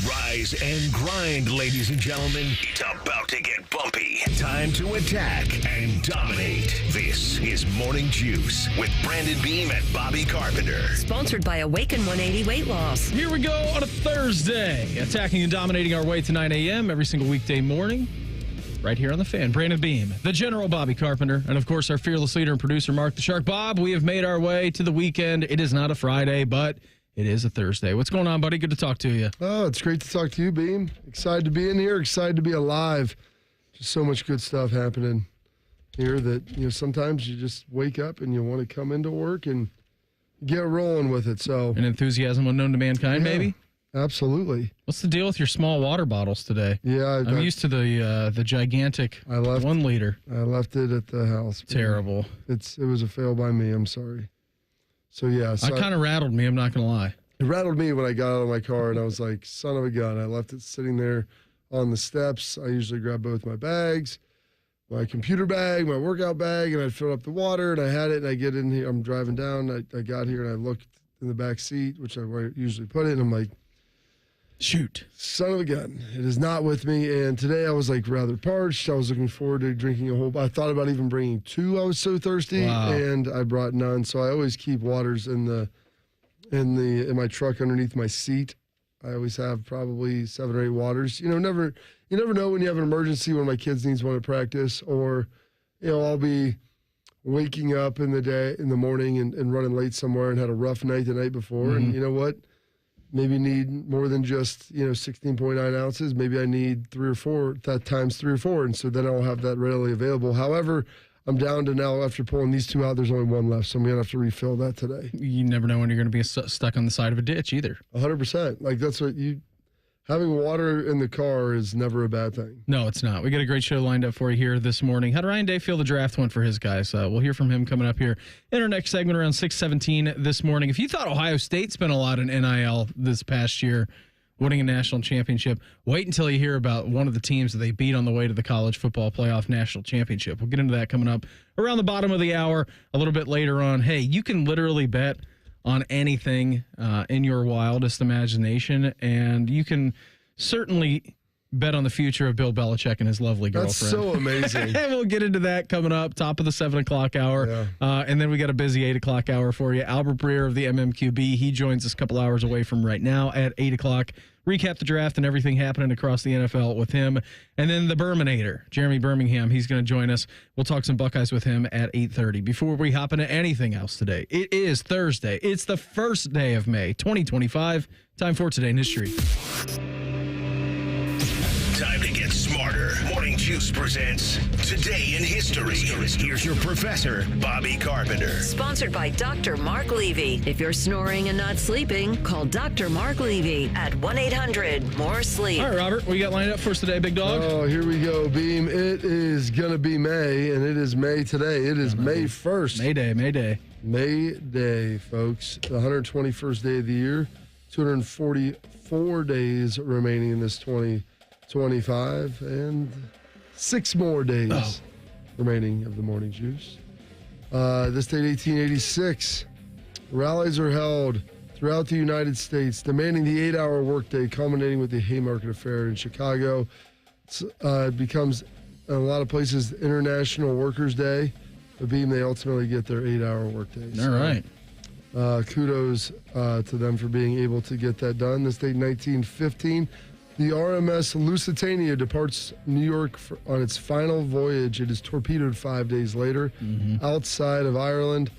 Rise and grind, ladies and gentlemen. It's about to get bumpy. Time to attack and dominate. This is Morning Juice with Brandon Beam and Bobby Carpenter. Sponsored by Awaken 180 Weight Loss. Here we go on a Thursday. Attacking and dominating our way to 9 a.m. every single weekday morning. Right here on the Fan. Brandon Beam, the General Bobby Carpenter, and of course our fearless leader and producer Mark the Shark. Bob, we have made our way to the weekend. It is not a Friday, but it is a Thursday. What's going on, buddy? Good to talk to you. Oh, it's great to talk to you, Beam. Excited to be in here. Excited to be alive. Just so much good stuff happening here that, sometimes you just wake up and you want to come into work and get rolling with it. So an enthusiasm unknown to mankind, maybe? Absolutely. What's the deal with your small water bottles today? Yeah. I'm used to the gigantic 1 liter. I left it at the house. Terrible. It was a fail by me. I'm sorry. So, yeah. It kind of rattled me. I'm not going to lie. It rattled me when I got out of my car, and I was like, son of a gun. I left it sitting there on the steps. I usually grab both my bags, my computer bag, my workout bag, and I'd fill up the water, and I had it, and I get in here. I'm driving down. I got here, and I looked in the back seat, which I usually put it, and I'm like, shoot. Son of a gun. It is not with me. And today I was like rather parched. I was looking forward to drinking a whole. I thought about even bringing 2. I was so thirsty. Wow. And I brought none. So I always keep waters in my truck underneath my seat. I always have probably 7 or 8 waters. You never know when you have an emergency, when my kids needs one to practice, or I'll be waking up in the morning and running late somewhere and had a rough night the night before. Mm-hmm. And you know what? Maybe need more than just 16.9 ounces. Maybe I need 3 or 4. That times 3 or 4, and so then I'll have that readily available. However, I'm down to now, after pulling these 2 out, there's only 1 left, so I'm gonna have to refill that today. You never know when you're going to be stuck on the side of a ditch either. 100%. Like that's what having water in the car is never a bad thing. No, it's not. We got a great show lined up for you here this morning. How did Ryan Day feel the draft went for his guys? We'll hear from him coming up here in our next segment around 6:17 this morning. If you thought Ohio State spent a lot in NIL this past year, winning a national championship, wait until you hear about one of the teams that they beat on the way to the college football playoff national championship. We'll get into that coming up around the bottom of the hour a little bit later on. Hey, you can literally bet on anything in your wildest imagination, and you can certainly bet on the future of Bill Belichick and his lovely girlfriend. That's so amazing. And we'll get into that coming up, top of the 7 o'clock hour. Yeah. And then we got a busy 8 o'clock hour for you. Albert Breer of the MMQB, he joins us a couple hours away from right now at 8 o'clock. Recap the draft and everything happening across the NFL with him. And then the Birminator, Jeremy Birmingham, he's going to join us. We'll talk some Buckeyes with him at 8:30. Before we hop into anything else today, it is Thursday. It's the first day of May, 2025. Time for Today in History. Time to get smarter. Morning Juice presents Today in History. Here's your professor, Bobby Carpenter. Sponsored by Dr. Mark Levy. If you're snoring and not sleeping, call Dr. Mark Levy at 1-800-MORE-SLEEP. All right, Robert, what you got lined up for us today, big dog? Oh, here we go, Beam. It is going to be May, and it is May today. It is May 1st. May Day. May Day, folks. The 121st day of the year. 244 days remaining in this 2025, and 6 more days remaining of the Morning Juice. This date, 1886, rallies are held throughout the United States demanding the 8-hour workday, culminating with the Haymarket Affair in Chicago. It becomes, in a lot of places, International Workers' Day. But Beam, they ultimately get their 8-hour workday. All right. Kudos to them for being able to get that done. This date, 1915. The RMS Lusitania departs New York on its final voyage. It is torpedoed 5 days later outside of Ireland,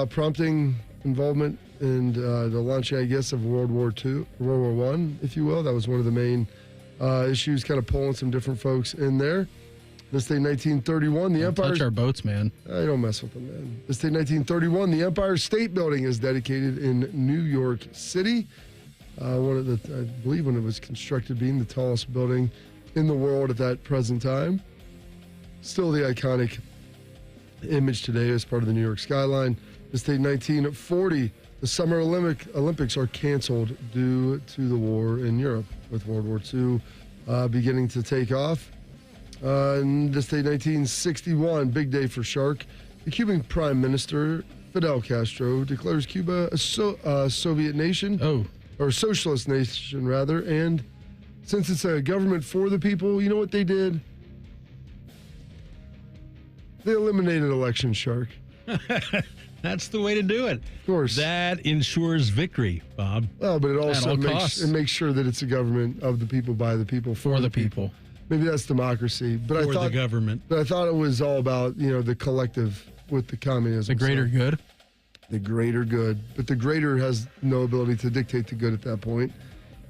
prompting involvement in the launching, I guess, of World War I, if you will. That was one of the main issues, kind of pulling some different folks in there. This day, 1931, the Empire... Touch our boats, man. I don't mess with them, man. This day, 1931, the Empire State Building is dedicated in New York City. One of the, I believe when it was constructed, being the tallest building in the world at that present time. Still the iconic image today as part of the New York skyline. This date, 1940, the Summer Olympics are canceled due to the war in Europe, with World War II beginning to take off. And this date, 1961, big day for Shark. The Cuban Prime Minister, Fidel Castro, declares Cuba a Soviet nation. Oh. or socialist nation rather. And since it's a government for the people, you know what they did? They eliminated election shark. That's the way to do it. Of course. That ensures victory, Bob. Well, but it At also all makes, costs. it makes sure that it's a government of the people, by the people, For the people. Maybe that's democracy. But For I thought the government. But I thought it was all about, the collective with the communism. The greater good. The greater good. But the greater has no ability to dictate the good at that point.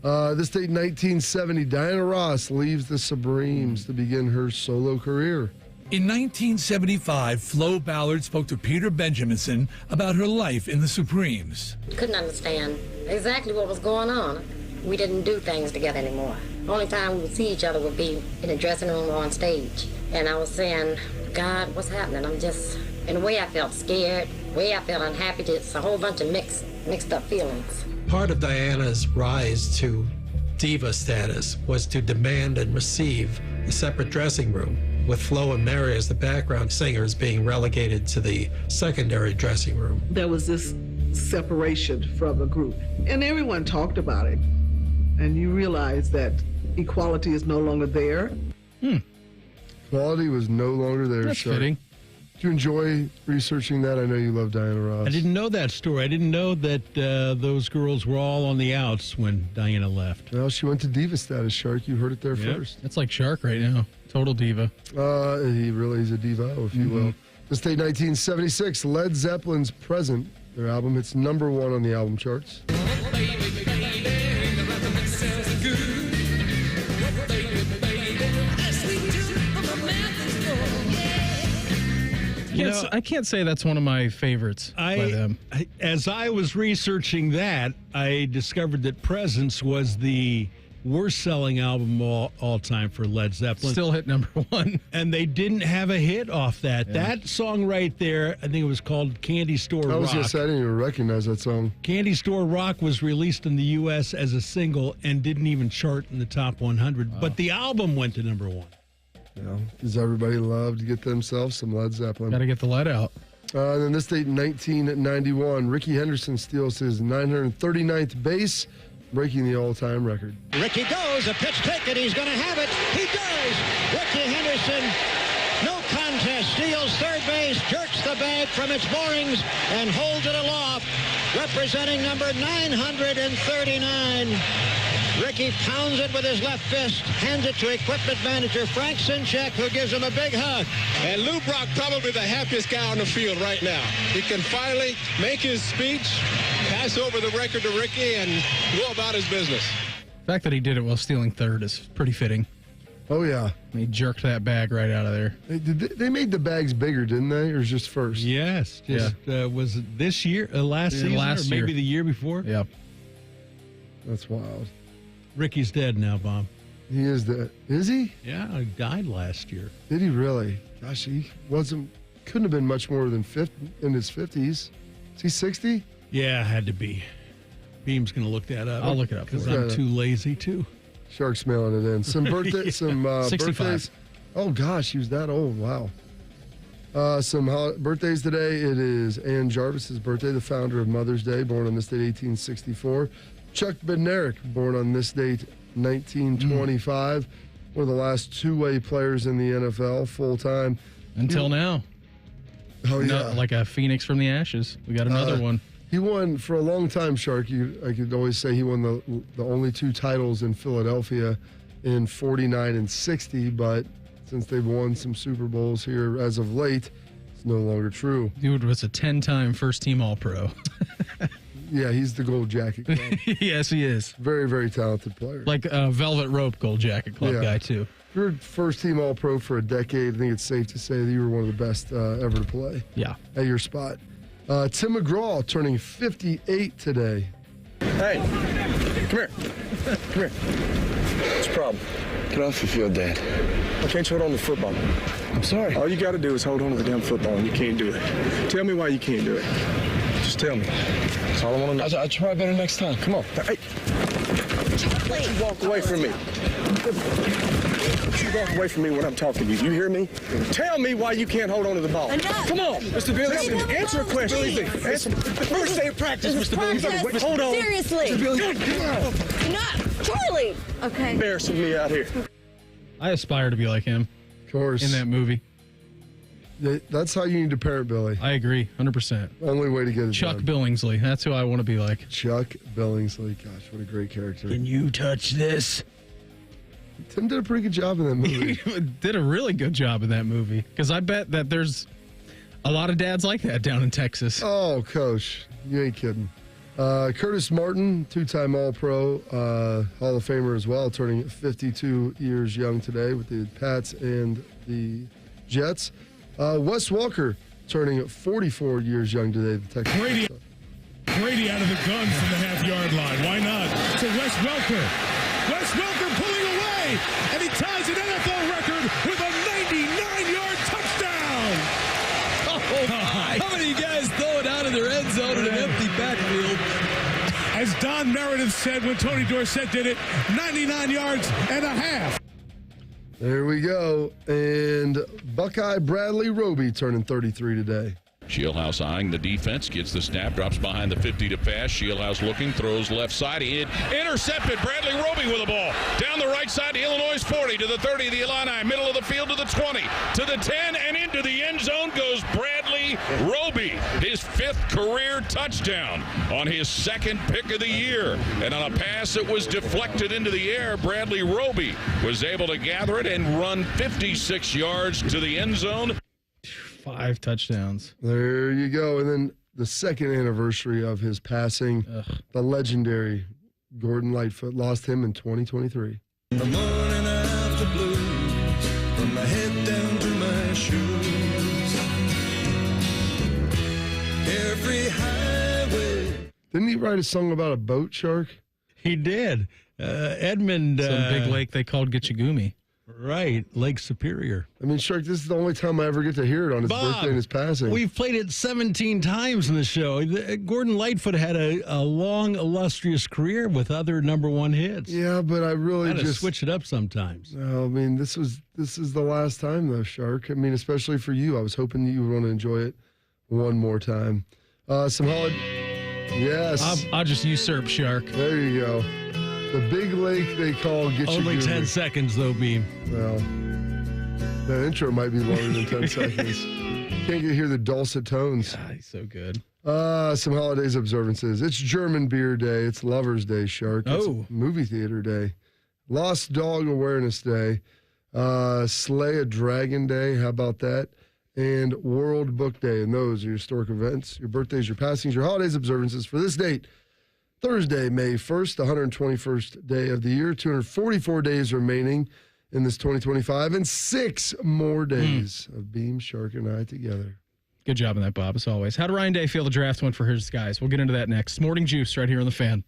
This date, 1970, Diana Ross leaves the Supremes to begin her solo career. In 1975, Flo Ballard spoke to Peter Benjaminson about her life in the Supremes. Couldn't understand exactly what was going on. We didn't do things together anymore. Only time we would see each other would be in the dressing room or on stage. And I was saying, God, what's happening? In a way I felt scared, in a way I felt unhappy. Just a whole bunch of mixed up feelings. Part of Diana's rise to diva status was to demand and receive a separate dressing room, with Flo and Mary as the background singers being relegated to the secondary dressing room. There was this separation from the group, and everyone talked about it. And you realize that equality is no longer there. Equality was no longer there. That's Shark. fitting. Did you enjoy researching that? I know you love Diana Ross. I didn't know that story. I didn't know that those girls were all on the outs when Diana left. Well, she went to diva status, Shark. You heard it there Yep. first. That's like Shark right now. Total diva. He really is a diva, if you will. This date, 1976, Led Zeppelin's Present. Their album hits number 1 on the album charts. I can't say that's one of my favorites by them. As I was researching that, I discovered that Presence was the worst-selling album all time for Led Zeppelin. Still hit number 1. And they didn't have a hit off that. Yeah. That song right there, I think it was called Candy Store Rock. I was going to say, I didn't even recognize that song. Candy Store Rock was released in the U.S. as a single and didn't even chart in the top 100. But the album went to number 1. Does everybody love to get themselves some Led Zeppelin? Got to get the lead out. And then this date, 1991, Ricky Henderson steals his 939th base, breaking the all-time record. Ricky goes, a pitch taken, he's going to have it. He does! Ricky Henderson, no contest, steals third base, jerks the bag from its moorings, and holds it aloft, representing number 939. Ricky pounds it with his left fist, hands it to equipment manager Frank Sinchek, who gives him a big hug. And Lou Brock probably the happiest guy on the field right now. He can finally make his speech, pass over the record to Ricky, and go about his business. The fact that he did it while stealing third is pretty fitting. Oh, yeah. He jerked that bag right out of there. They made the bags bigger, didn't they? Or just first? Yes. Was it this year, last season, last or maybe year. the year before? Yep. That's wild. Ricky's dead now, Bob. He is dead. Is he? Yeah, he died last year. Did he really? Gosh, he couldn't have been much more than in his 50s. Is he 60? Yeah, had to be. Beam's going to look that up. I'll look it up because for you. I'm too lazy to. Shark's mailing it in. Some birthdays. 65. Birthdays. Oh gosh, he was that old. Wow. Some birthdays today. It is Ann Jarvis's birthday, the founder of Mother's Day, born on this date, 1864. Chuck Bednarik, born on this date, 1925. One of the last two-way players in the NFL, full-time. Until now. Oh, yeah. Like a phoenix from the ashes. We got another one. He won, for a long time, Shark, I could always say he won the only 2 titles in Philadelphia in 49 and 60, but since they've won some Super Bowls here as of late, it's no longer true. Dude was a 10-time first-team All-Pro. Yeah, he's the Gold Jacket Club. Yes, he is. Very, very talented player. Like a Velvet Rope Gold Jacket Club guy, too. If you're first-team All-Pro for a decade, I think it's safe to say that you were one of the best ever to play. Yeah. At your spot. Tim McGraw turning 58 today. Hey, come here. Come here. What's the problem? Get off your field, Dad. I can't hold on to the football. I'm sorry. All you got to do is hold on to the damn football, and you can't do it. Tell me why you can't do it. Just tell me. That's all I want to know. I'll try better next time. Come on. Hey. Don't you walk away from me. Don't you walk away from me when I'm talking to you. You hear me? Tell me why you can't hold on to the ball. Enough. Come on, Mr. Billy. Answer a question. Answer. The first day of practice, Mr. Billy. Hold on. Seriously. Mr. Billy. Enough. Charlie. Okay. Embarrassing me out here. I aspire to be like him. Of course. In that movie. That's how you need to parent Billy. I agree, 100%. Only way to get it Chuck done. Billingsley. That's who I want to be like. Chuck Billingsley. Gosh, what a great character. Can you touch this? Tim did a pretty good job in that movie. He did a really good job in that movie. Because I bet that there's a lot of dads like that down in Texas. Oh, Coach. You ain't kidding. Curtis Martin, two-time All-Pro, Hall of Famer as well, turning 52 years young today with the Pats and the Jets. Wes Welker turning 44 years young today. The Texans. Brady out of the gun from the half-yard line. Why not? To Wes Welker. Wes Welker pulling away, and he ties an NFL record with a 99-yard touchdown. Oh, my. How many guys throw it out of their end zone in an empty backfield? As Don Meredith said when Tony Dorsett did it, 99 yards and a half. There we go. And Buckeye Bradley Roby turning 33 today. Shieldhouse eyeing the defense, gets the snap, drops behind the 50 to pass. Shieldhouse looking, throws left side. Intercepted. Bradley Roby with the ball. Down the right side to Illinois' 40, to the 30 of the Illini, middle of the field to the 20, to the 10, and into the end zone goes Bradley Roby. His 5th career touchdown on his 2nd pick of the year. And on a pass that was deflected into the air, Bradley Roby was able to gather it and run 56 yards to the end zone. 5 touchdowns. There you go. And then the 2nd anniversary of his passing, the legendary Gordon Lightfoot, lost him in 2023. In the morning after blues, from my head down to my shoes, every highway. Didn't he write a song about a boat shark? He did. Edmund. Some big lake they called Gitchagumi. Right, Lake Superior. I mean, Shark, this is the only time I ever get to hear it on his birthday and his passing. We've played it 17 times in the show. Gordon Lightfoot had a long, illustrious career with other #1 hits. Yeah, but I really just switch it up sometimes. No, I mean, this is the last time, though, Shark. I mean, especially for you. I was hoping that you would want to enjoy it one more time. Some holiday. Yes. I'll just usurp Shark. There you go. The big lake they call Gitchagumi. Only 10 seconds, though, Beam. Well, that intro might be longer than 10 seconds. Can't hear the dulcet tones. God, he's so good. Some holidays observances. It's German Beer Day. It's Lover's Day, Shark. It's Movie Theater Day. Lost Dog Awareness Day. Slay a Dragon Day. How about that? And World Book Day. And those are your historic events, your birthdays, your passings, your holidays observances for this date. Thursday, May 1st, the 121st day of the year, 244 days remaining in this 2025, and 6 more days of Beam, Shark, and I together. Good job on that, Bob, as always. How did Ryan Day feel the draft went for his guys? We'll get into that next. Morning Juice right here on The Fan.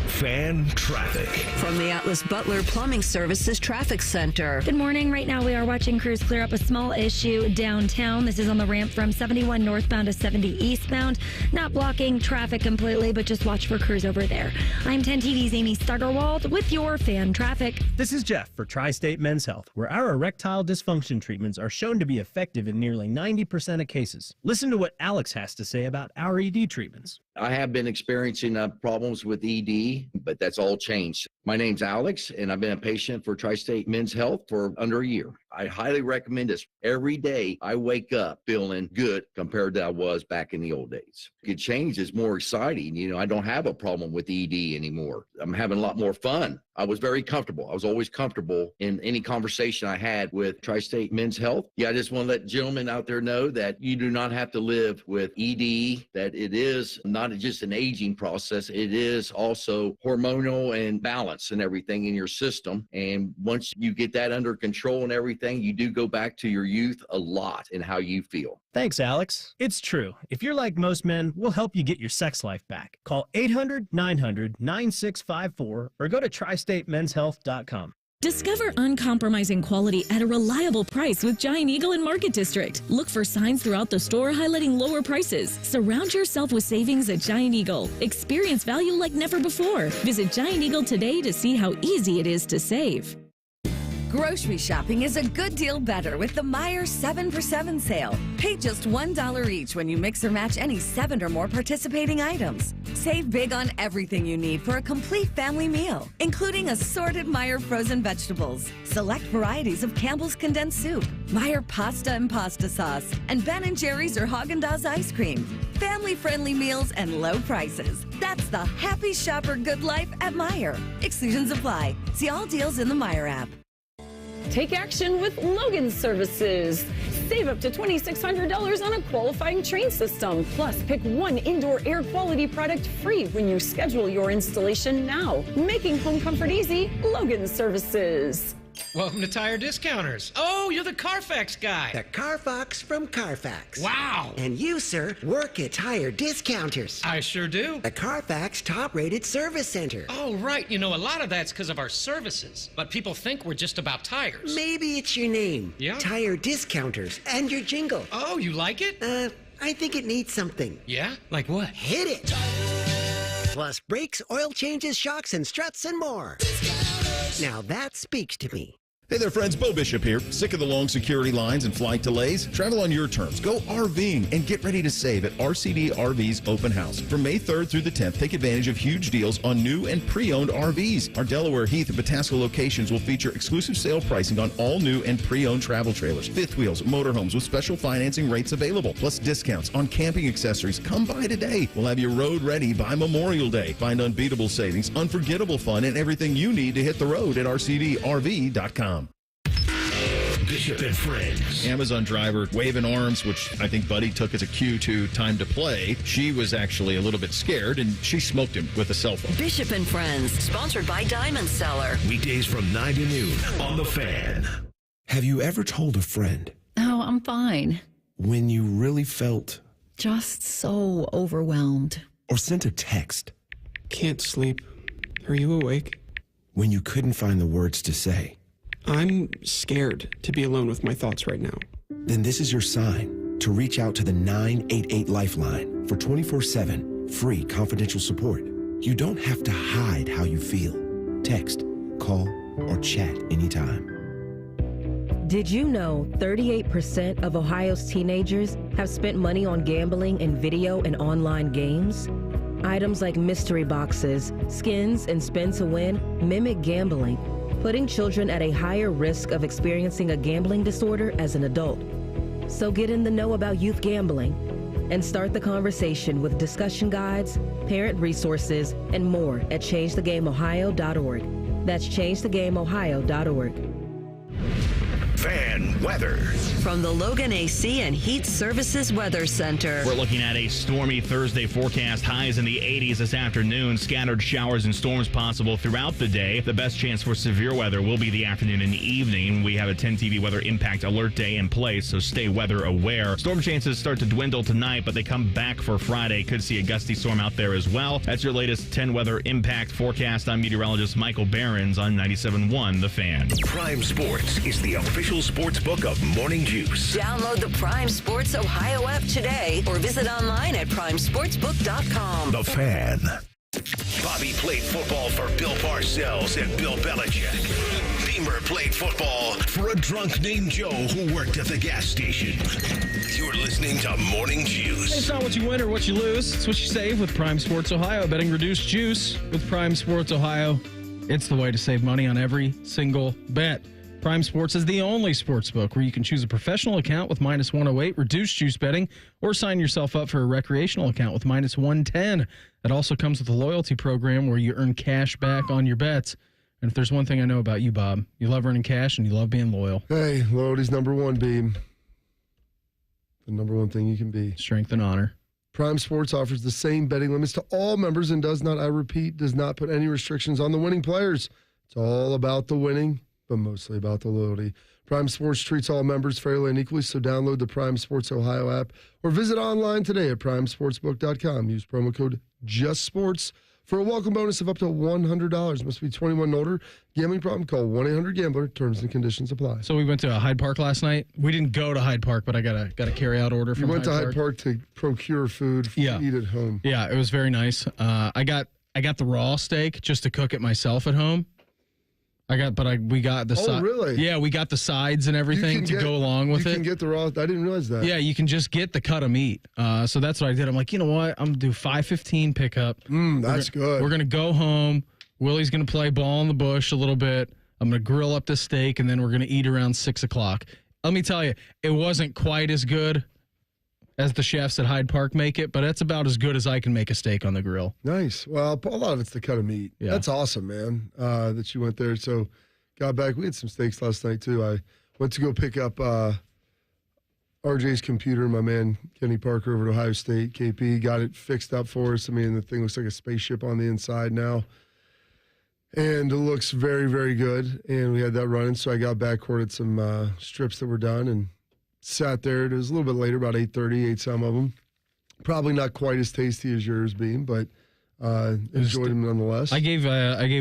Fan traffic. From the Atlas Butler Plumbing Services Traffic Center. Good morning. Right now we are watching crews clear up a small issue downtown. This is on the ramp from 71 northbound to 70 eastbound. Not blocking traffic completely, but just watch for crews over there. I'm 10 TV's Amy Steigerwald with your fan traffic. This is Jeff for Tri-State Men's Health, where our erectile dysfunction treatments are shown to be effective in nearly 90% of cases. Listen to what Alex has to say about our ED treatments. I have been experiencing problems with ED, but that's all changed. My name's Alex, and I've been a patient for Tri-State Men's Health for under a year. I highly recommend this. Every day I wake up feeling good compared to I was back in the old days. It change is more exciting. You know, I don't have a problem with ED anymore. I'm having a lot more fun. I was very comfortable. I was always comfortable in any conversation I had with Tri-State Men's Health. Yeah, I just want to let gentlemen out there know that you do not have to live with ED, that it is not just an aging process. It is also hormonal and balance and everything in your system. And once you get that under control and everything, you do go back to your youth a lot in how you feel. Thanks, Alex. It's true. If you're like most men, we'll help you get your sex life back. Call 800-900-9654 or go to tristatemenshealth.com. Discover uncompromising quality at a reliable price with Giant Eagle and Market District. Look for signs throughout the store highlighting lower prices. Surround yourself with savings at Giant Eagle. Experience value like never before. Visit Giant Eagle today to see how easy it is to save. Grocery shopping is a good deal better with the Meijer 7 for 7 sale. Pay just $1 each when you mix or match any 7 or more participating items. Save big on everything you need for a complete family meal, including assorted Meijer frozen vegetables, select varieties of Campbell's condensed soup, Meijer pasta and pasta sauce, and Ben & Jerry's or Haagen-Dazs ice cream. Family-friendly meals and low prices. That's the happy shopper good life at Meijer. Exclusions apply. See all deals in the Meijer app. Take action with Logan Services. Save up to $2,600 on a qualifying train system. Plus, pick one indoor air quality product free when you schedule your installation now. Making home comfort easy, Logan Services. Welcome to Tire Discounters. Oh, you're the Carfax guy. The Carfax from Carfax. Wow. And you, sir, work at Tire Discounters. I sure do. The Carfax top-rated service center. Oh, right. You know, a lot of that's because of our services. But people think we're just about tires. Maybe it's your name. Yeah. Tire Discounters. And your jingle. Oh, you like it? I think it needs something. Yeah? Like what? Hit it. Plus brakes, oil changes, shocks, and struts, and more. Now that speaks to me. Hey there, friends. Bo Bishop here. Sick of the long security lines and flight delays? Travel on your terms. Go RVing and get ready to save at RCD RV's Open House. From May 3rd through the 10th, take advantage of huge deals on new and pre-owned RVs. Our Delaware, Heath, and Patasko locations will feature exclusive sale pricing on all new and pre-owned travel trailers, fifth wheels, motorhomes with special financing rates available, plus discounts on camping accessories. Come by today. We'll have you road ready by Memorial Day. Find unbeatable savings, unforgettable fun, and everything you need to hit the road at rcdrv.com. Bishop and Friends. Amazon driver waving arms, which I think Buddy took as a cue to time to play. She was actually a little bit scared, and she smoked him with a cell phone. Bishop and Friends, sponsored by Diamond Seller. Weekdays from 9 to noon on The Fan. Have you ever told a friend? Oh, I'm fine. When you really felt? Just so overwhelmed. Or sent a text? Can't sleep. Are you awake? When you couldn't find the words to say? I'm scared to be alone with my thoughts right now. Then this is your sign to reach out to the 988 Lifeline for 24/7 free confidential support. You don't have to hide how you feel. Text, call, or chat anytime. Did you know 38% of Ohio's teenagers have spent money on gambling and video and online games? Items like mystery boxes, skins, and spin to win mimic gambling, putting children at a higher risk of experiencing a gambling disorder as an adult. So get in the know about youth gambling and start the conversation with discussion guides, parent resources, and more at changethegameohio.org. That's changethegameohio.org. Fan weather. From the Logan AC and Heat Services Weather Center. We're looking at a stormy Thursday forecast. Highs in the 80s this afternoon. Scattered showers and storms possible throughout the day. The best chance for severe weather will be the afternoon and evening. We have a 10 TV weather impact alert day in place, so stay weather aware. Storm chances start to dwindle tonight, but they come back for Friday. Could see a gusty storm out there as well. That's your latest 10 weather impact forecast. I'm meteorologist Michael Behrens on 97.1 The Fan. Prime Sports is the official sports book of Morning Juice. Download the Prime Sports Ohio app today or visit online at primesportsbook.com. The Fan. Bobby played football for Bill Parcells and Bill Belichick. Beamer played football for a drunk named Joe who worked at the gas station. You're listening to Morning Juice. It's not what you win or what you lose. It's what you save with Prime Sports Ohio. Betting reduced juice with Prime Sports Ohio. It's the way to save money on every single bet. Prime Sports is the only sports book where you can choose a professional account with minus 108, reduced juice betting, or sign yourself up for a recreational account with minus 110. It also comes with a loyalty program where you earn cash back on your bets. And if there's one thing I know about you, Bob, you love earning cash and you love being loyal. Hey, loyalty's number one, Beam. The number one thing you can be. Strength and honor. Prime Sports offers the same betting limits to all members and does not put any restrictions on the winning players. It's all about the winning, but mostly about the loyalty. Prime Sports treats all members fairly and equally, so download the Prime Sports Ohio app or visit online today at primesportsbook.com. Use promo code JUSTSPORTS for a welcome bonus of up to $100. Must be 21 and older. Gambling problem? Call 1-800-GAMBLER. Terms and conditions apply. So we went to Hyde Park last night. We didn't go to Hyde Park, but I got a carry-out order from Hyde Park. You went to Hyde Park to procure food to eat at home. Yeah, it was very nice. I got the raw steak just to cook it myself at home. We got the side. Oh, really? Yeah, we got the sides and everything to go along with it. You can get the raw. I didn't realize that. Yeah, you can just get the cut of meat. So that's what I did. I'm like, you know what? I'm going to do 5:15 pickup. That's good. We're going to go home. Willie's going to play ball in the bush a little bit. I'm going to grill up the steak, and then we're going to eat around 6 o'clock. Let me tell you, it wasn't quite as good as the chefs at Hyde Park make it, but it's about as good as I can make a steak on the grill. Nice. Well, a lot of it's the cut of meat. Yeah. That's awesome, man, that you went there. So got back. We had some steaks last night, too. I went to go pick up RJ's computer, my man Kenny Parker over at Ohio State, KP. Got it fixed up for us. I mean, the thing looks like a spaceship on the inside now. And it looks very, very good. And we had that running. So I got back, ordered some strips that were done, and sat there. It was a little bit later, about 8:30, ate some of them. Probably not quite as tasty as yours being, but enjoyed them nonetheless. I gave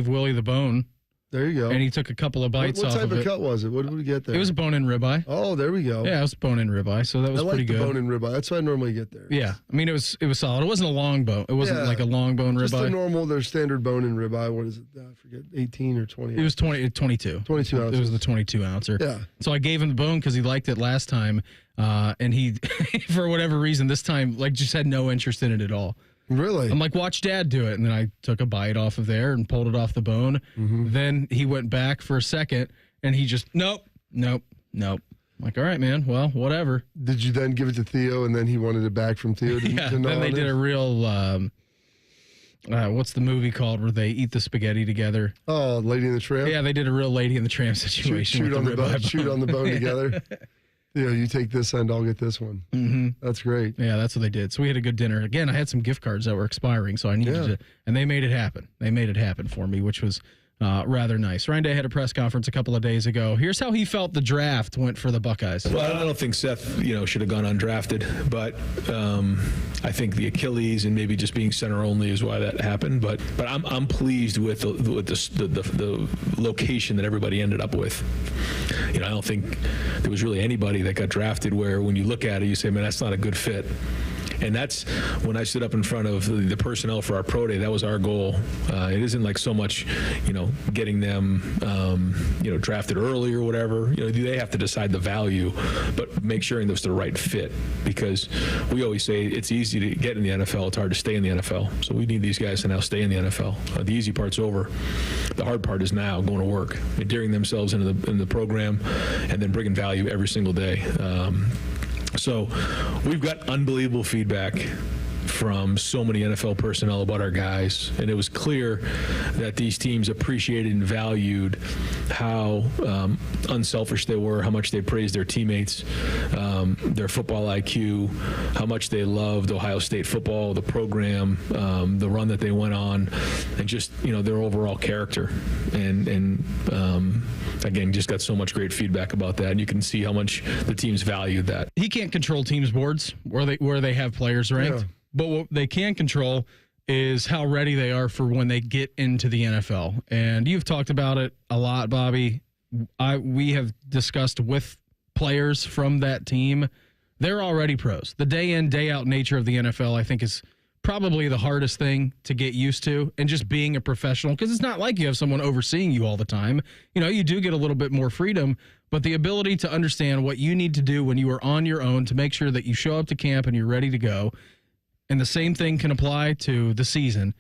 Willie the bone. There you go. And he took a couple of bites off of it. What type of cut was it? What did we get there? It was a bone-in ribeye. Oh, there we go. Yeah, it was bone-in ribeye, so that was pretty good. I like the bone-in ribeye. That's what I normally get there. Yeah. I mean, it was solid. It wasn't a long bone. It wasn't like a long bone ribeye. Just the normal, their standard bone-in ribeye. What is it? I forget, 18 or 20? It was 22. 22 ounces. It was the 22-ouncer. Yeah. So I gave him the bone because he liked it last time, and he, for whatever reason, this time, just had no interest in it at all. Really? I'm like, watch Dad do it. And then I took a bite off of there and pulled it off the bone. Mm-hmm. Then he went back for a second, and he just, nope. I'm like, all right, man. Well, whatever. Did you then give it to Theo, and then he wanted it back from Theo? Then they did a real, what's the movie called where they eat the spaghetti together? Oh, Lady and the Tramp? Yeah, they did a real Lady and the Tramp situation. Shoot on the bone together. You take this end, I'll get this one. Mm-hmm. That's great. Yeah, that's what they did. So we had a good dinner. Again, I had some gift cards that were expiring, so I needed to, and they made it happen. They made it happen for me, which was rather nice. Ryan Day had a press conference a couple of days ago. Here's how he felt the draft went for the Buckeyes. Well, I don't think Seth, should have gone undrafted, but I think the Achilles and maybe just being center only is why that happened. But I'm pleased with the location that everybody ended up with. I don't think there was really anybody that got drafted where when you look at it, you say, man, that's not a good fit. And that's when I stood up in front of the personnel for our pro day. That was our goal. It isn't like so much, getting them, drafted early or whatever. They have to decide the value, but make sure it was the right fit. Because we always say it's easy to get in the NFL. It's hard to stay in the NFL. So we need these guys to now stay in the NFL. The easy part's over. The hard part is now going to work, adhering themselves into the program, and then bringing value every single day. So we've got unbelievable feedback from so many NFL personnel about our guys, and it was clear that these teams appreciated and valued how unselfish they were, how much they praised their teammates, their football IQ, how much they loved Ohio State football, the program, the run that they went on, and just their overall character. And again, just got so much great feedback about that, and you can see how much the teams valued that. He can't control teams' boards where they have players ranked. Yeah. But what they can control is how ready they are for when they get into the NFL. And you've talked about it a lot, Bobby. We have discussed with players from that team. They're already pros. The day in, day out nature of the NFL, I think, is probably the hardest thing to get used to. And just being a professional, because it's not like you have someone overseeing you all the time. You do get a little bit more freedom, but the ability to understand what you need to do when you are on your own to make sure that you show up to camp and you're ready to go. And the same thing can apply to the season,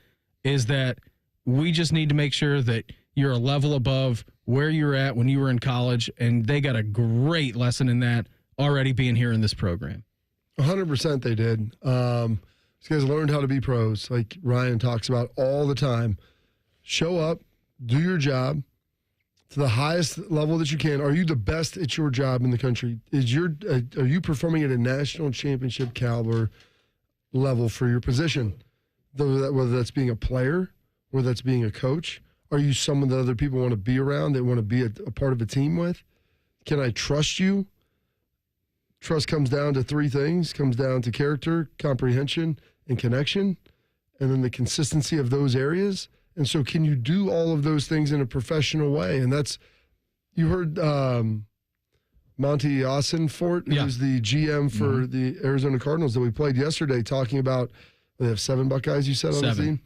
is that we just need to make sure that you're a level above where you're at when you were in college, and they got a great lesson in that already being here in this program. 100% they did. These guys learned how to be pros, like Ryan talks about all the time. Show up, do your job to the highest level that you can. Are you the best at your job in the country? Are you performing at a national championship caliber level for your position, whether that's being a player, whether that's being a coach? Are you someone that other people want to be around, that want to be a part of a team with? Can I trust you? Trust comes down to three things. Comes down to character, comprehension, and connection. and then the consistency of those areas. And so can you do all of those things in a professional way? And that's, you heard Monty Ossenfort, who's the GM for the Arizona Cardinals that we played yesterday, talking about they have 7 Buckeyes, you said, on the team,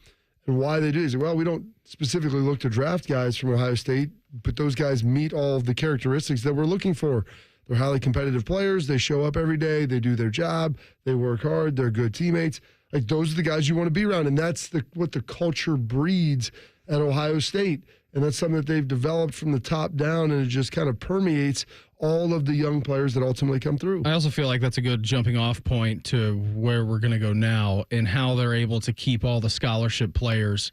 and why they do. He said, well, we don't specifically look to draft guys from Ohio State, but those guys meet all of the characteristics that we're looking for. They're highly competitive players. They show up every day. They do their job. They work hard. They're good teammates. Like, those are the guys you want to be around, and that's what the culture breeds at Ohio State. And that's something that they've developed from the top down, and it just kind of permeates all of the young players that ultimately come through. I also feel like that's a good jumping off point to where we're going to go now and how they're able to keep all the scholarship players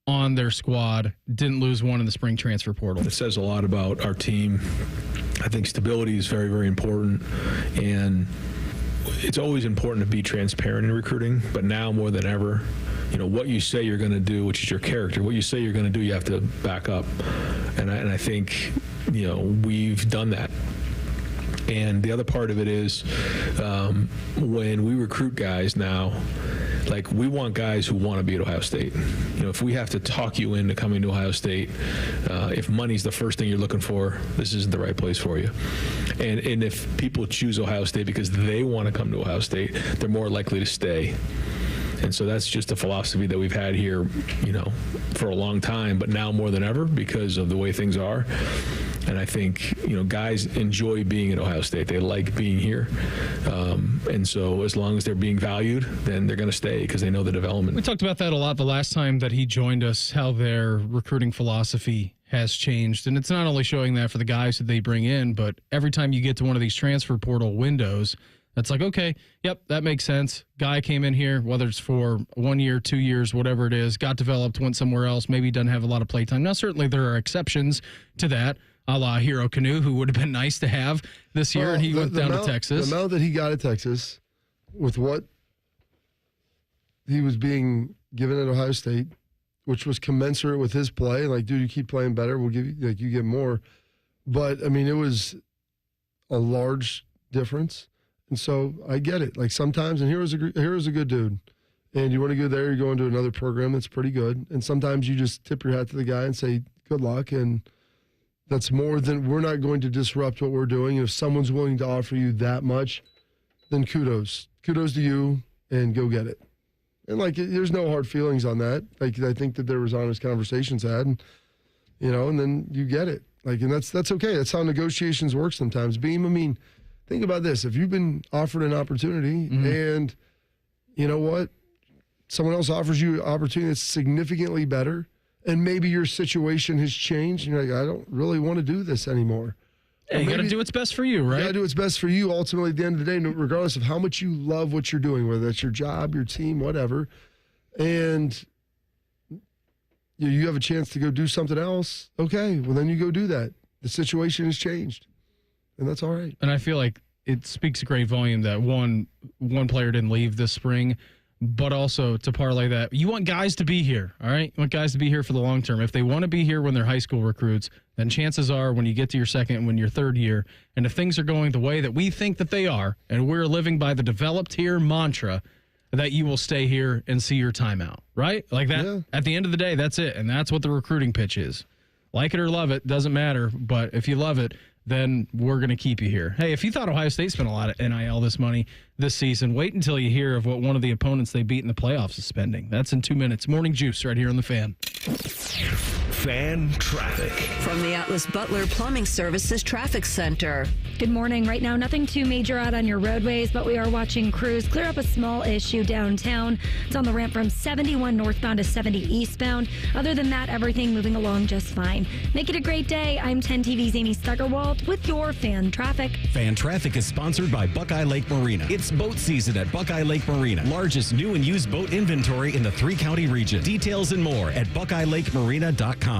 on their squad, didn't lose one in the spring transfer portal. It says a lot about our team. I think stability is very, very important, and it's always important to be transparent in recruiting, but now more than ever, what you say you're going to do, which is your character, what you say you're going to do, you have to back up. And I think, we've done that. And the other part of it is when we recruit guys now, like, we want guys who want to be at Ohio State. If we have to talk you into coming to Ohio State, if money's the first thing you're looking for, this isn't the right place for you. And if people choose Ohio State because they want to come to Ohio State, they're more likely to stay. And so that's just a philosophy that we've had here, for a long time, but now more than ever because of the way things are. And I think, guys enjoy being at Ohio State. They like being here. And so as long as they're being valued, then they're going to stay because they know the development. We talked about that a lot the last time that he joined us, how their recruiting philosophy has changed. And it's not only showing that for the guys that they bring in, but every time you get to one of these transfer portal windows, that's like, okay, yep, that makes sense. Guy came in here, whether it's for 1 year, 2 years, whatever it is, got developed, went somewhere else, maybe doesn't have a lot of playtime. Now, certainly there are exceptions to that, a la Hero Canoe, who would have been nice to have this year, and he went down to Texas. The amount that he got at Texas with what he was being given at Ohio State, which was commensurate with his play, like, dude, you keep playing better, we'll give you, like, you get more. But, I mean, it was a large difference. And so I get it. Like, sometimes, and Hero's a good dude, and you want to go there, you're going to another program that's pretty good. And sometimes you just tip your hat to the guy and say, good luck. And that's more than, we're not going to disrupt what we're doing. If someone's willing to offer you that much, then kudos. Kudos to you, and go get it. And, like, there's no hard feelings on that. Like, I think that there was honest conversations had, and, and then you get it. Like, and that's okay. That's how negotiations work sometimes. Beam, I mean, think about this. If you've been offered an opportunity and you know what? Someone else offers you an opportunity that's significantly better, and maybe your situation has changed, and you're like, I don't really want to do this anymore. Yeah, you got to do what's best for you, right? You got to do what's best for you ultimately at the end of the day, regardless of how much you love what you're doing, whether that's your job, your team, whatever. And you have a chance to go do something else. Okay, well, then you go do that. The situation has changed. And that's all right. And I feel like it speaks a great volume that one player didn't leave this spring, but also to parlay that, you want guys to be here, all right? You want guys to be here for the long term. If they want to be here when they're high school recruits, then chances are when you get to your second and when your third year, and if things are going the way that we think that they are, and we're living by the developed here mantra, that you will stay here and see your time out, right? Like that. Yeah. At the end of the day, that's it. And that's what the recruiting pitch is. Like it or love it, doesn't matter. But if you love it, then we're going to keep you here. Hey, if you thought Ohio State spent a lot of NIL this season, wait until you hear of what one of the opponents they beat in the playoffs is spending. That's in 2 minutes. Morning Juice right here on The Fan. Fan traffic. From the Atlas Butler Plumbing Services Traffic Center. Good morning. Right now, nothing too major out on your roadways, but we are watching crews clear up a small issue downtown. It's on the ramp from 71 northbound to 70 eastbound. Other than that, everything moving along just fine. Make it a great day. I'm 10 TV's Amy Stuggerwald with your Fan Traffic. Fan Traffic is sponsored by Buckeye Lake Marina. It's boat season at Buckeye Lake Marina. Largest new and used boat inventory in the 3-county region. Details and more at BuckeyeLakeMarina.com.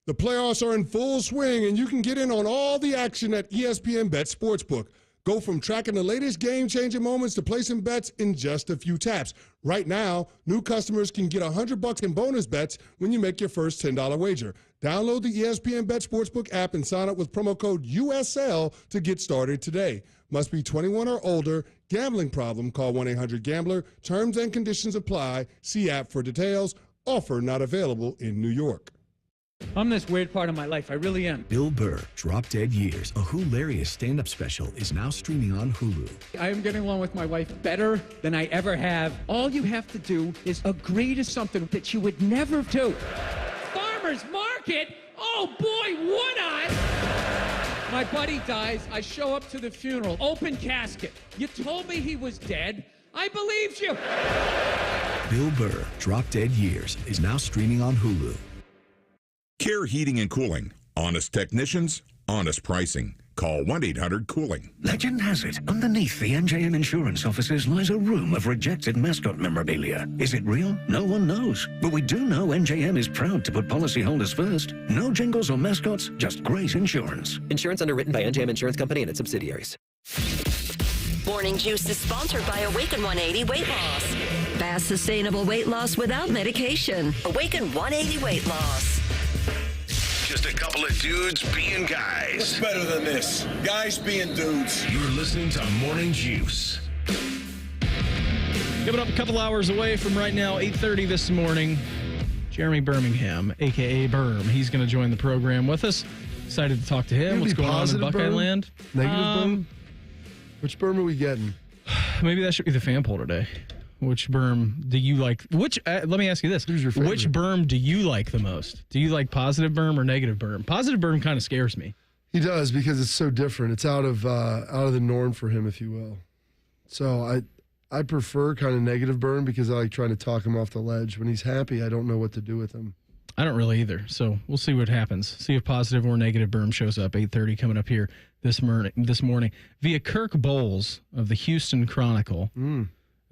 The playoffs are in full swing, and you can get in on all the action at ESPN Bet Sportsbook. Go from tracking the latest game-changing moments to placing bets in just a few taps. Right now, new customers can get $100 in bonus bets when you make your first $10 wager. Download the ESPN Bet Sportsbook app and sign up with promo code USL to get started today. Must be 21 or older. Gambling problem? Call 1-800-GAMBLER. Terms and conditions apply. See app for details. Offer not available in New York. I'm this weird part of my life. I really am. Bill Burr, Drop Dead Years, a hilarious stand-up special, is now streaming on Hulu. I am getting along with my wife better than I ever have. All you have to do is agree to something that you would never do. Farmer's market? Oh boy, would I! My buddy dies. I show up to the funeral. Open casket. You told me he was dead. I believed you. Bill Burr, Drop Dead Years, is now streaming on Hulu. Care Heating and Cooling. Honest technicians, honest pricing. Call 1-800-COOLING. Legend has it, underneath the NJM insurance offices lies a room of rejected mascot memorabilia. Is it real? No one knows. But we do know NJM is proud to put policyholders first. No jingles or mascots, just great insurance. Insurance underwritten by NJM Insurance Company and its subsidiaries. Morning Juice is sponsored by Awaken 180 Weight Loss. Fast, sustainable weight loss without medication. Awaken 180 Weight Loss. Just a couple of dudes being guys. What's better than this? Guys being dudes. You're listening to Morning Juice. Coming up a couple hours away from right now, 8:30 this morning, Jeremy Birmingham, a.k.a. Birm. He's going to join the program with us. Excited to talk to him. What's going on in Buckeye land? Negative Birm? Which Birm are we getting? Maybe that should be the fan poll today. Which berm do you like? Let me ask you this. Who's your favorite? Which berm do you like the most? Do you like positive berm or negative berm? Positive berm kind of scares me. He does because it's so different. It's out of the norm for him, if you will. So I prefer kind of negative berm because I like trying to talk him off the ledge. When he's happy, I don't know what to do with him. I don't really either. So we'll see what happens. See if positive or negative berm shows up. 8:30 coming up here this morning via Kirk Bowles of the Houston Chronicle.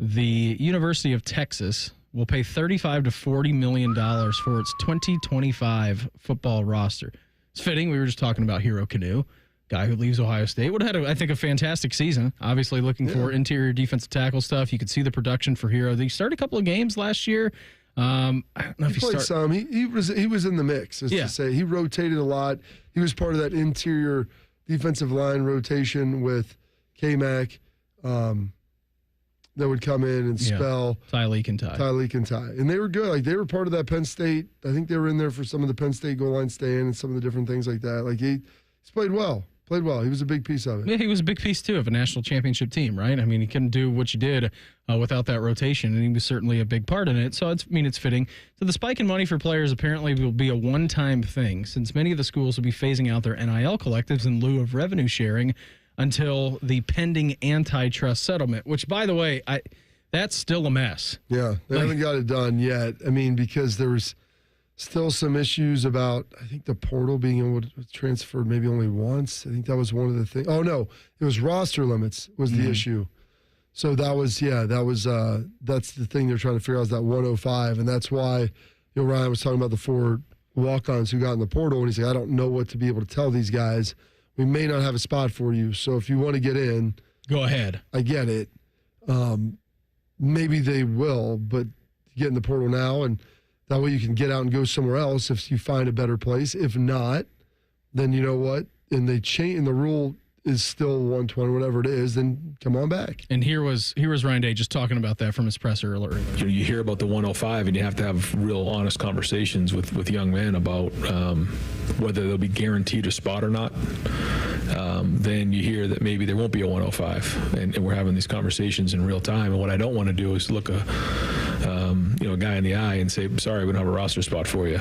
The University of Texas will pay $35 to $40 million for its 2025 football roster. It's fitting. We were just talking about Hero Canoe, guy who leaves Ohio State. Would have had, I think, a fantastic season. Obviously looking for interior defensive tackle stuff. You could see the production for Hero. He started a couple of games last year. I don't know if he played some. He was in the mix, to say. He rotated a lot. He was part of that interior defensive line rotation with K-Mac. That would come in and spell Tyleek and Ty. And they were good. Like, they were part of that Penn State. I think they were in there for some of the Penn State goal line stand and some of the different things like that. Like, he's played well. He was a big piece of it. Yeah, he was a big piece, too, of a national championship team, right? I mean, he couldn't do what you did without that rotation, and he was certainly a big part in it. So, it's fitting. So, the spike in money for players apparently will be a one-time thing, since many of the schools will be phasing out their NIL collectives in lieu of revenue sharing until the pending antitrust settlement, which, by the way, that's still a mess. Yeah, they haven't got it done yet. I mean, because there was still some issues about, I think, the portal being able to transfer maybe only once. I think that was one of the things. Oh, no, it was roster limits was the issue. So that's the thing they're trying to figure out is that 105, and that's why Ryan was talking about the 4 walk-ons who got in the portal, and he's like, I don't know what to be able to tell these guys. We may not have a spot for you, so if you want to get in, go ahead. I get it. Maybe they will, but get in the portal now, and that way you can get out and go somewhere else if you find a better place. If not, then you know what? And they change, and the rule is still 120, whatever it is, then come on back. And here was Ryan Day just talking about that from his presser earlier. You hear about the 105, and you have to have real honest conversations with young men about whether they'll be guaranteed a spot or not. Then you hear that maybe there won't be a 105, and we're having these conversations in real time. And what I don't want to do is look a guy in the eye and say, sorry, we don't have a roster spot for you,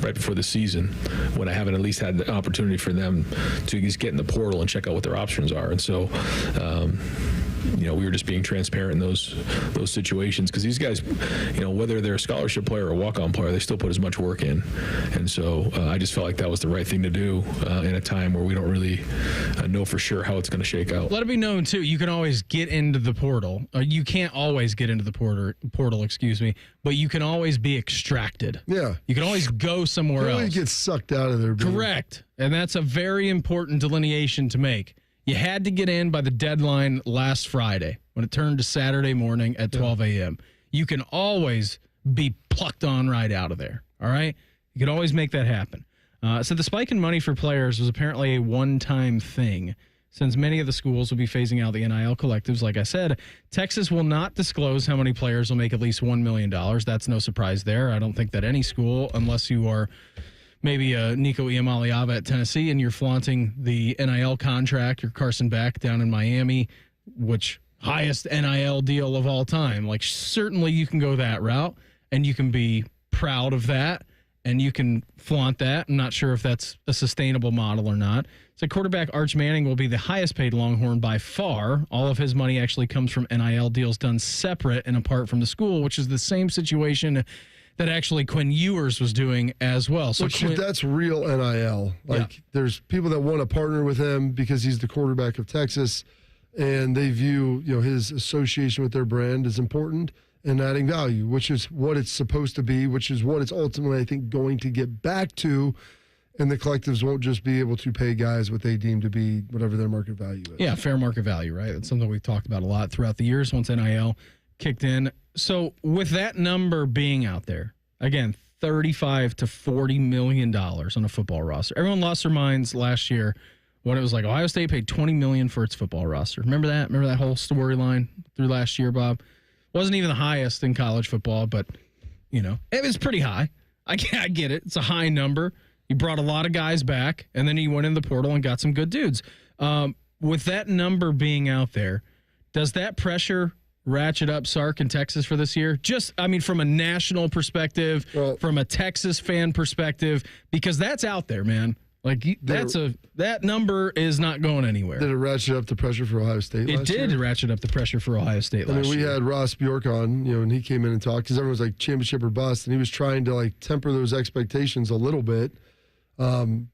right before the season, when I haven't at least had the opportunity for them to just get in the portal and check out what their options are. And so, we were just being transparent in those situations, because these guys, whether they're a scholarship player or a walk-on player, they still put as much work in. And so I just felt like that was the right thing to do in a time where we don't really know for sure how it's going to shake out. Let it be known, too, you can always get into the portal. You can't always get into the portal, but you can always be extracted. Yeah. You can always go somewhere else. You get sucked out of there. Correct. And that's a very important delineation to make. You had to get in by the deadline last Friday when it turned to Saturday morning at 12 a.m. You can always be plucked on right out of there, all right? You can always make that happen. So the spike in money for players was apparently a one-time thing. since many of the schools will be phasing out the NIL collectives. Like I said, Texas will not disclose how many players will make at least $1 million. That's no surprise there. I don't think that any school, unless you are maybe Nico Iamaleava at Tennessee and you're flaunting the NIL contract, or Carson Beck down in Miami, which highest NIL deal of all time. Like, certainly you can go that route and you can be proud of that and you can flaunt that. I'm not sure if that's a sustainable model or not. So quarterback Arch Manning will be the highest paid Longhorn by far. All of his money actually comes from NIL deals done separate and apart from the school, which is the same situation that actually Quinn Ewers was doing as well. So that's real NIL. Like, there's people that want to partner with him because he's the quarterback of Texas, and they view, his association with their brand as important and adding value, which is what it's supposed to be, which is what it's ultimately, I think, going to get back to. And the collectives won't just be able to pay guys what they deem to be whatever their market value is. Yeah, fair market value, right? That's something we've talked about a lot throughout the years once NIL kicked in. So with that number being out there, again, $35 to $40 million on a football roster. Everyone lost their minds last year when it was like Ohio State paid $20 million for its football roster. Remember that? Remember that whole storyline through last year, Bob? Wasn't even the highest in college football, but, it was pretty high. I get it. It's a high number. He brought a lot of guys back, and then he went in the portal and got some good dudes. With that number being out there, does that pressure ratchet up Sark in Texas for this year? From a national perspective, from a Texas fan perspective, because that's out there, man. Like, that number is not going anywhere. Did it ratchet up the pressure for Ohio State last year? It did ratchet up the pressure for Ohio State last year. We had Ross Bjork on, and he came in and talked because everyone was like championship or bust, and he was trying to temper those expectations a little bit. The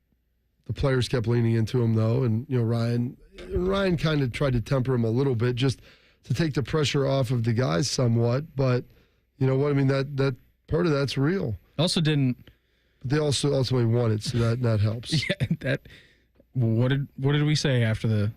players kept leaning into him, though, and Ryan kind of tried to temper him a little bit just to take the pressure off of the guys somewhat. But you know what? I mean, that part of that's real. They also ultimately won it, so that helps. Yeah, what did we say after the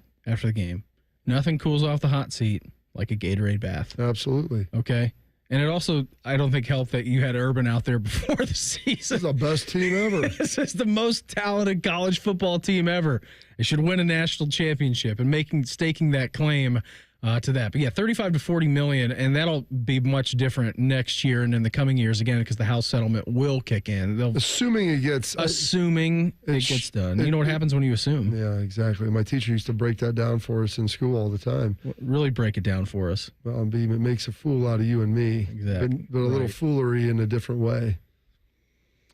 game? Nothing cools off the hot seat like a Gatorade bath. Absolutely. Okay. And it also, I don't think, helped that you had Urban out there before the season. This is the best team ever. This is the most talented college football team ever. They should win a national championship and staking that claim to that. But yeah, $35 to $40 million, and that'll be much different next year and in the coming years again because the House settlement will kick in. Assuming it gets done. You know what happens when you assume? Yeah, exactly. My teacher used to break that down for us in school all the time. Really break it down for us. Well, it makes a fool out of you and me. Exactly. But a little foolery in a different way.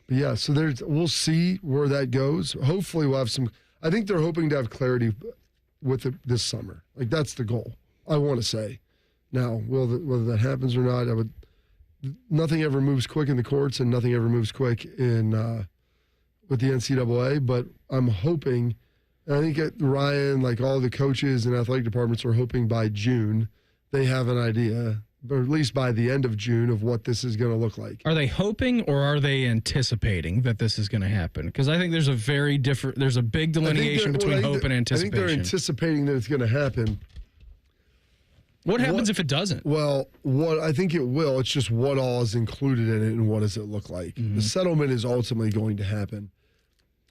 But yeah, so we'll see where that goes. Hopefully we'll have some. I think they're hoping to have clarity with it this summer. Like, that's the goal. I want to say. Now, whether that happens or not, nothing ever moves quick in the courts and nothing ever moves quick in with the NCAA, but I'm hoping, and I think Ryan, like all the coaches and athletic departments are hoping by June they have an idea, or at least by the end of June, of what this is going to look like. Are they hoping or are they anticipating that this is going to happen? Because I think there's a big delineation between hope and anticipation. I think they're anticipating that it's going to happen. What happens if it doesn't? Well, I think it will. It's just what all is included in it and what does it look like. Mm-hmm. The settlement is ultimately going to happen.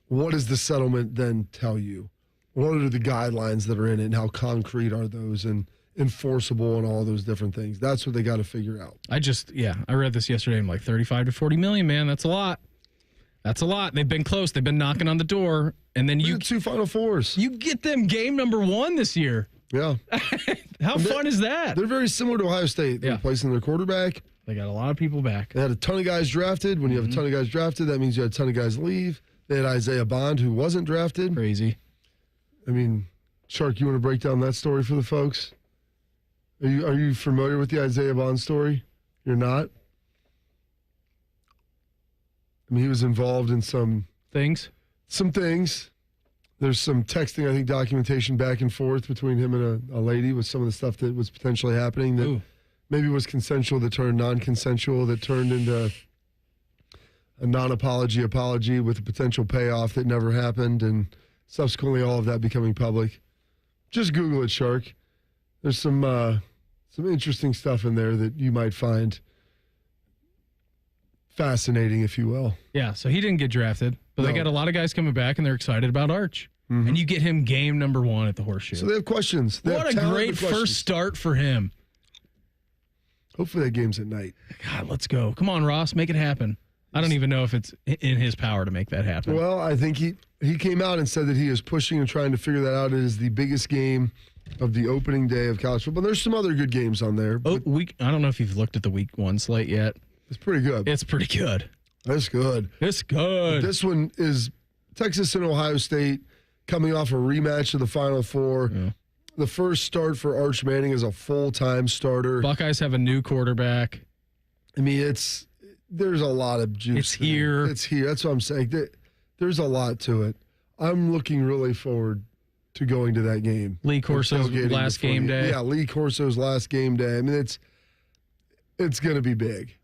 What does the settlement then tell you? What are the guidelines that are in it and how concrete are those and enforceable and all those different things? That's what they got to figure out. I read this yesterday. I'm like, 35 to 40 million, man. That's a lot. That's a lot. They've been close. They've been knocking on the door. And then you 2 Final Fours. You get them game number 1 this year. Yeah. How fun is that? They're very similar to Ohio State. They're replacing their quarterback. They got a lot of people back. They had a ton of guys drafted. When you have a ton of guys drafted, that means you had a ton of guys leave. They had Isaiah Bond, who wasn't drafted. Crazy. I mean, Shark, you want to break down that story for the folks? Are you familiar with the Isaiah Bond story? You're not? I mean, he was involved in some things. There's some texting, I think, documentation back and forth between him and a lady with some of the stuff that was potentially happening that maybe was consensual, that turned non-consensual, that turned into a non-apology with a potential payoff that never happened, and subsequently all of that becoming public. Just Google it, Shark. There's some interesting stuff in there that you might find fascinating, if you will. Yeah, so he didn't get drafted, but they got a lot of guys coming back, and they're excited about Arch. and you get him game number 1 at the Horseshoe. So they have questions. What a great first start for him. Hopefully that game's at night. God, let's go. Come on, Ross, make it happen. I don't even know if it's in his power to make that happen. Well, I think he came out and said that he is pushing and trying to figure that out. It is the biggest game of the opening day of college football. There's some other good games on there. I don't know if you've looked at the week 1 slate yet. It's pretty good. It's pretty good. That's good. It's good. This one is Texas and Ohio State coming off a rematch of the Final Four. Yeah. The first start for Arch Manning as a full-time starter. Buckeyes have a new quarterback. I mean, there's a lot of juice. It's here. It's here. That's what I'm saying. There's a lot to it. I'm looking really forward to going to that game. Lee Corso's last game day. Yeah, Lee Corso's last game day. I mean, it's going to be big.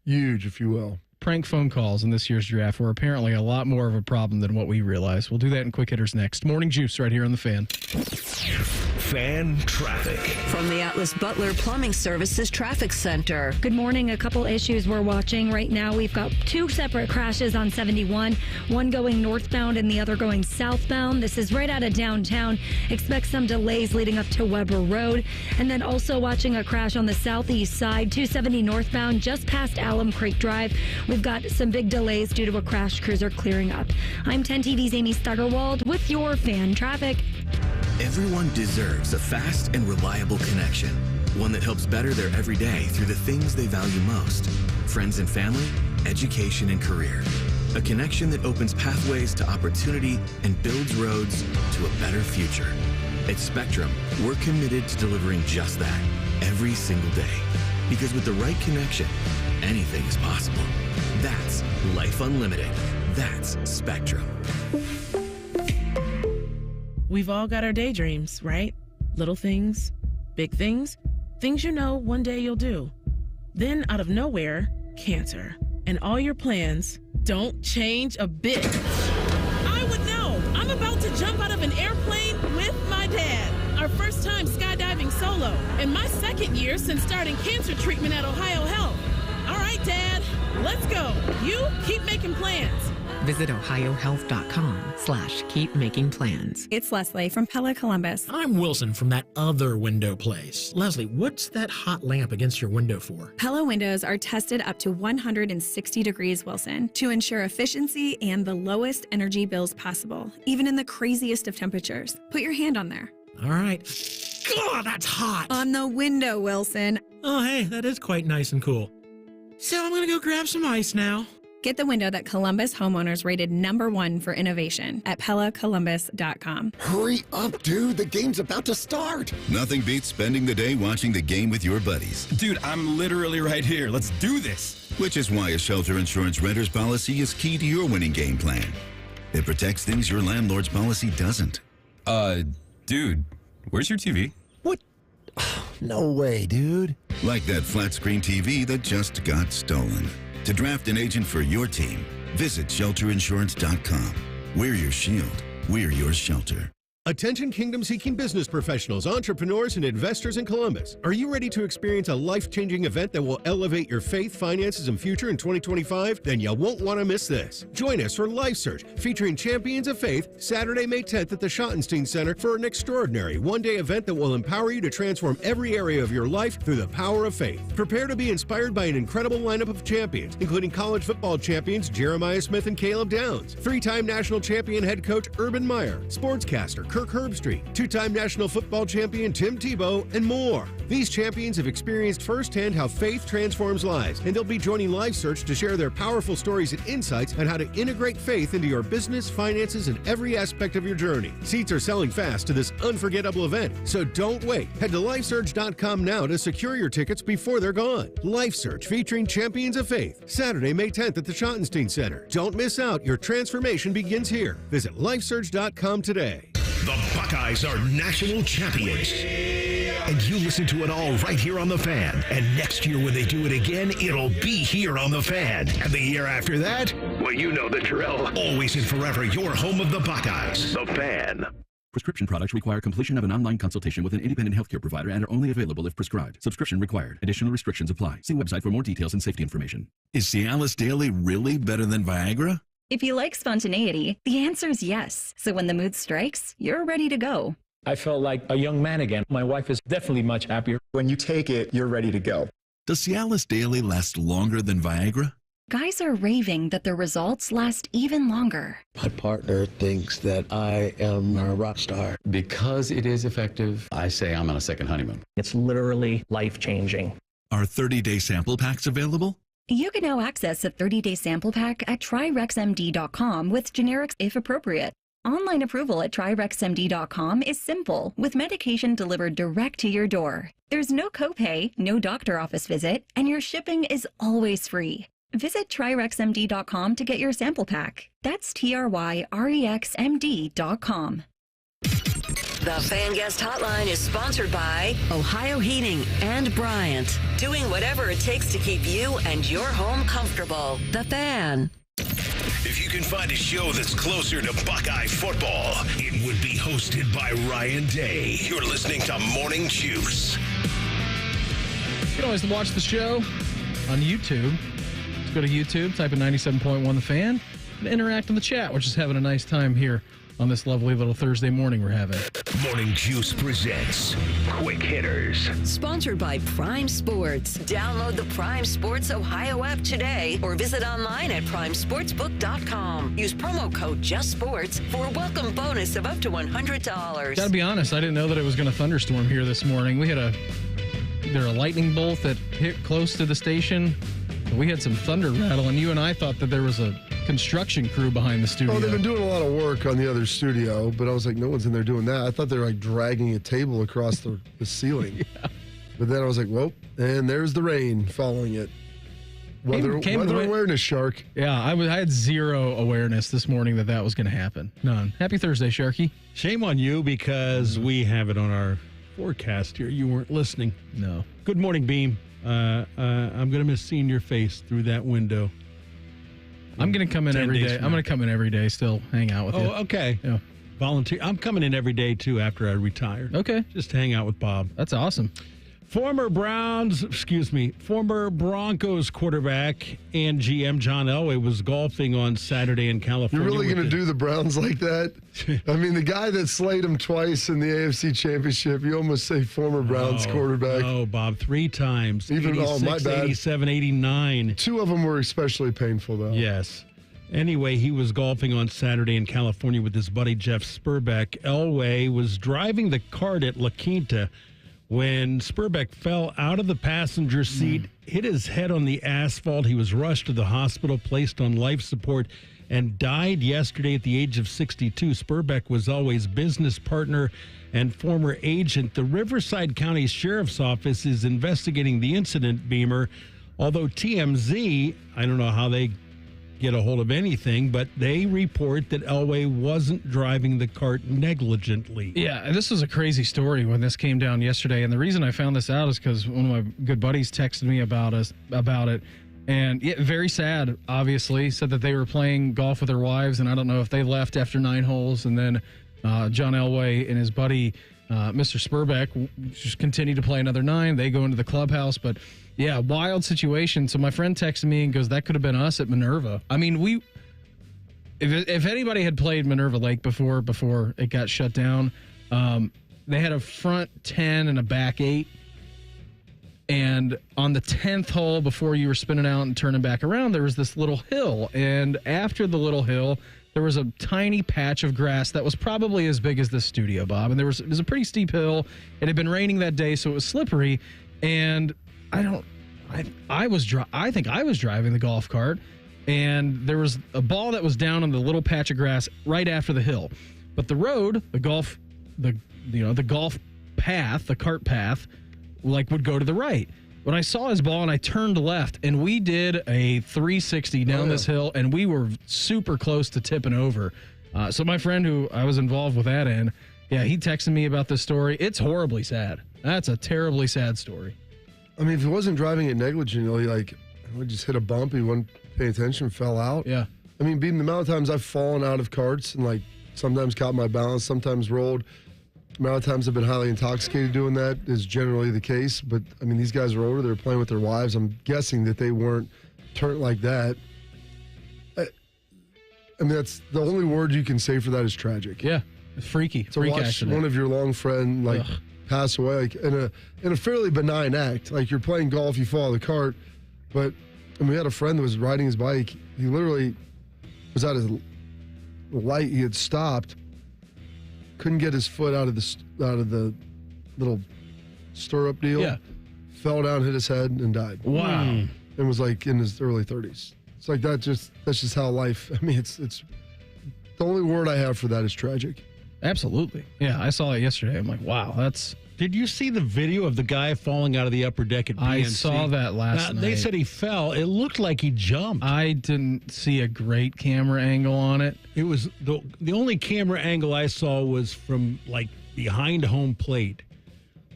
Huge, if you will. Prank phone calls in this year's draft were apparently a lot more of a problem than what we realized. We'll do that in Quick Hitters next. Morning Juice right here on The Fan. Fan traffic. From the Atlas Butler Plumbing Services Traffic Center. Good morning. A couple issues we're watching right now. We've got 2 separate crashes on 71, one going northbound and the other going southbound. This is right out of downtown. Expect some delays leading up to Weber Road. And then also watching a crash on the southeast side, 270 northbound, just past Alum Creek Drive. We've got some big delays due to a crashed cruiser clearing up. I'm 10 TV's Amy Steigerwald with your fan traffic. Everyone deserves a fast and reliable connection, one that helps better their everyday through the things they value most: friends and family, education and career. A connection that opens pathways to opportunity and builds roads to a better future. At Spectrum, we're committed to delivering just that every single day. Because with the right connection, anything is possible. That's Life Unlimited. That's Spectrum. We've all got our daydreams, right? Little things, big things, things you know one day you'll do. Then out of nowhere, cancer. And all your plans don't change a bit. I would know. I'm about to jump out of an airplane with my dad. Our first time skydiving solo. And my second year since starting cancer treatment at Ohio Health. All right, Dad, let's go. You keep making plans. Visit ohiohealth.com/keep-making-plans. It's Leslie from Pella Columbus. I'm Wilson from that other window place. Leslie, what's that hot lamp against your window for? Pella windows are tested up to 160 degrees, Wilson, to ensure efficiency and the lowest energy bills possible, even in the craziest of temperatures. Put your hand on there. All right. God, that's hot. On the window, Wilson. Oh, hey, that is quite nice and cool. So I'm going to go grab some ice now. Get the window that Columbus homeowners rated #1 for innovation at PellaColumbus.com. Hurry up, dude. The game's about to start. Nothing beats spending the day watching the game with your buddies. Dude, I'm literally right here. Let's do this. Which is why a shelter insurance renter's policy is key to your winning game plan. It protects things your landlord's policy doesn't. Dude, where's your TV? What? No way, dude. Like that flat screen TV that just got stolen. To draft an agent for your team, visit shelterinsurance.com. We're your shield. We're your shelter. Attention kingdom-seeking business professionals, entrepreneurs, and investors in Columbus. Are you ready to experience a life-changing event that will elevate your faith, finances, and future in 2025? Then you won't want to miss this. Join us for Life Search, featuring Champions of Faith, Saturday, May 10th at the Schottenstein Center for an extraordinary one-day event that will empower you to transform every area of your life through the power of faith. Prepare to be inspired by an incredible lineup of champions, including college football champions Jeremiah Smith and Caleb Downs, three-time national champion head coach Urban Meyer, sportscaster Kirk Herbstreit, two-time national football champion Tim Tebow, and more. These champions have experienced firsthand how faith transforms lives, and they'll be joining Life Search to share their powerful stories and insights on how to integrate faith into your business, finances, and every aspect of your journey. Seats are selling fast to this unforgettable event, so don't wait. Head to lifesearch.com now to secure your tickets before they're gone. Life Search featuring Champions of Faith, Saturday, May 10th at the Schottenstein Center. Don't miss out. Your transformation begins here. Visit lifesearch.com today. The Buckeyes are national champions. And you listen to it all right here on The Fan. And next year when they do it again, it'll be here on The Fan. And the year after that, well, you know the drill. Always and forever, your home of the Buckeyes. The Fan. Prescription products require completion of an online consultation with an independent healthcare provider and are only available if prescribed. Subscription required. Additional restrictions apply. See website for more details and safety information. Is Cialis Daily really better than Viagra? If you like spontaneity, the answer is yes. So when the mood strikes, you're ready to go. I felt like a young man again. My wife is definitely much happier. When you take it, you're ready to go. Does Cialis Daily last longer than Viagra? Guys are raving that their results last even longer. My partner thinks that I am a rock star. Because it is effective, I say I'm on a second honeymoon. It's literally life-changing. Are 30-day sample packs available? You can now access a 30-day sample pack at TryRexMD.com with generics if appropriate. Online approval at TryRexMD.com is simple, with medication delivered direct to your door. There's no copay, no doctor office visit, and your shipping is always free. Visit TryRexMD.com to get your sample pack. That's TryRexMD.com. The Fan Guest Hotline is sponsored by Ohio Heating and Bryant. Doing whatever it takes to keep you and your home comfortable. The Fan. If you can find a show that's closer to Buckeye football, it would be hosted by Ryan Day. You're listening to Morning Juice. You can always watch the show on YouTube. Just go to YouTube, type in 97.1 The Fan, and interact in the chat. We're just having a nice time here on this lovely little Thursday morning we're having. Morning Juice presents Quick Hitters. Sponsored by Prime Sports. Download the Prime Sports Ohio app today or visit online at primesportsbook.com. Use promo code JUSTSPORTS for a welcome bonus of up to $100. Gotta be honest, I didn't know that it was going to thunderstorm here this morning. We had a lightning bolt that hit close to the station. We had some thunder rattle, and you and I thought that there was a construction crew behind the studio. Oh, they've been doing a lot of work on the other studio, but I was like, no one's in there doing that. I thought they were like dragging a table across the ceiling. Yeah. But then I was like, whoa, and there's the rain following it. Weather awareness, Shark. Yeah, I had zero awareness this morning that was going to happen. None. Happy Thursday, Sharky. Shame on you because we have it on our forecast here. You weren't listening. No. Good morning, Beam. I'm going to miss seeing your face through that window. I'm going to come in every day. I'm going to come in every day, still hang out with you. Oh, okay. Yeah. Volunteer. I'm coming in every day, too, after I retire. Okay. Just hang out with Bob. That's awesome. Former Broncos quarterback and GM John Elway was golfing on Saturday in California. You're really going to do the Browns like that? I mean, the guy that slayed them twice in the AFC Championship, you almost say former Browns quarterback. Oh, Bob, 3 times. Even 86, my bad. 87, 89. 2 of them were especially painful, though. Yes. Anyway, he was golfing on Saturday in California with his buddy Jeff Spurbeck. Elway was driving the cart at La Quinta when Spurbeck fell out of the passenger seat, hit his head on the asphalt. He was rushed to the hospital, placed on life support, and died yesterday at the age of 62. Spurbeck was Elway's business partner and former agent. The Riverside County Sheriff's Office is investigating the incident, Beamer, although TMZ, I don't know how they get a hold of anything, but they report that Elway wasn't driving the cart negligently. Yeah, this was a crazy story when this came down yesterday, and the reason I found this out is because one of my good buddies texted me about it, and yeah, very sad, obviously, said that they were playing golf with their wives, and I don't know if they left after 9 holes, and then John Elway and his buddy, Mr. Spurbeck, just continued to play another 9. They go into the clubhouse, but yeah, wild situation. So my friend texted me and goes, that could have been us at Minerva. I mean, if anybody had played Minerva Lake before it got shut down, they had a front 10 and a back 8. And on the 10th hole, before you were spinning out and turning back around, there was this little hill. And after the little hill, there was a tiny patch of grass that was probably as big as this studio, Bob. And it was a pretty steep hill. It had been raining that day, so it was slippery. And I think I was driving the golf cart, and there was a ball that was down on the little patch of grass right after the hill. But the road, the golf path, the cart path, would go to the right. When I saw his ball and I turned left, and we did a 360 down this hill, and we were super close to tipping over. So my friend who I was involved with that in, yeah, he texted me about this story. It's horribly sad. That's a terribly sad story. I mean, if he wasn't driving it negligently, I would just hit a bump, he wouldn't pay attention, fell out. Yeah. I mean, being the amount of times I've fallen out of carts and sometimes caught my balance, sometimes rolled. The amount of times I've been highly intoxicated doing that is generally the case. But I mean, these guys are older; they're playing with their wives. I'm guessing that they weren't turned like that. I mean, that's the only word you can say for that is tragic. Yeah, it's freaky. To watch accident. one of your long friend pass away, like in a fairly benign act. Like you're playing golf, you fall out of the cart, but we had a friend that was riding his bike. He literally was at his light. He had stopped, couldn't get his foot out of the little stirrup deal. Yeah, fell down, hit his head, and died. Wow. And was like in his early 30s. It's like that's just how life. I mean, it's the only word I have for that is tragic. Absolutely. Yeah, I saw it yesterday. I'm like, wow, that's. Did you see the video of the guy falling out of the upper deck at PNC? I saw that last night. They said he fell. It looked like he jumped. I didn't see a great camera angle on it. It was the only camera angle I saw was from like behind home plate,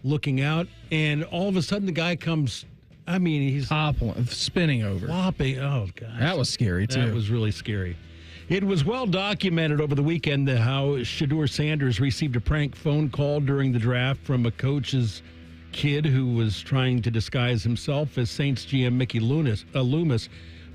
looking out, and all of a sudden the guy comes. I mean, he's toppling, spinning over, flopping. Oh gosh, that was scary too. That was really scary. It was well documented over the weekend how Shedeur Sanders received a prank phone call during the draft from a coach's kid who was trying to disguise himself as Saints GM Mickey Loomis.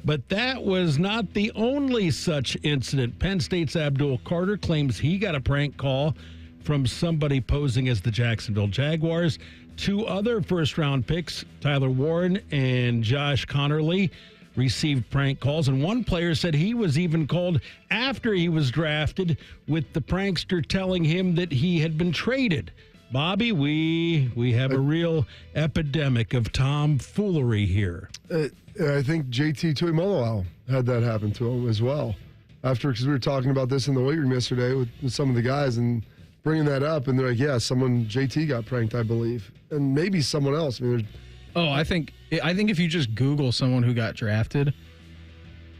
But that was not the only such incident. Penn State's Abdul Carter claims he got a prank call from somebody posing as the Jacksonville Jaguars. Two other first-round picks, Tyler Warren and Josh Connerly, received prank calls, and one player said he was even called after he was drafted with the prankster telling him that he had been traded. Bobby, we have a real epidemic of tomfoolery here. I think JT Tuimoloau had that happen to him as well. Because we were talking about this in the weight room yesterday with some of the guys and bringing that up, and they're like, yeah, JT got pranked, I believe, and maybe someone else. I mean, I think if you just Google someone who got drafted,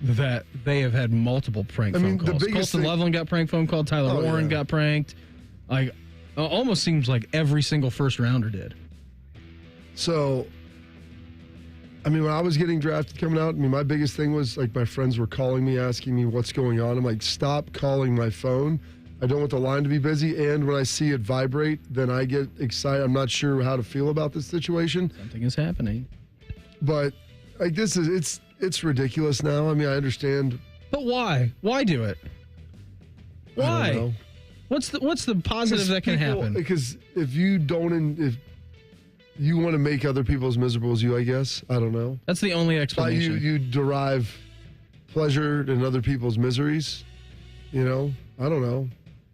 that they have had multiple prank phone calls. Colston Loveland got prank phone called. Tyler Warren got pranked. Like, almost seems like every single first rounder did. So, I mean, when I was getting drafted coming out, I mean, my biggest thing was like my friends were calling me, asking me what's going on. I'm like, stop calling my phone. I don't want the line to be busy, and when I see it vibrate, then I get excited. I'm not sure how to feel about this situation. Something is happening. But like it's ridiculous now. I mean, I understand. But why? Why do it? Why? I don't know. What's the positive that can happen? Because if you want to make other people as miserable as you, I guess. I don't know. That's the only explanation. You derive pleasure in other people's miseries. You know, I don't know.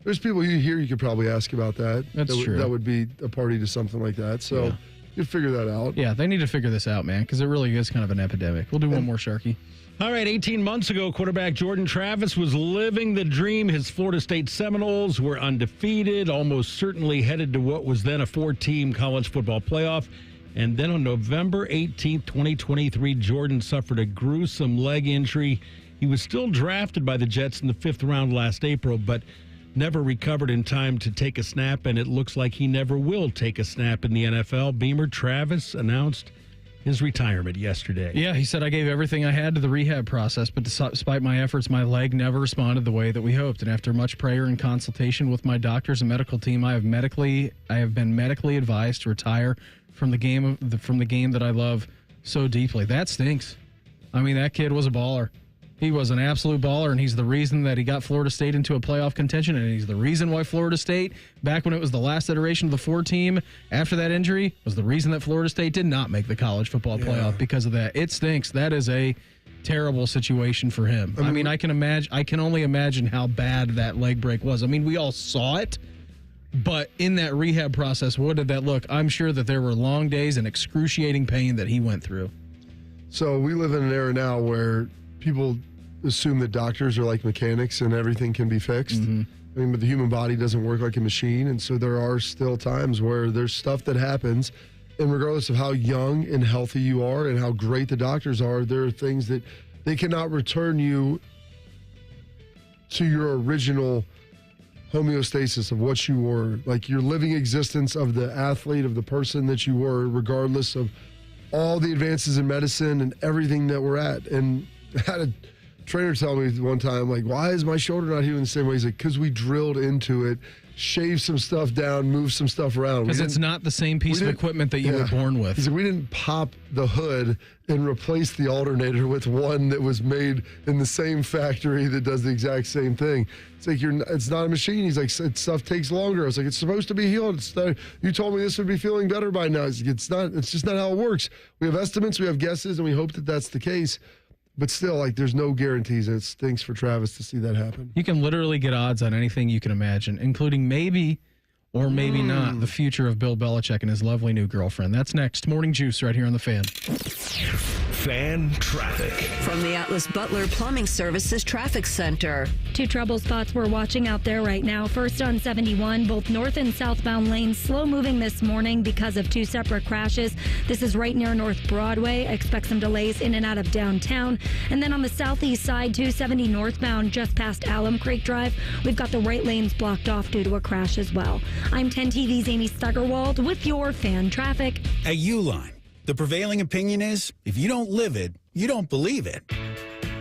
There's people you could probably ask about that. That's true. That would be a party to something like that. So you'd figure that out. Yeah, they need to figure this out, man, because it really is kind of an epidemic. We'll do one more, Sharky. All right, 18 months ago, quarterback Jordan Travis was living the dream. His Florida State Seminoles were undefeated, almost certainly headed to what was then a 4-team college football playoff. And then on November 18th, 2023, Jordan suffered a gruesome leg injury. He was still drafted by the Jets in the 5th round last April, but never recovered in time to take a snap, and it looks like he never will take a snap in the NFL. Beamer, Travis announced his retirement yesterday. Yeah, he said, I gave everything I had to the rehab process, but despite my efforts, my leg never responded the way that we hoped. And after much prayer and consultation with my doctors and medical team, I have been medically advised to retire from the game that I love so deeply. That stinks. I mean, that kid was a baller. He was an absolute baller, and he's the reason that he got Florida State into a playoff contention, and he's the reason why Florida State, back when it was the last iteration of the 4-team after that injury, was the reason that Florida State did not make the college football playoff because of that. It stinks. That is a terrible situation for him. I mean, I can only imagine how bad that leg break was. I mean, we all saw it, but in that rehab process, what did that look? I'm sure that there were long days and excruciating pain that he went through. So we live in an era now where people assume that doctors are like mechanics and everything can be fixed. Mm-hmm. I mean, but the human body doesn't work like a machine. And so there are still times where there's stuff that happens. And regardless of how young and healthy you are and how great the doctors are, there are things that they cannot return you to your original homeostasis of what you were, like your living existence of the athlete, of the person that you were, regardless of all the advances in medicine and everything that we're at. And I had a trainer telling me one time, like, why is my shoulder not healing the same way? He's like, because we drilled into it, shaved some stuff down, moved some stuff around. Because it's not the same piece of equipment that you were born with. He said, we didn't pop the hood and replace the alternator with one that was made in the same factory that does the exact same thing. It's like, it's not a machine. He's like, stuff takes longer. I was like, it's supposed to be healed. You told me this would be feeling better by now. It's not. It's just not how it works. We have estimates, we have guesses, and we hope that that's the case. But still, like, there's no guarantees, and it stinks for Travis to see that happen. You can literally get odds on anything you can imagine, including maybe or maybe not the future of Bill Belichick and his lovely new girlfriend. That's next. Morning Juice right here on The Fan. Fan traffic. From the Atlas Butler Plumbing Services Traffic Center. 2 trouble spots we're watching out there right now. First on 71, both north and southbound lanes slow moving this morning because of 2 separate crashes. This is right near North Broadway. Expect some delays in and out of downtown. And then on the southeast side, 270 northbound just past Alum Creek Drive. We've got the right lanes blocked off due to a crash as well. I'm 10 TV's Amy Stuggerwald with your fan traffic. At Uline, the prevailing opinion is, if you don't live it, you don't believe it.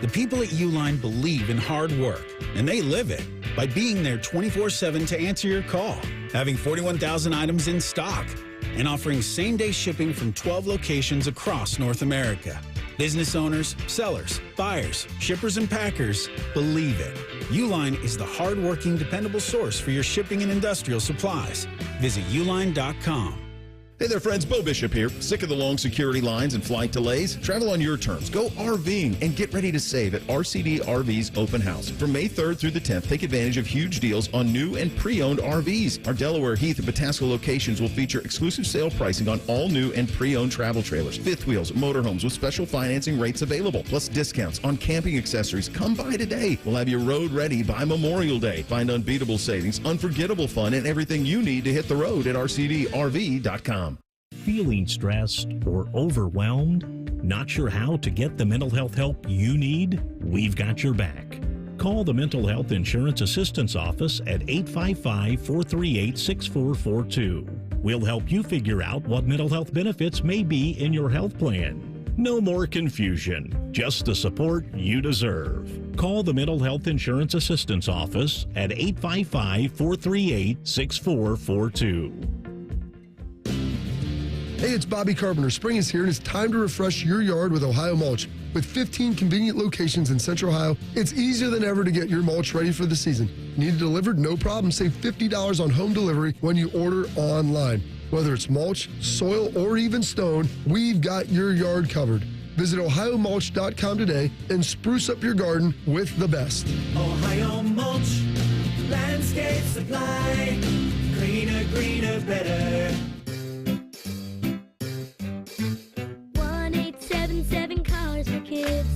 The people at Uline believe in hard work, and they live it by being there 24/7 to answer your call, having 41,000 items in stock, and offering same-day shipping from 12 locations across North America. Business owners, sellers, buyers, shippers, and packers believe it. Uline is the hard-working, dependable source for your shipping and industrial supplies. Visit uline.com. Hey there, friends. Bo Bishop here. Sick of the long security lines and flight delays? Travel on your terms. Go RVing and get ready to save at RCD RV's Open House. From May 3rd through the 10th, take advantage of huge deals on new and pre-owned RVs. Our Delaware, Heath, and Pataska locations will feature exclusive sale pricing on all new and pre-owned travel trailers, fifth wheels, motorhomes with special financing rates available, plus discounts on camping accessories. Come by today. We'll have you road ready by Memorial Day. Find unbeatable savings, unforgettable fun, and everything you need to hit the road at RCDRV.com. Feeling stressed or overwhelmed? Not sure how to get the mental health help you need? We've got your back. Call the Mental Health Insurance Assistance Office at 855-438-6442. We'll help you figure out what mental health benefits may be in your health plan. No more confusion, just the support you deserve. Call the Mental Health Insurance Assistance Office at 855-438-6442. Hey, it's Bobby Carpenter. Spring is here, and it's time to refresh your yard with Ohio Mulch. With 15 convenient locations in Central Ohio, it's easier than ever to get your mulch ready for the season. Need it delivered? No problem. Save $50 on home delivery when you order online. Whether it's mulch, soil, or even stone, we've got your yard covered. Visit OhioMulch.com today and spruce up your garden with the best. Ohio Mulch, landscape supply, cleaner, greener, better. 1-877 Cars for Kids.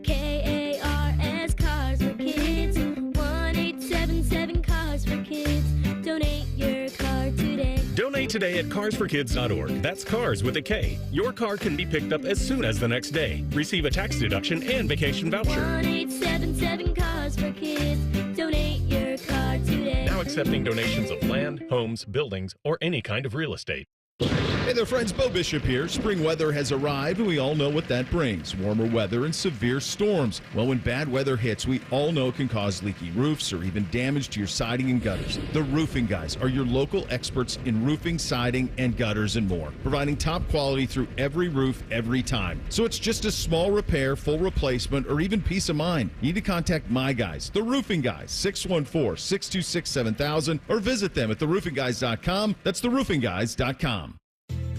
K-A-R-S Cars for Kids. 1-877 Cars for Kids. Donate your car today. Donate today at carsforkids.org. That's cars with a K. Your car can be picked up as soon as the next day. Receive a tax deduction and vacation voucher. 1-877 Cars for Kids. Donate your car today. Now accepting donations of land, homes, buildings, or any kind of real estate. Hey there, friends. Bo Bishop here. Spring weather has arrived, and we all know what that brings. Warmer weather and severe storms. Well, when bad weather hits, we all know it can cause leaky roofs or even damage to your siding and gutters. The Roofing Guys are your local experts in roofing, siding, and gutters and more, providing top quality through every roof, every time. So it's just a small repair, full replacement, or even peace of mind. You need to contact my guys, the Roofing Guys, 614-626-7000, or visit them at theroofingguys.com. That's theroofingguys.com.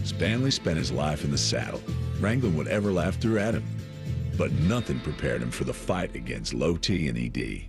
Spanley spent his life in the saddle, wrangling whatever life threw at him. But nothing prepared him for the fight against low T and ED.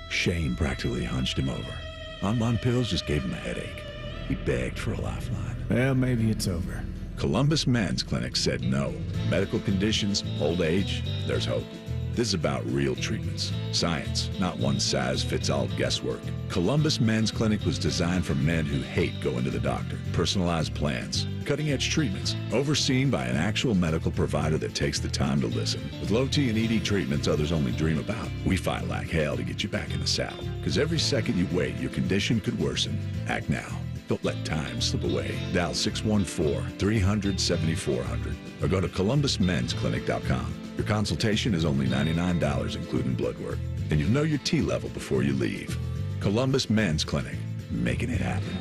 Shame practically hunched him over. Bonbon pills just gave him a headache. He begged for a lifeline. Well, maybe it's over. Columbus Men's Clinic said no. Medical conditions, old age, there's hope. This is about real treatments. Science, not one-size-fits-all guesswork. Columbus Men's Clinic was designed for men who hate going to the doctor. Personalized plans, cutting-edge treatments, overseen by an actual medical provider that takes the time to listen. With low T and ED treatments others only dream about, we fight like hell to get you back in the saddle. Because every second you wait, your condition could worsen. Act now. Don't let time slip away. Dial 614-300-7400 or go to columbusmensclinic.com. Your consultation is only $99, including blood work. And you'll know your T level before you leave. Columbus Men's Clinic, making it happen.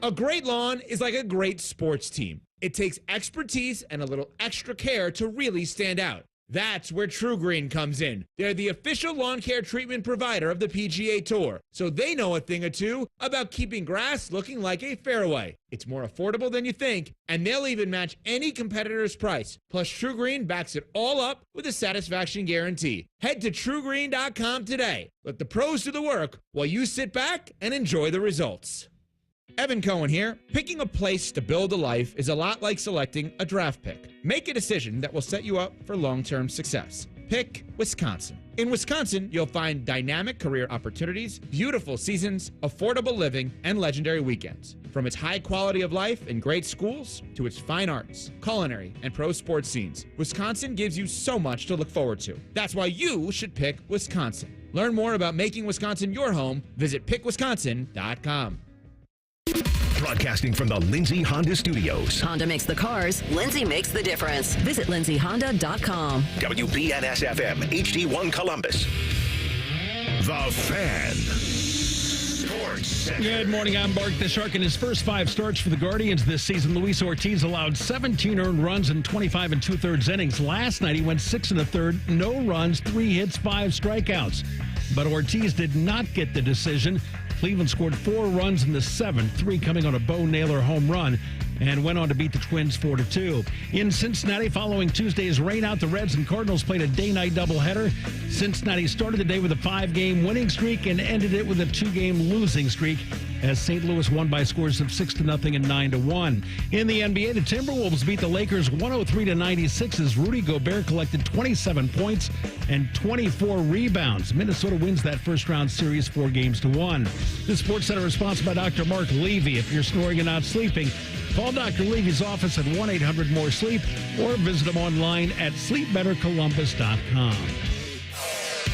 A great lawn is like a great sports team. It takes expertise and a little extra care to really stand out. That's where True Green comes in. They're the official lawn care treatment provider of the PGA Tour, so they know a thing or two about keeping grass looking like a fairway. It's more affordable than you think, and they'll even match any competitor's price. Plus, True Green backs it all up with a satisfaction guarantee. Head to truegreen.com today. Let the pros do the work while you sit back and enjoy the results. Evan Cohen here. Picking a place to build a life is a lot like selecting a draft pick. Make a decision that will set you up for long-term success. Pick Wisconsin. In Wisconsin, you'll find dynamic career opportunities, beautiful seasons, affordable living, and legendary weekends. From its high quality of life and great schools to its fine arts, culinary, and pro sports scenes, Wisconsin gives you so much to look forward to. That's why you should pick Wisconsin. Learn more about making Wisconsin your home. Visit pickwisconsin.com. Broadcasting from the Lindsay Honda Studios. Honda makes the cars, Lindsay makes the difference. Visit lindsayhonda.com. WBNS-FM, HD1 Columbus. The Fan. Sports Center. Good morning, I'm Mark the Shark. In his first 5 starts for the Guardians this season, Luis Ortiz allowed 17 earned runs in 25 2/3 innings. Last night, he went 6 1/3, no runs, 3 hits, 5 strikeouts. But Ortiz did not get the decision. Cleveland scored 4 runs in the 7th, 3 coming on a Bo Naylor home run, and went on to beat the Twins 4-2. In Cincinnati, following Tuesday's rainout, the Reds and Cardinals played a day-night doubleheader. Cincinnati started the day with a 5-game winning streak and ended it with a 2-game losing streak as St. Louis won by scores of 6-0 and 9-1. In the NBA, the Timberwolves beat the Lakers 103-96 as Rudy Gobert collected 27 points and 24 rebounds. Minnesota wins that first-round series 4-1. The Sports Center is sponsored by Dr. Mark Levy. If you're snoring and not sleeping, call Dr. Levy's office at 1-800-MORE-SLEEP or visit him online at sleepbettercolumbus.com.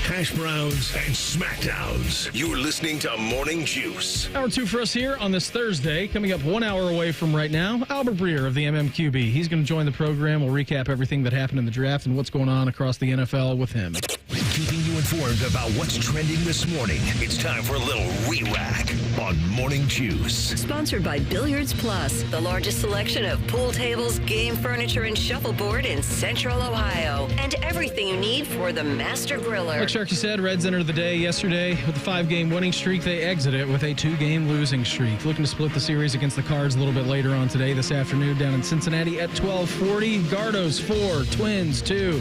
Hash browns and smackdowns. You're listening to Morning Juice. Hour 2 for us here on this Thursday. Coming up 1 hour away from right now, Albert Breer of the MMQB. He's going to join the program. We'll recap everything that happened in the draft and what's going on across the NFL with him. Keeping you informed about what's trending this morning. It's time for a little re-rack on Morning Juice. Sponsored by Billiards Plus, the largest selection of pool tables, game furniture, and shuffleboard in Central Ohio. And everything you need for the master griller. Like Sharky said, Reds entered the day yesterday with a 5-game winning streak. They exit it with a 2-game losing streak. Looking to split the series against the Cards a little bit later on today, this afternoon, down in Cincinnati at 12:40. Gardos 4, Twins 2.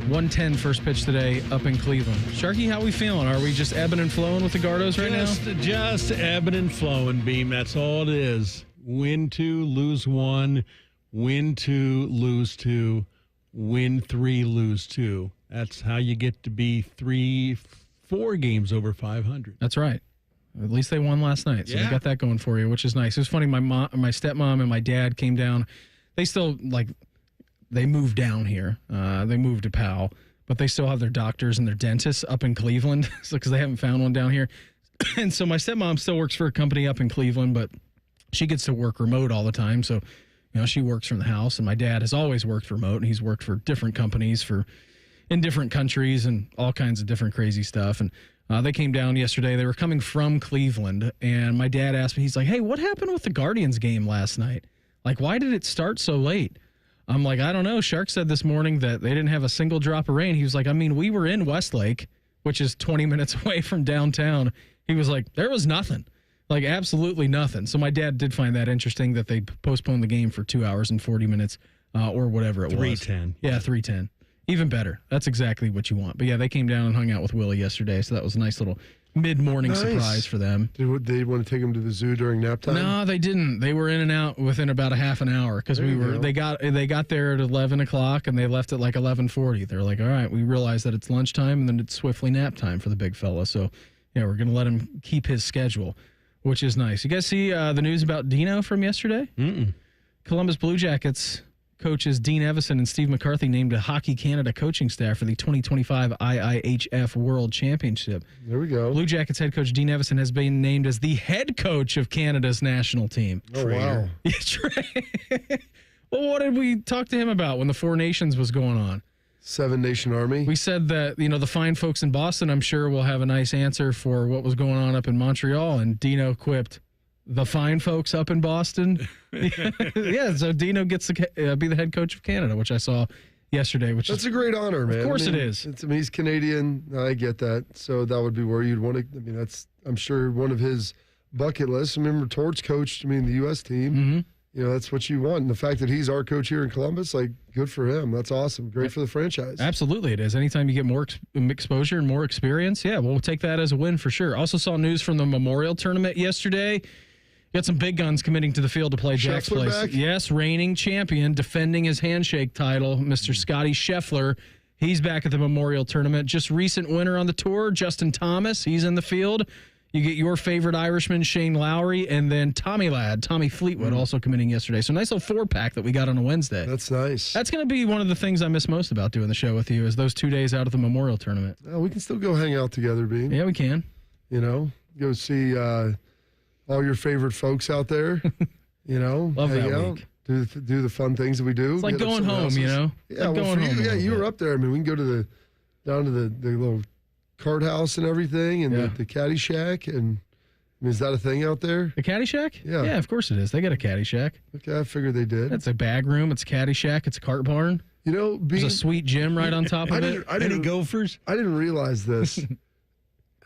1:10 first pitch today up in Cleveland. Sharky, how we feeling? Are we just ebbing and flowing with the Gardos right now? Just ebbing and flowing, Beam. That's all it is. Win 2, lose 1. Win 2, lose 2. Win 3, lose 2. That's how you get to be 4 games over 500. That's right. At least they won last night, so they got that going for you, which is nice. It was funny. My stepmom and my dad came down. They still they moved down here. They moved to Powell, but they still have their doctors and their dentists up in Cleveland because they haven't found one down here. And so my stepmom still works for a company up in Cleveland, but she gets to work remote all the time. So, she works from the house. And my dad has always worked remote, and he's worked for different companies in different countries and all kinds of different crazy stuff. And they came down yesterday. They were coming from Cleveland, and my dad asked me, he's like, "Hey, what happened with the Guardians game last night? Why did it start so late?" I'm like, "I don't know." Shark said this morning that they didn't have a single drop of rain. He was like, we were in Westlake, which is 20 minutes away from downtown. He was like, there was nothing. Absolutely nothing. So my dad did find that interesting that they postponed the game for 2 hours and 40 minutes or whatever it was. 3:10. Yeah, 3:10. Even better. That's exactly what you want. But yeah, they came down and hung out with Willie yesterday, so that was a nice little mid-morning surprise for them. Did they want to take him to the zoo during nap time? No, they didn't. They were in and out within about a half an hour because they got there at 11 o'clock and they left at 11:40. They're like, all right, we realize that it's lunchtime and then it's swiftly nap time for the big fella. So yeah, we're gonna let him keep his schedule, which is nice. You guys see the news about Dino from yesterday? Mm-mm. Columbus Blue Jackets coaches Dean Evison and Steve McCarthy named to Hockey Canada coaching staff for the 2025 IIHF World Championship. There we go. Blue Jackets head coach Dean Evison has been named as the head coach of Canada's national team. Oh, wow. Well, what did we talk to him about when the Four Nations was going on? 7-Nation Army. We said that, the fine folks in Boston, I'm sure, will have a nice answer for what was going on up in Montreal. And Dino quipped, the fine folks up in Boston? Yeah, so Dino gets to be the head coach of Canada, which I saw yesterday. That's a great honor, man. Of course it is. He's Canadian. I get that. So that would be where you'd want to. That's, I'm sure, one of his bucket lists. Remember, Torts coached, the U.S. team. Mm-hmm. That's what you want. And the fact that he's our coach here in Columbus, good for him. That's awesome. Great for the franchise. Absolutely it is. Anytime you get more exposure and more experience, we'll take that as a win for sure. Also saw news from the Memorial Tournament yesterday. Got some big guns committing to the field to play Jack's place. Back? Yes, reigning champion, defending his handshake title, Mr. Scotty Scheffler. He's back at the Memorial Tournament. Just recent winner on the tour, Justin Thomas. He's in the field. You get your favorite Irishman, Shane Lowry, and then Tommy Fleetwood, also committing yesterday. So nice little 4-pack that we got on a Wednesday. That's nice. That's going to be one of the things I miss most about doing the show with you is those 2 days out of the Memorial Tournament. We can still go hang out together, Bean. Yeah, we can. Go see all your favorite folks out there. Love hang that out. week. Do the fun things that we do. It's like going home, Yeah, like going home. You were up there. We can go to down to the little card house and everything, and the caddy shack. And is that a thing out there? The caddy shack? Yeah, of course it is. They got a caddy shack. Okay, I figured they did. It's a bag room. It's a caddy shack. It's a cart barn. There's a sweet gym right on top of it. Any Gophers? I didn't realize this.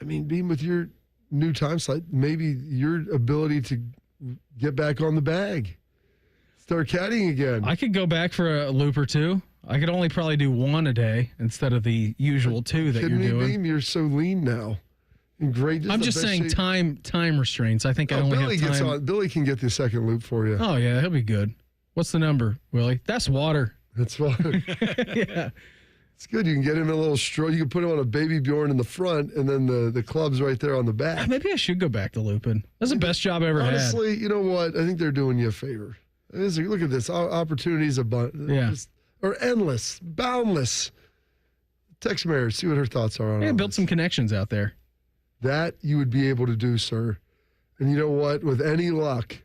Being with your new time slot, maybe your ability to get back on the bag, start caddying again. I could go back for a loop or two. I could only probably do one a day instead of the usual two that you're doing. Beam? You're so lean now. And great. I'm just saying time restraints. I think I only Billy have time. Billy can get the second loop for you. Oh, yeah, he'll be good. What's the number, Willie? That's water. That's water. Yeah. It's good. You can get him a little stroke. You can put him on a baby Bjorn in the front, and then the club's right there on the back. Maybe I should go back to looping. That's the best job I ever had. Honestly, you know what? I think they're doing you a favor. Look at this. Opportunities are endless, boundless. Text Mary, see what her thoughts are on it. Build some connections out there. That you would be able to do, sir. And you know what? With any luck,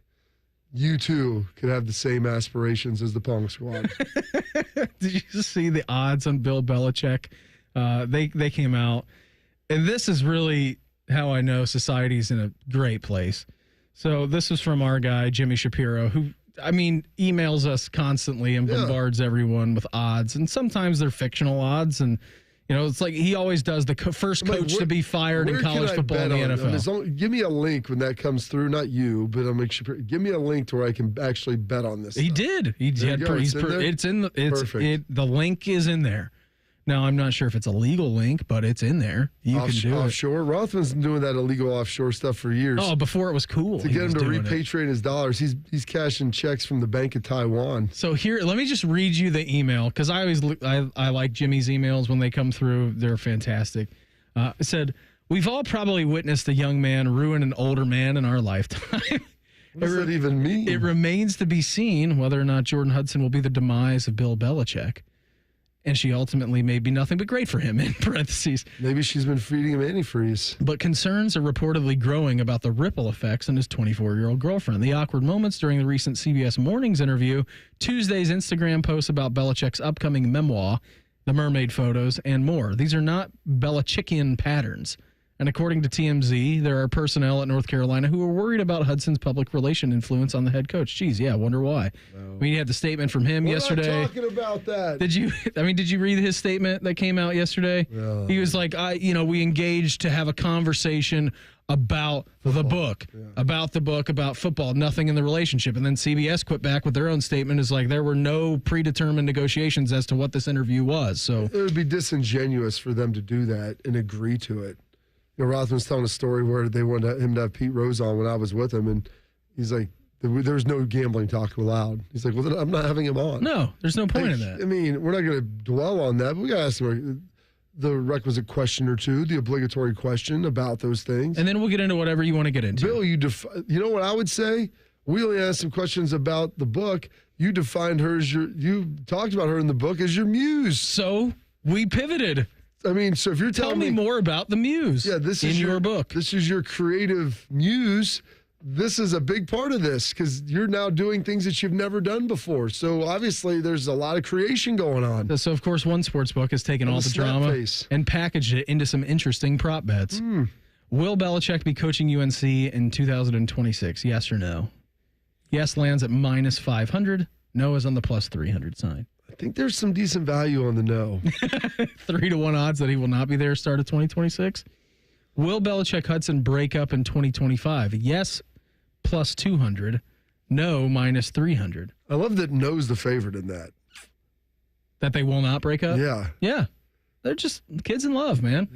you too could have the same aspirations as the Pong Squad. Did you see the odds on Bill Belichick? They came out, and this is really how I know society's in a great place. So this is from our guy Jimmy Shapiro, who emails us constantly and bombards everyone with odds, and sometimes they're fictional odds, and it's like he always does the first coach to be fired in college football in the NFL. Give me a link when that comes through. Not you, but I'll make sure. Give me a link to where I can actually bet on this. He stuff. did. The link is in there. Now, I'm not sure if it's a legal link, but it's in there. You can do offshore. It. Rothman's been doing that illegal offshore stuff for years. Oh, before it was cool. To get him to repatriate his dollars, he's cashing checks from the Bank of Taiwan. So here, let me just read you the email, because I like Jimmy's emails when they come through. They're fantastic. It said, we've all probably witnessed a young man ruin an older man in our lifetime. What does that even mean? It remains to be seen whether or not Jordan Hudson will be the demise of Bill Belichick. And she ultimately may be nothing but great for him, in parentheses. Maybe she's been feeding him antifreeze. But concerns are reportedly growing about the ripple effects on his 24-year-old girlfriend. The awkward moments during the recent CBS Mornings interview, Tuesday's Instagram post about Belichick's upcoming memoir, the mermaid photos, and more. These are not Belichickian patterns. And according to TMZ, there are personnel at North Carolina who are worried about Hudson's public relation influence on the head coach. Geez, yeah, wonder why. No. You had the statement from him yesterday. We're not talking about that. Did you read his statement that came out yesterday? No. He was like, we engaged to have a conversation about the book, about football, nothing in the relationship. And then CBS quit back with their own statement is like, there were no predetermined negotiations as to what this interview was. So it would be disingenuous for them to do that and agree to it. Rothman's telling a story where they wanted him to have Pete Rose on when I was with him, and he's like, there was no gambling talk allowed. He's like, well, then I'm not having him on. No, there's no point in that. We're not going to dwell on that, but we got to ask the requisite question or two, the obligatory question about those things. And then we'll get into whatever you want to get into. Bill, you know what I would say? We only asked some questions about the book. You defined her as you talked about her in the book as your muse. So we pivoted. I mean, so if you're Tell telling me more about the muse. Yeah, this is in your book. This is your creative muse. This is a big part of this because you're now doing things that you've never done before. So obviously there's a lot of creation going on. So of course, one sports book has taken all the drama and packaged it into some interesting prop bets. Will Belichick be coaching UNC in 2026? Yes or no? Yes lands at minus 500. No is on the plus 300 sign. I think there's some decent value on the no. 3-1 odds that he will not be there start of 2026. Will Belichick Hudson break up in 2025? Yes, plus 200. No, minus 300. I love that no's the favorite in that. That they will not break up? Yeah. Yeah. They're just kids in love, man.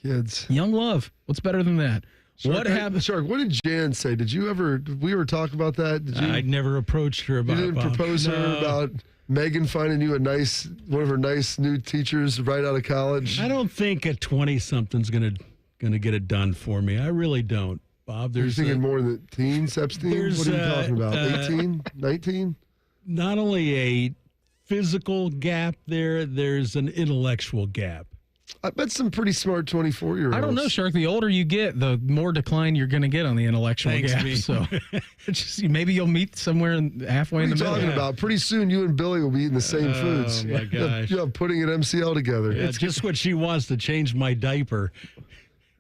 Yeah, kids. Young love. What's better than that? What happened? Shark, what did Jan say? Did we ever talk about that? I never approached her about it. You didn't propose her about Megan finding you one of her nice new teachers right out of college? I don't think a 20-something's gonna get it done for me. I really don't, Bob. You're thinking more in the teens, Epstein? What are you talking about? 18, 19? Not only a physical gap there's an intellectual gap. I bet some pretty smart 24-year-olds. I don't know, Shark. The older you get, the more decline you're going to get on the intellectual gap. So maybe you'll meet somewhere halfway in the middle. What are you talking about? Pretty soon you and Billy will be eating the same foods. Oh, my gosh. You'll have pudding at MCL together. Yeah, it's just what she wants to change my diaper.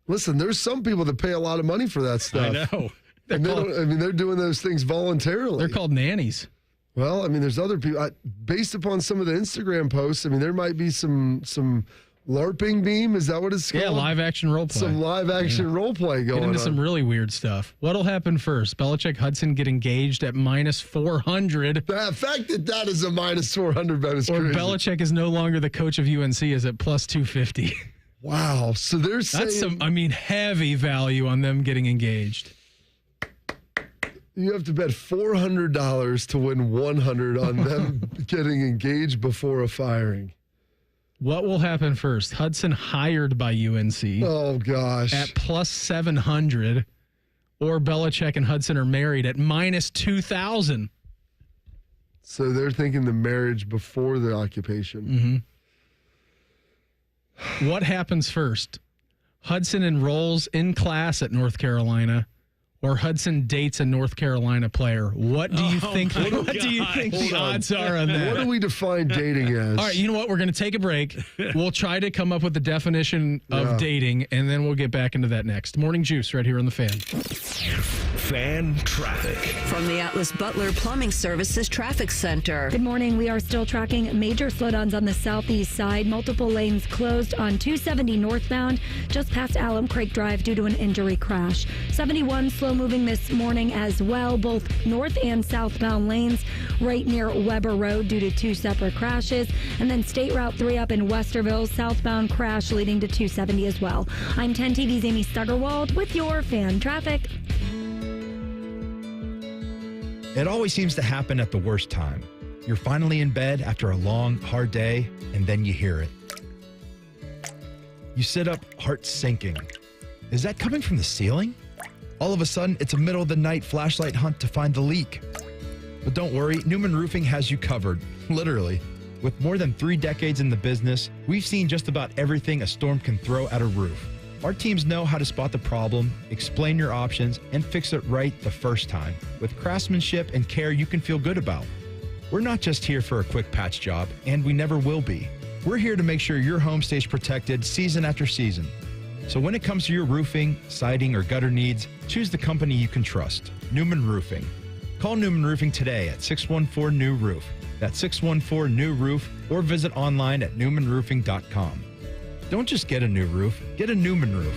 Listen, there's some people that pay a lot of money for that stuff. I know. They're doing those things voluntarily. They're called nannies. Well, I mean, there's other people. Based upon some of the Instagram posts, I mean, there might be some LARPing beam, is that what it's called? Yeah, live action role play. Some live action role play going on. Get into some really weird stuff. What'll happen first? Belichick Hudson get engaged at minus 400. The fact that is a minus 400 bet is or crazy. Belichick is no longer the coach of UNC is at plus 250. Wow. So they're saying that's some, heavy value on them getting engaged. You have to bet $400 to win 100 on them getting engaged before a firing. What will happen first? Hudson hired by UNC. Oh, gosh. At plus 700. Or Belichick and Hudson are married at minus 2,000. So they're thinking the marriage before the occupation. Mm-hmm. What happens first? Hudson enrolls in class at North Carolina. Or Hudson dates a North Carolina player. What do you think? What do you think the odds are on that? What do we define dating as? All right, you know what? We're going to take a break. We'll try to come up with the definition of dating, and then we'll get back into that next. Morning Juice right here on the Fan. Fan traffic. From the Atlas Butler Plumbing Services Traffic Center. Good morning. We are still tracking major slowdowns on the southeast side. Multiple lanes closed on 270 northbound, just past Alum Creek Drive due to an injury crash. 71 slow moving this morning as well, both north and southbound lanes right near Weber Road due to two separate crashes. And then State Route 3 up in Westerville, southbound crash leading to 270 as well. I'm 10 TV's Amy Stuggerwald with your Fan Traffic. It always seems to happen at the worst time. You're finally in bed after a long, hard day, and then you hear it. You sit up, heart sinking. Is that coming from the ceiling? All of a sudden, it's a middle of the night flashlight hunt to find the leak. But don't worry, Newman Roofing has you covered, literally. With more than 3 decades in the business, we've seen just about everything a storm can throw at a roof. Our teams know how to spot the problem, explain your options, and fix it right the first time with craftsmanship and care you can feel good about. We're not just here for a quick patch job, and we never will be. We're here to make sure your home stays protected season after season. So when it comes to your roofing, siding, or gutter needs, choose the company you can trust, Newman Roofing. Call Newman Roofing today at 614-NEW-ROOF. That's 614-NEW-ROOF, or visit online at newmanroofing.com. Don't just get a new roof, get a Newman roof.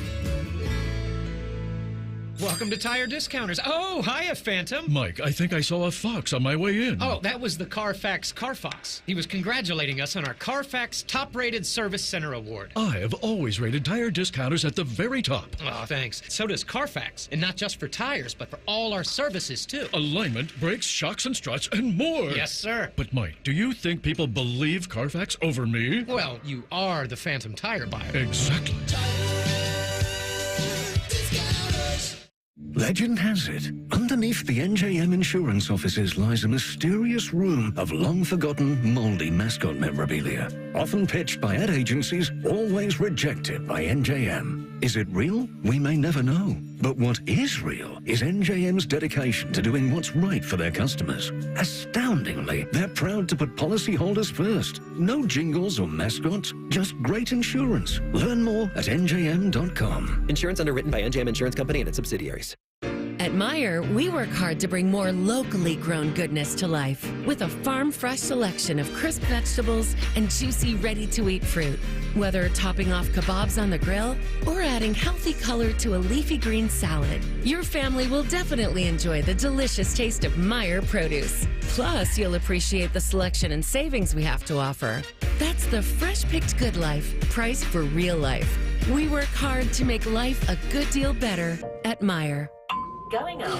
Welcome to Tire Discounters. Oh, hiya, Phantom. Mike, I think I saw a fox on my way in. Oh, that was the Carfax Carfox. He was congratulating us on our Carfax Top-Rated Service Center Award. I have always rated Tire Discounters at the very top. Oh, thanks. So does Carfax, and not just for tires, but for all our services, too. Alignment, brakes, shocks, and struts, and more. Yes, sir. But, Mike, do you think people believe Carfax over me? Well, you are the Phantom tire buyer. Exactly. Legend has it, underneath the NJM insurance offices lies a mysterious room of long-forgotten, moldy mascot memorabilia. Often pitched by ad agencies, always rejected by NJM. Is it real? We may never know. But what is real is NJM's dedication to doing what's right for their customers. Astoundingly, they're proud to put policyholders first. No jingles or mascots, just great insurance. Learn more at njm.com. Insurance underwritten by NJM Insurance Company and its subsidiaries. At Meijer, we work hard to bring more locally grown goodness to life with a farm-fresh selection of crisp vegetables and juicy, ready-to-eat fruit. Whether topping off kebabs on the grill or adding healthy color to a leafy green salad, your family will definitely enjoy the delicious taste of Meijer produce. Plus, you'll appreciate the selection and savings we have to offer. That's the fresh-picked good life, priced for real life. We work hard to make life a good deal better at Meijer. Going up.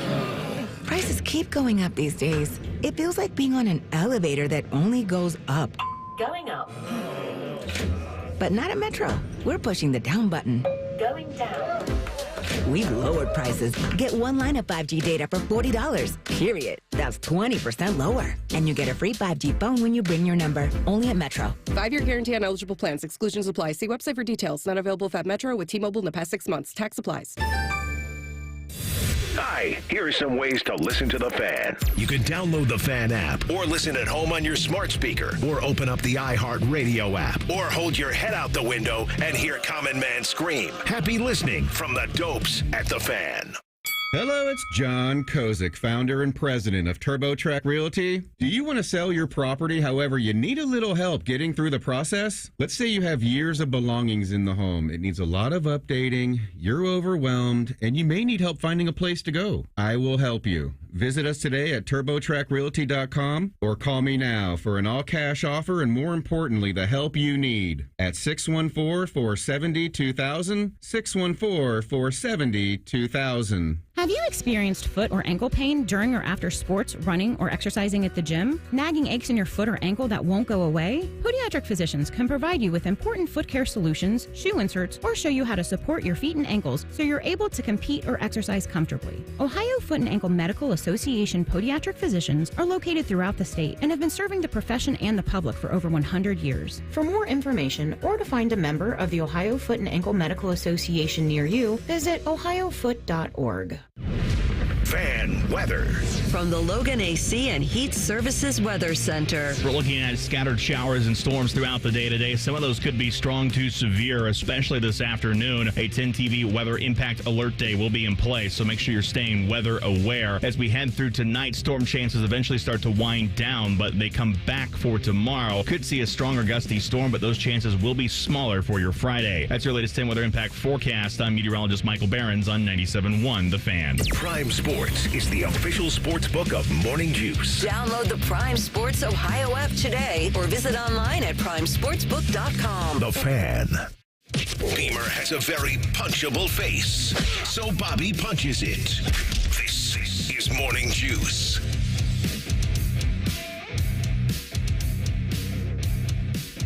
Prices keep going up these days. It feels like being on an elevator that only goes up. Going up. But not at Metro. We're pushing the down button. Going down. We've lowered prices. Get one line of 5G data for $40, period. That's 20% lower. And you get a free 5G phone when you bring your number. Only at Metro. 5-year guarantee on eligible plans. Exclusions apply. See website for details. Not available at Metro with T-Mobile in the past 6 months. Tax applies. Hi, here are some ways to listen to The Fan. You can download the Fan app or listen at home on your smart speaker or open up the iHeartRadio app or hold your head out the window and hear Common Man scream. Happy listening from the Dopes at The Fan. Hello, it's John Kozik, founder and president of TurboTrack Realty. Do you want to sell your property, however, you need a little help getting through the process? Let's say you have years of belongings in the home. It needs a lot of updating, you're overwhelmed, and you may need help finding a place to go. I will help you. Visit us today at TurboTrackRealty.com or call me now for an all-cash offer and, more importantly, the help you need at 614-470-2000, 614-470-2000. Have you experienced foot or ankle pain during or after sports, running, or exercising at the gym? Nagging aches in your foot or ankle that won't go away? Podiatric physicians can provide you with important foot care solutions, shoe inserts, or show you how to support your feet and ankles so you're able to compete or exercise comfortably. Ohio Foot and Ankle Medical Association podiatric physicians are located throughout the state and have been serving the profession and the public for over 100 years. For more information or to find a member of the Ohio Foot and Ankle Medical Association near you, visit ohiofoot.org. Fan weather. From the Logan AC and Heat Services Weather Center. We're looking at scattered showers and storms throughout the day today. Some of those could be strong to severe, especially this afternoon. A 10 TV weather impact alert day will be in place, so make sure you're staying weather aware. As we head through tonight, storm chances eventually start to wind down, but they come back for tomorrow. Could see a stronger gusty storm, but those chances will be smaller for your Friday. That's your latest 10 weather impact forecast. I'm meteorologist Michael Behrens on 97.1 The Fan. Prime Sports is the official sports book of Morning Juice. Download the Prime Sports Ohio app today or visit online at primesportsbook.com. The Fan. Beamer has a very punchable face, so Bobby punches it. This is Morning Juice.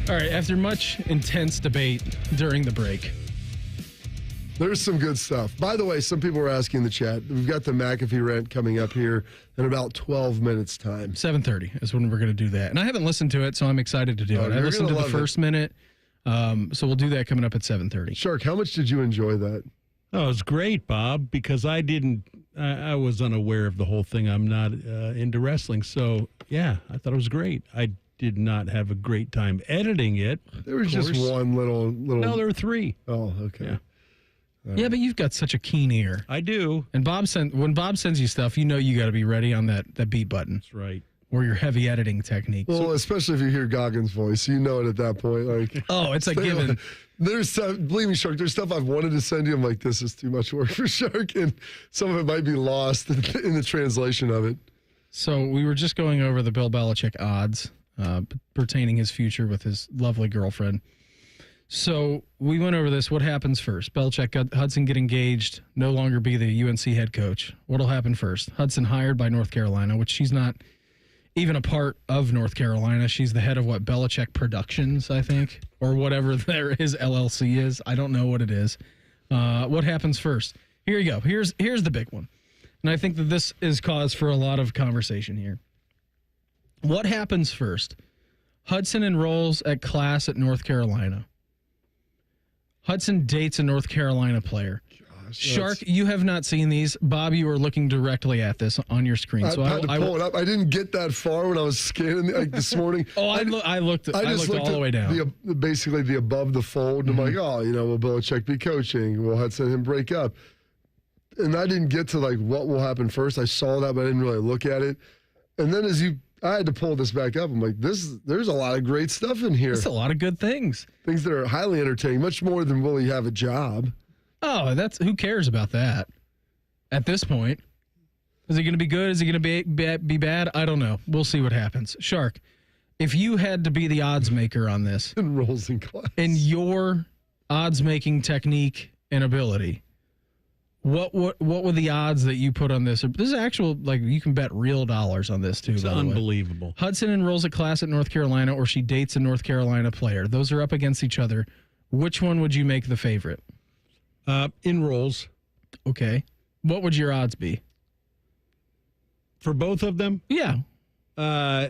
All right, after much intense debate during the break, there's some good stuff. By the way, some people were asking in the chat. We've got the McAfee rant coming up here in about 12 minutes time. 7:30 is when we're going to do that. And I haven't listened to it, so I'm excited to do it. I listened to the first minute, so we'll do that coming up at 7:30. Shark, how much did you enjoy that? Oh, it was great, Bob, because I was unaware of the whole thing. I'm not into wrestling. So, yeah, I thought it was great. I did not have a great time editing it. There was just one little. No, there were three. Oh, okay. Yeah. Yeah, but you've got such a keen ear. I do. And when Bob sends you stuff, you know you got to be ready on that beat button. That's right. Or your heavy editing technique. Well, especially if you hear Goggins' voice, you know it at that point. Like, oh, it's a given. There's stuff, believe me, Shark, there's stuff I've wanted to send you. I'm like, this is too much work for Shark, and some of it might be lost in the translation of it. So we were just going over the Bill Belichick odds pertaining his future with his lovely girlfriend. So we went over this. What happens first? Belichick, Hudson get engaged, no longer be the UNC head coach. What'll happen first? Hudson hired by North Carolina, which she's not even a part of North Carolina. She's the head of Belichick Productions, I think, or whatever his LLC is. I don't know what it is. What happens first? Here you go. Here's the big one. and I think that this is cause for a lot of conversation here. What happens first? Hudson enrolls at class at North Carolina. Hudson dates a North Carolina player. Shark, you have not seen these. Bob, you are looking directly at this on your screen. So I had to pull it up. I didn't get that far when I was scanning this morning. I looked all the way down. Basically the above the fold. And I'm like, will Belichick be coaching? Will Hudson him break up? And I didn't get to what will happen first. I saw that, but I didn't really look at it. And then I had to pull this back up. I'm like, there's a lot of great stuff in here. There's a lot of good things. Things that are highly entertaining, much more than will he have a job. Oh, who cares about that at this point? Is he going to be good? Is he going to be bad? I don't know. We'll see what happens. Shark, if you had to be the odds maker on this, enrolls in class, in your odds making technique and ability, what were the odds that you put on this? This is actual, you can bet real dollars on this too. It's unbelievable. Hudson enrolls a class at North Carolina, or she dates a North Carolina player. Those are up against each other. Which one would you make the favorite? Enrolls. Okay. What would your odds be? For both of them? Yeah. No.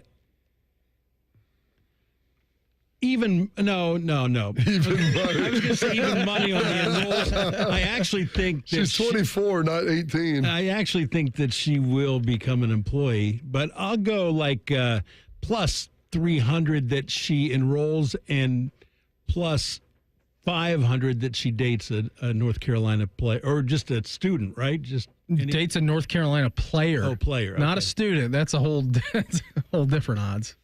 Even money. I was going to say even money on the enrolls. I actually think that she's 24, not 18. I actually think that she will become an employee, but I'll go plus 300 that she enrolls and plus 500 that she dates a North Carolina player, or just a student, right? Just dates a North Carolina player. Oh, player. Not a student. That's a whole different odds.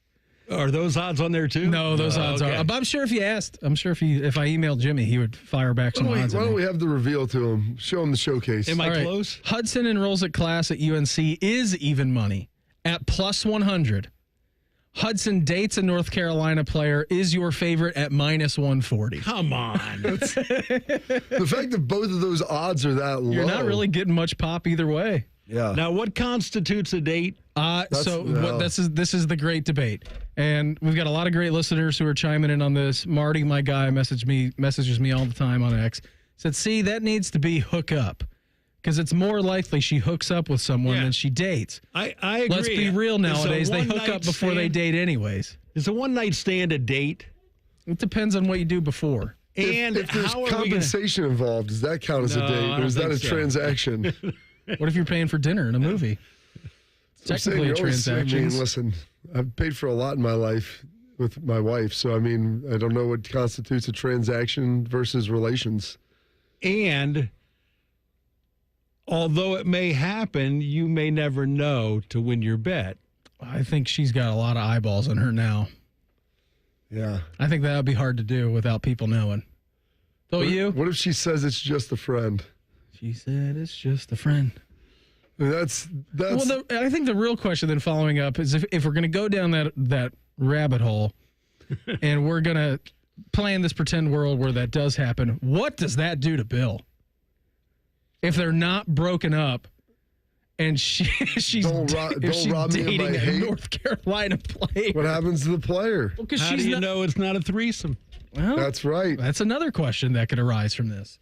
Are those odds on there too? No, those odds are. But I'm sure if you asked, if I emailed Jimmy, he would fire back some odds. Why don't we have the reveal to him? Show him the showcase. Am I close? Hudson enrolls at class at UNC is even money at plus 100. Hudson dates a North Carolina player is your favorite at minus 140. Come on. The fact that both of those odds are that low. You're not really getting much pop either way. Yeah. Now, what constitutes a date? This is the great debate. And we've got a lot of great listeners who are chiming in on this. Marty, my guy, messages me all the time on X. Said, see, that needs to be hook up. Because it's more likely she hooks up with someone than she dates. I agree. Let's be real nowadays. They hook up before they date anyways. Is a one-night stand a date? It depends on what you do before. And if there's compensation involved, does that count as a date? Or is that a transaction? What if you're paying for dinner in a movie? Technically a transaction. Listen, I've paid for a lot in my life with my wife. So, I don't know what constitutes a transaction versus relations. And although it may happen, you may never know to win your bet. I think she's got a lot of eyeballs on her now. Yeah. I think that would be hard to do without people knowing. Don't you? What if she says it's just a friend? She said it's just a friend. That's. Well, I think the real question then following up is if we're going to go down that rabbit hole and we're going to play in this pretend world where that does happen, what does that do to Bill? If they're not broken up and she's dating a North Carolina player. What happens to the player? Well, how do you know it's not a threesome? Well, that's right. That's another question that could arise from this.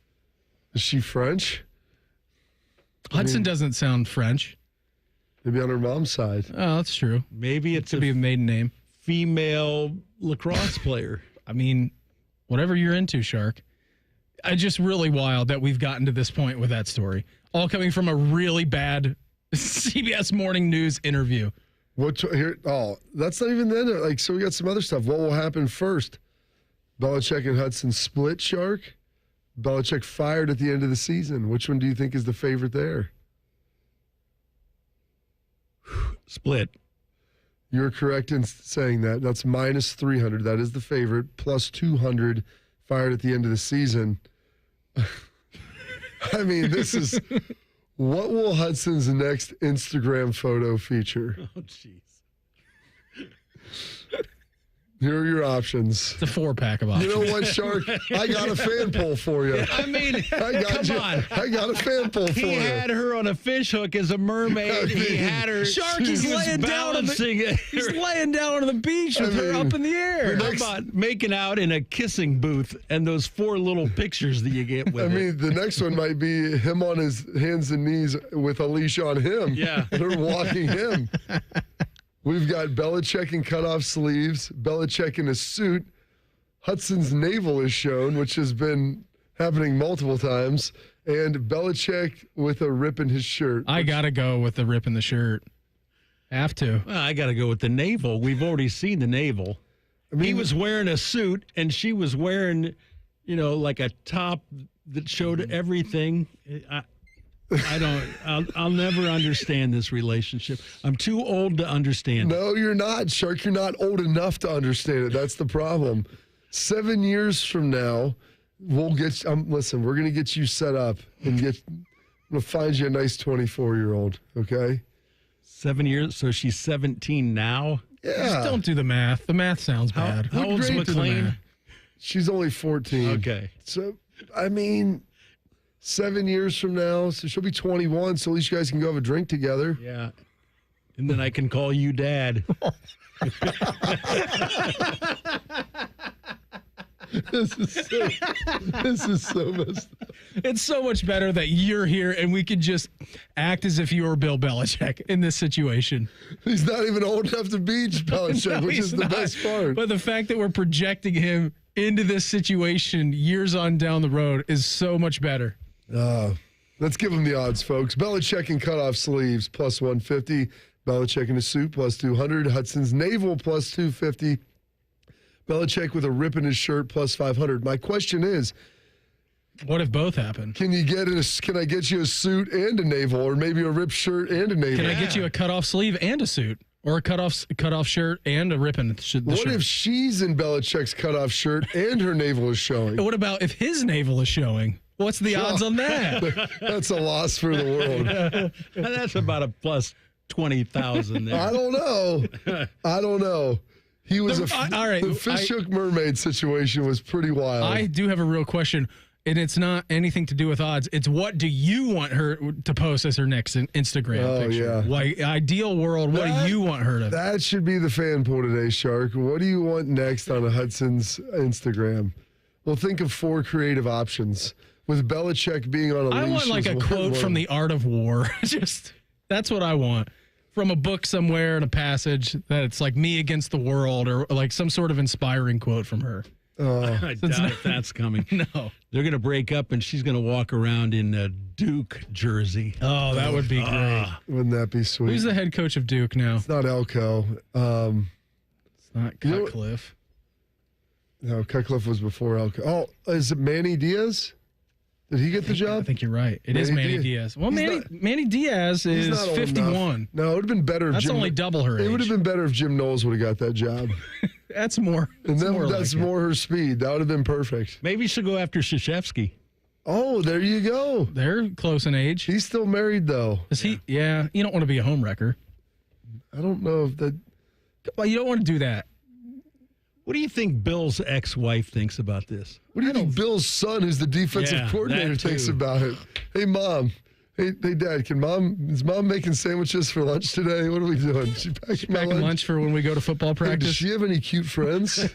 Is she French? Hudson doesn't sound French. Maybe on her mom's side. Oh, that's true. Maybe it could be a maiden name. Female lacrosse player. Whatever you're into, Shark. It's just really wild that we've gotten to this point with that story. All coming from a really bad CBS Morning News interview. That's not even then. So we got some other stuff. What will happen first? Belichick and Hudson split, Shark? Belichick fired at the end of the season. Which one do you think is the favorite there? Split. You're correct in saying that. That's minus 300. That is the favorite. Plus 200 fired at the end of the season. This is... What will Hudson's next Instagram photo feature? Oh, jeez. Here are your options. It's a 4-pack of options. You know what, Shark? I got a fan poll for you. I mean, come on. I got a fan poll for you. He had her on a fish hook as a mermaid. He had her. Shark, he's laying down on the beach with her up in the air. How about making out in a kissing booth and those 4 little pictures that you get with it? The next one might be him on his hands and knees with a leash on him. Yeah. They're walking him. We've got Belichick in cutoff sleeves, Belichick in a suit. Hudson's navel is shown, which has been happening multiple times, and Belichick with a rip in his shirt. I got to go with the rip in the shirt. Have to. Well, I got to go with the navel. We've already seen the navel. He was wearing a suit, and she was wearing, like a top that showed everything. I'll never understand this relationship. I'm too old to understand. No, you're not, Shark. You're not old enough to understand it. That's the problem. 7 years from now, we'll get. Listen, we're gonna get you set up and I'm gonna find you a nice 24-year-old. Okay. 7 years. So she's 17 now. Yeah. Just don't do the math. The math sounds bad. How old's McLean? She's only 14. Okay. So 7 years from now, so she'll be 21, so at least you guys can go have a drink together. Yeah. And then I can call you Dad. This is so messed up. It's so much better that you're here and we could just act as if you were Bill Belichick in this situation. He's not even old enough to be Belichick, which is the best part. But the fact that we're projecting him into this situation years on down the road is so much better. Let's give him the odds, folks. Belichick in cutoff sleeves, plus 150. Belichick in a suit, plus 200. Hudson's navel, plus 250. Belichick with a rip in his shirt, plus 500. My question is, what if both happen? Can I get you a suit and a navel, or maybe a ripped shirt and a navel? Can I get you a cutoff sleeve and a suit, or a cutoff shirt and a rip in the shirt? What if she's in Belichick's cutoff shirt and her navel is showing? What about if his navel is showing? What's the odds on that? That's a loss for the world. That's about a plus 20,000 there. I don't know. He was all right. The fish hook mermaid situation was pretty wild. I do have a real question, and it's not anything to do with odds. It's what do you want her to post as her next Instagram picture? Yeah. Like, ideal world, what do you want her to? That should be the fan poll today, Shark. What do you want next on Hudson's Instagram? Well, think of 4 creative options. With Belichick being on a leash. I want like a quote from The Art of War. That's what I want. From a book somewhere in a passage that it's like me against the world, or like some sort of inspiring quote from her. I doubt if that's coming. No. They're going to break up and she's going to walk around in a Duke jersey. Oh, that would be great. Wouldn't that be sweet? Who's the head coach of Duke now? It's not Elko. It's not Cutcliffe. No, Cutcliffe was before Elko. Oh, is it Manny Diaz? Did he get the job? I think you're right. It is Manny Diaz. Well, Manny Diaz is 51. No, it would have been better if That's only double her age. It would have been better if Jim Knowles would have got that job. That's more. That's more her speed. That would have been perfect. Maybe she'll go after Krzyzewski. Oh, there you go. They're close in age. He's still married, though. Is he? Yeah. You don't want to be a homewrecker. I don't know if that. Well, you don't want to do that. What do you think Bill's ex-wife thinks about this? What do you think Bill's son, who's the defensive coordinator, thinks about it? Hey, Mom. Hey, Dad, is Mom making sandwiches for lunch today? What are we doing? She packing lunch for when we go to football practice? Hey, does she have any cute friends?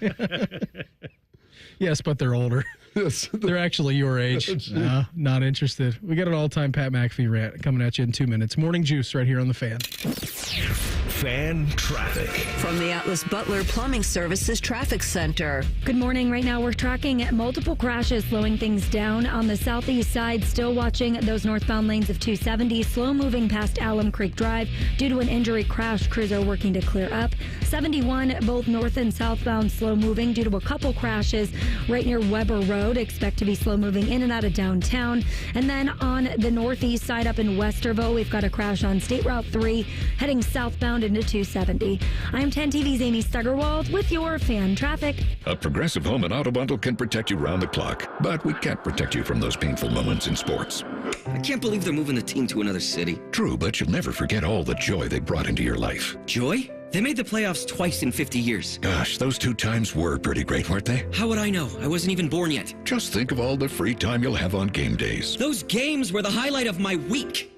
Yes, but they're older. Yes. They're actually your age. No, not interested. We got an all-time Pat McAfee rant coming at you in 2 minutes. Morning Juice right here on The Fan. Fan traffic. From the Atlas Butler Plumbing Services Traffic Center. Good morning. Right now we're tracking multiple crashes, slowing things down on the southeast side. Still watching those northbound lanes of 270, slow moving past Alum Creek Drive due to an injury crash. Crews are working to clear up. 71, both north and southbound, slow moving due to a couple crashes right near Weber Road. Expect to be slow moving in and out of downtown. And then on the northeast side up in Westerville, we've got a crash on State Route 3 heading southbound into 270. I'm 10 TV's Amy Stuggerwald with your fan traffic. A Progressive Home and Auto Bundle can protect you round the clock, but we can't protect you from those painful moments in sports. I can't believe they're moving the team to another city. True, but you'll never forget all the joy they brought into your life. Joy? They made the playoffs twice in 50 years. Gosh, those 2 times were pretty great, weren't they? How would I know? I wasn't even born yet. Just think of all the free time you'll have on game days. Those games were the highlight of my week.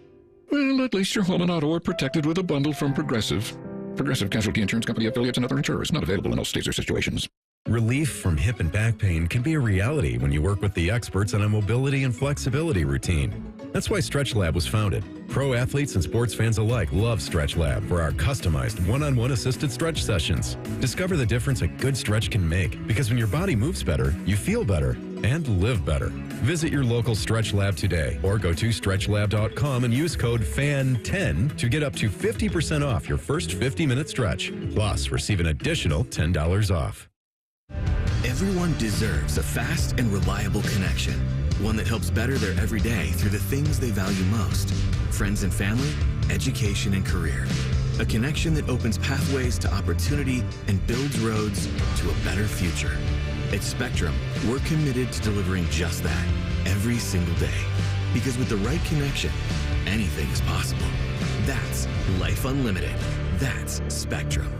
Well, at least your home and auto are protected with a bundle from Progressive. Progressive Casualty Insurance Company affiliates and other insurers. Not available in all states or situations. Relief from hip and back pain can be a reality when you work with the experts on a mobility and flexibility routine. That's why Stretch Lab was founded. Pro athletes and sports fans alike love Stretch Lab for our customized one-on-one assisted stretch sessions. Discover the difference a good stretch can make, because when your body moves better, you feel better and live better. Visit your local Stretch Lab today or go to stretchlab.com and use code FAN10 to get up to 50% off your first 50-minute stretch. Plus, receive an additional $10 off. Everyone deserves a fast and reliable connection, one that helps better their everyday through the things they value most: friends and family, education and career. A connection that opens pathways to opportunity and builds roads to a better future. At Spectrum, we're committed to delivering just that every single day. Because with the right connection, anything is possible. That's Life Unlimited. That's Spectrum.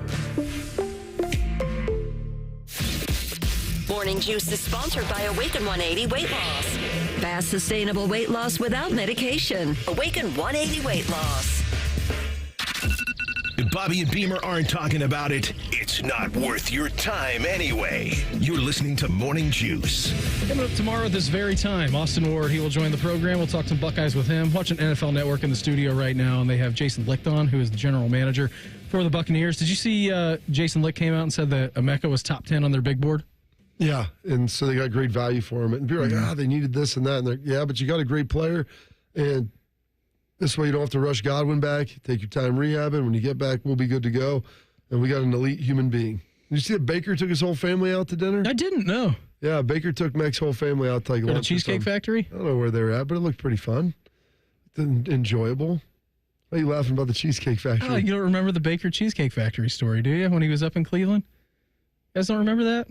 Morning Juice is sponsored by Awaken 180 Weight Loss. Fast, sustainable weight loss without medication. Awaken 180 Weight Loss. If Bobby and Beamer aren't talking about it, it's not worth your time anyway. You're listening to Morning Juice. Coming up tomorrow at this very time, Austin Ward, he will join the program. We'll talk some Buckeyes with him. Watching NFL Network in the studio right now, and they have Jason Licht on, who is the general manager for the Buccaneers. Did you see Jason Licht came out and said that Emeka was top 10 on their big board? Yeah, and so they got great value for him. And people are like, they needed this and that. And they're, yeah, but you got a great player, and this way you don't have to rush Godwin back. Take your time rehabbing. When you get back, we'll be good to go. And we got an elite human being. Did you see that Baker took his whole family out to dinner? I didn't know. Yeah, Baker took Mac's whole family out to like lunch. The Cheesecake Factory? I don't know where they were at, but it looked pretty fun. Enjoyable. Why are you laughing about the Cheesecake Factory? Oh, you don't remember the Baker Cheesecake Factory story, do you? When he was up in Cleveland? You guys don't remember that?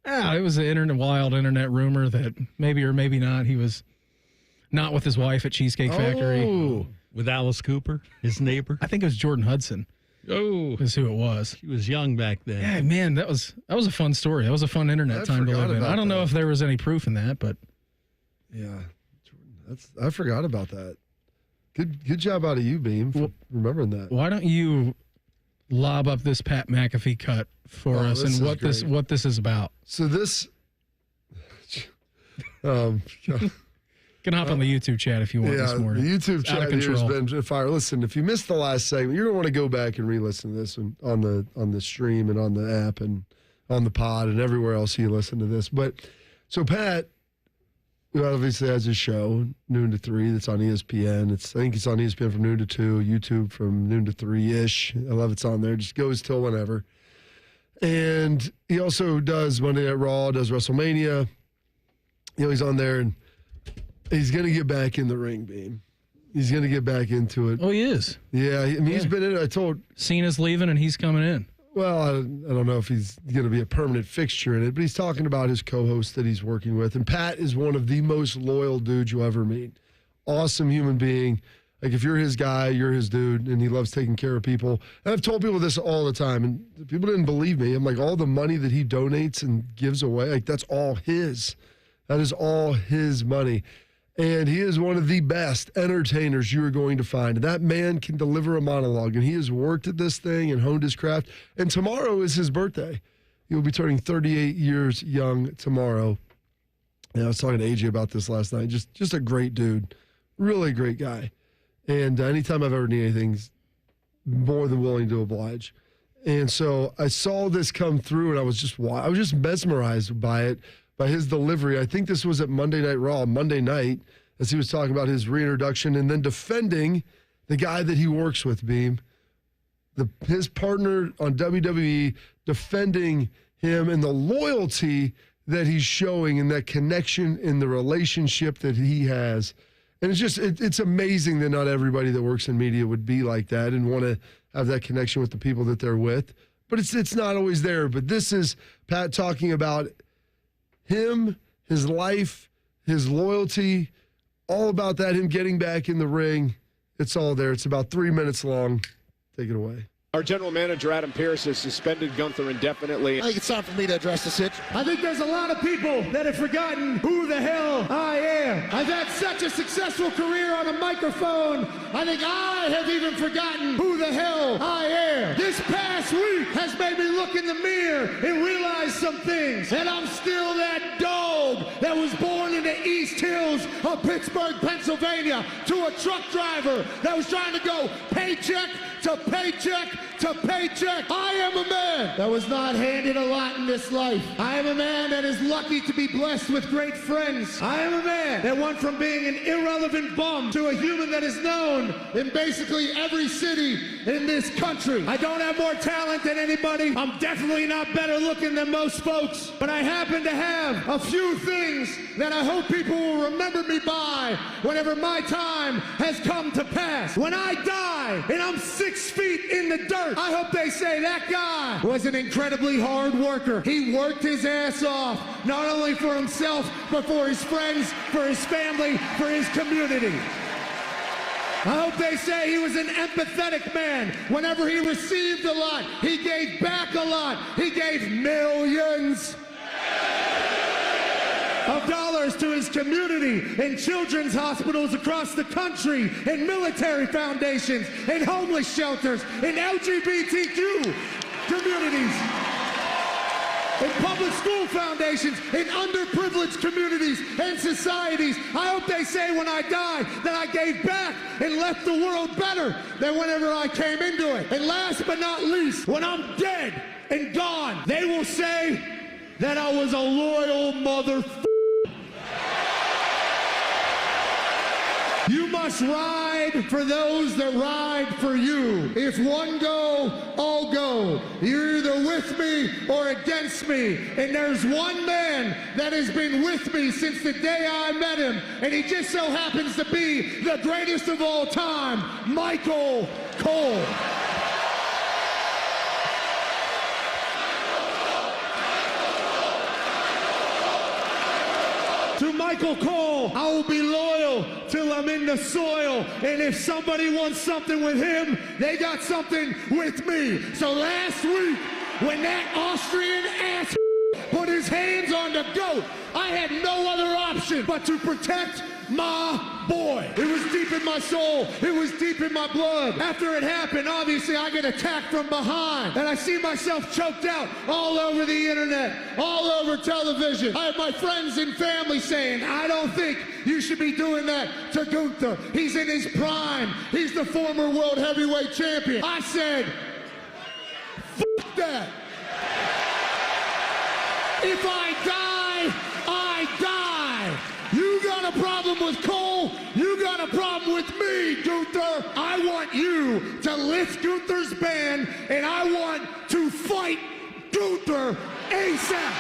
It was a wild internet rumor that maybe or maybe not he was not with his wife at Cheesecake Factory. With Alice Cooper, his neighbor. I think it was Jordan Hudson. Oh, is who it was. He was young back then. Yeah, man, that was a fun story. That was a fun internet time to live in. I don't know if there was any proof in that, but yeah, I forgot about that. Good job out of you, Beam, for remembering that. Why don't you lob up this Pat McAfee cut for us and what this is about? So this, can hop on the YouTube chat if you want this morning. The YouTube chat here has been fire. Listen, if you missed the last segment, you're going to want to go back and re-listen to this on the stream and on the app and on the pod and everywhere else you listen to this. But so Pat, who obviously has his show, noon to 3, that's on ESPN. I think it's on ESPN from noon to 2, YouTube from noon to 3-ish. I love it's on there. Just goes till whenever. And he also does Monday Night Raw, does WrestleMania. He's on there, and he's going to get back in the ring, Beam. He's going to get back into it. Oh, he is? Yeah. He's been in it. Cena's leaving, and he's coming in. Well, I don't know if he's going to be a permanent fixture in it, but he's talking about his co-host that he's working with. And Pat is one of the most loyal dudes you'll ever meet. Awesome human being. Like, if you're his guy, you're his dude, and he loves taking care of people. And I've told people this all the time, and people didn't believe me. I'm like, all the money that he donates and gives away, like, that's all his. That is all his money. And he is one of the best entertainers you are going to find. And that man can deliver a monologue. And he has worked at this thing and honed his craft. And tomorrow is his birthday. He'll be turning 38 years young tomorrow. And I was talking to AJ about this last night. Just a great dude. Really great guy. And anytime I've ever needed anything, he's more than willing to oblige. And so I saw this come through, and I was just mesmerized by it. By his delivery. I think this was at Monday Night Raw, Monday night, as he was talking about his reintroduction and then defending the guy that he works with, Beam. His partner on WWE, defending him and the loyalty that he's showing and that connection in the relationship that he has. And it's amazing that not everybody that works in media would be like that and want to have that connection with the people that they're with. But it's not always there. But this is Pat talking about him, his life, his loyalty, all about that, him getting back in the ring. It's all there. It's about 3 minutes long. Take it away. Our general manager, Adam Pierce, has suspended Gunther indefinitely. I think it's time for me to address the situation. I think there's a lot of people that have forgotten who the hell I am. I've had such a successful career on a microphone. I think I have even forgotten who the hell I am. This past week has made me look in the mirror and realize some things. And I'm still that dog that was born in the East Hills of Pittsburgh, Pennsylvania, to a truck driver that was trying to go paycheck to paycheck to paycheck. I am a man that was not handed a lot in this life. I am a man that is lucky to be blessed with great friends. I am a man that went from being an irrelevant bum to a human that is known in basically every city in this country. I don't have more talent than anybody. I'm definitely not better looking than most folks, but I happen to have a few things that I hope people will remember me by whenever my time has come to pass. When I die and I'm 6 feet in the dirt, I hope they say that guy was an incredibly hard worker. He worked his ass off, not only for himself, but for his friends, for his family, for his community. I hope they say he was an empathetic man. Whenever he received a lot, he gave back a lot. He gave millions of dollars to his community in children's hospitals across the country, in military foundations, in homeless shelters, in LGBTQ communities, in public school foundations, in underprivileged communities and societies. I hope they say when I die that I gave back and left the world better than whenever I came into it. And last but not least, when I'm dead and gone, they will say that I was a loyal motherfucker. You must ride for those that ride for you. If one go, all go. You're either with me or against me. And there's one man that has been with me since the day I met him, and he just so happens to be the greatest of all time, Michael Cole. To Michael Cole, I will be loyal till I'm in the soil. And if somebody wants something with him, they got something with me. So last week, when that Austrian ass put his hands on the goat, I had no other option but to protect my boy. It was deep in my soul. It was deep in my blood. After it happened, obviously, I get attacked from behind. And I see myself choked out all over the internet, all over television. I have my friends and family saying, I don't think you should be doing that to Gunther. He's in his prime. He's the former world heavyweight champion. I said, fuck that. If I die, I die. You got a problem with Cole, you got a problem with me, Gunther. I want you to lift Gunther's ban, and I want to fight Gunther ASAP.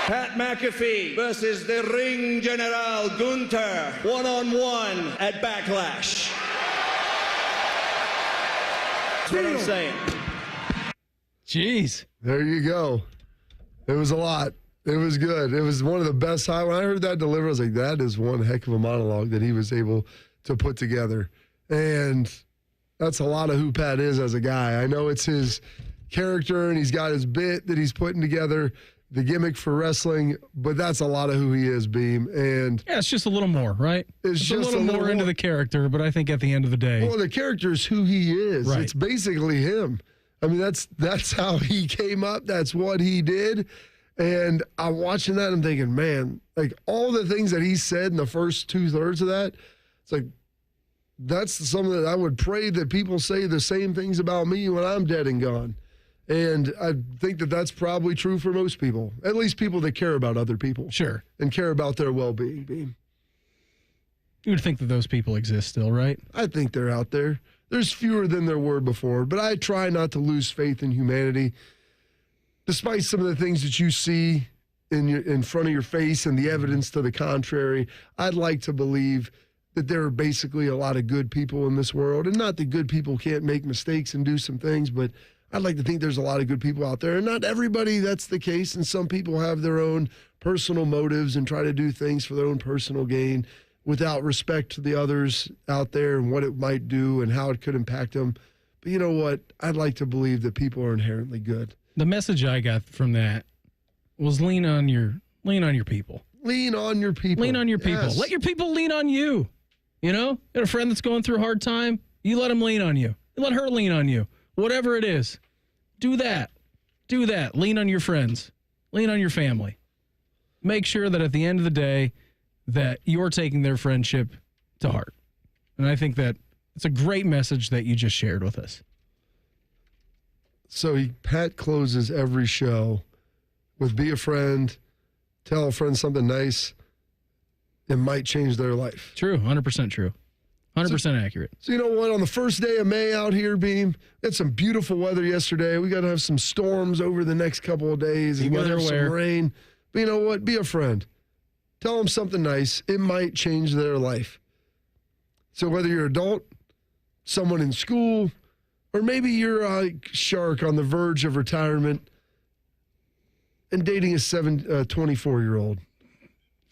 Pat McAfee versus the Ring General Gunther, one-on-one at Backlash. That's what I'm saying. Jeez. There you go. It was a lot. It was good. It was one of the best. When I heard that deliver, I was like, that is one heck of a monologue that he was able to put together. And that's a lot of who Pat is as a guy. I know it's his character and he's got his bit that he's putting together, the gimmick for wrestling, but that's a lot of who he is, Beam. And yeah, it's just a little more, right? It's just a little more into the character, but I think at the end of the day. Well, the character is who he is. Right. It's basically him. I mean, that's how he came up. That's what he did. And I'm watching that, I'm thinking, man, like all the things that he said in the first 2/3 of that, it's like, that's something that I would pray that people say the same things about me when I'm dead and gone. And I think that that's probably true for most people, at least people that care about other people. Sure. And care about their well-being. Beam. You would think that those people exist still, right? I think they're out there. There's fewer than there were before, but I try not to lose faith in humanity. Despite some of the things that you see in front of your face and the evidence to the contrary, I'd like to believe that there are basically a lot of good people in this world. And not that good people can't make mistakes and do some things, but I'd like to think there's a lot of good people out there. And not everybody that's the case, and some people have their own personal motives and try to do things for their own personal gain. without respect to the others out there and what it might do and how it could impact them. But you know what? I'd like to believe that people are inherently good. The message I got from that was lean on your people. Lean on your people. Lean on your people. Yes. Let your people lean on you. You know, you got a friend that's going through a hard time. You let him lean on you. You let her lean on you. Whatever it is, do that. Do that. Lean on your friends. Lean on your family. Make sure that at the end of the day that you're taking their friendship to heart. And I think that it's a great message that you just shared with us. So Pat closes every show with be a friend, tell a friend something nice. It might change their life. True, 100% true. 100% accurate. So you know what? On the first day of May out here, Beam, we had some beautiful weather yesterday. We got to have some storms over the next couple of days. And weather some rain. But you know what? Be a friend. Tell them something nice. It might change their life. So whether you're an adult, someone in school, or maybe you're a shark on the verge of retirement and dating a 24-year-old.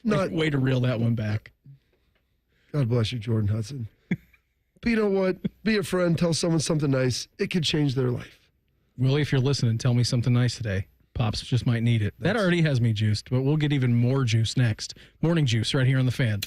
Not way to reel that one back. God bless you, Jordan Hudson. But you know what? Be a friend. Tell someone something nice. It could change their life. Willie, if you're listening, tell me something nice today. Pops just might need it. That already has me juiced, but we'll get even more juice next. Morning Juice right here on The Fan.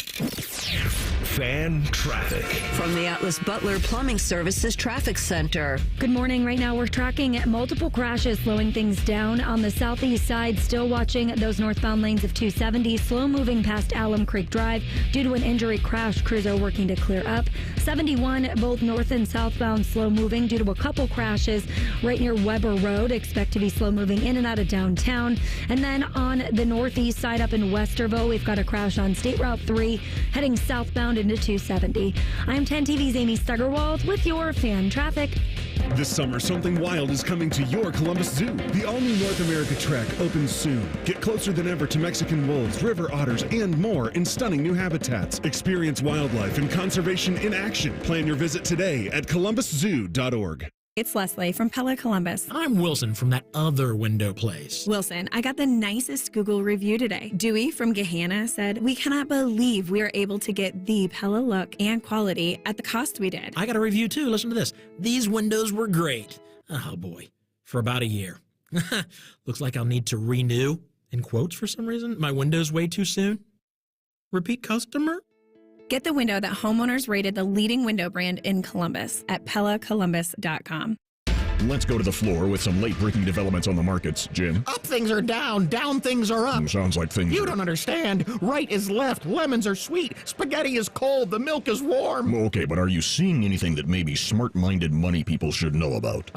Fan traffic. From the Atlas Butler Plumbing Services Traffic Center. Good morning. Right now we're tracking multiple crashes, slowing things down on the southeast side. Still watching those northbound lanes of 270, slow moving past Alum Creek Drive due to an injury crash. Crews are working to clear up. 71, both north and southbound, slow moving due to a couple crashes right near Weber Road. Expect to be slow moving in and out of downtown. And then on the northeast side up in Westerville, we've got a crash on State Route 3 heading southbound into 270. I'm 10 TV's Amy Stuggerwald with your fan traffic. This summer, something wild is coming to your Columbus Zoo. The all-new North America Trek opens soon. Get closer than ever to Mexican wolves, river otters, and more in stunning new habitats. Experience wildlife and conservation in action. Plan your visit today at columbuszoo.org. It's Leslie from Pella Columbus. I'm Wilson from that other window place. Wilson, I got the nicest Google review today. Dewey from Gahanna said, "We cannot believe we are able to get the Pella look and quality at the cost we did." I got a review too. Listen to this. These windows were great. Oh boy, for about a year. Looks like I'll need to renew, in quotes for some reason, my windows way too soon. Repeat customer? Get the window that homeowners rated the leading window brand in Columbus at PellaColumbus.com. Let's go to the floor with some late-breaking developments on the markets. Jim? Up things are down, down things are up. Sounds like things You are... don't understand. Right is left, lemons are sweet, spaghetti is cold, the milk is warm. Okay, but are you seeing anything that maybe smart-minded money people should know about?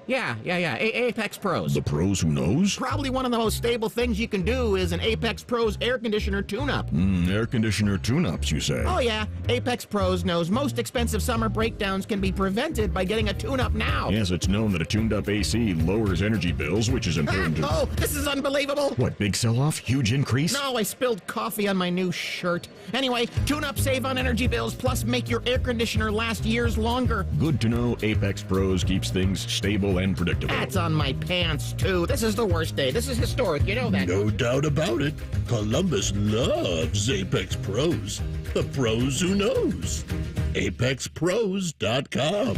Yeah. Apex Pros. The pros who knows? Probably one of the most stable things you can do is an Apex Pros air conditioner tune-up. Air conditioner tune-ups, you say? Oh yeah, Apex Pros knows most expensive summer breakdowns can be prevented by getting a tune-up now. Yes, it's known that a tuned-up AC lowers energy bills, which is important to... Oh, this is unbelievable. What, big sell-off? Huge increase? No, I spilled coffee on my new shirt. Anyway, tune-up save on energy bills, plus make your air conditioner last years longer. Good to know Apex Pros keeps things stable and predictable. That's on my pants, too. This is the worst day. This is historic. You know that. No doubt about it. Columbus loves Apex Pros. The pros who knows. ApexPros.com.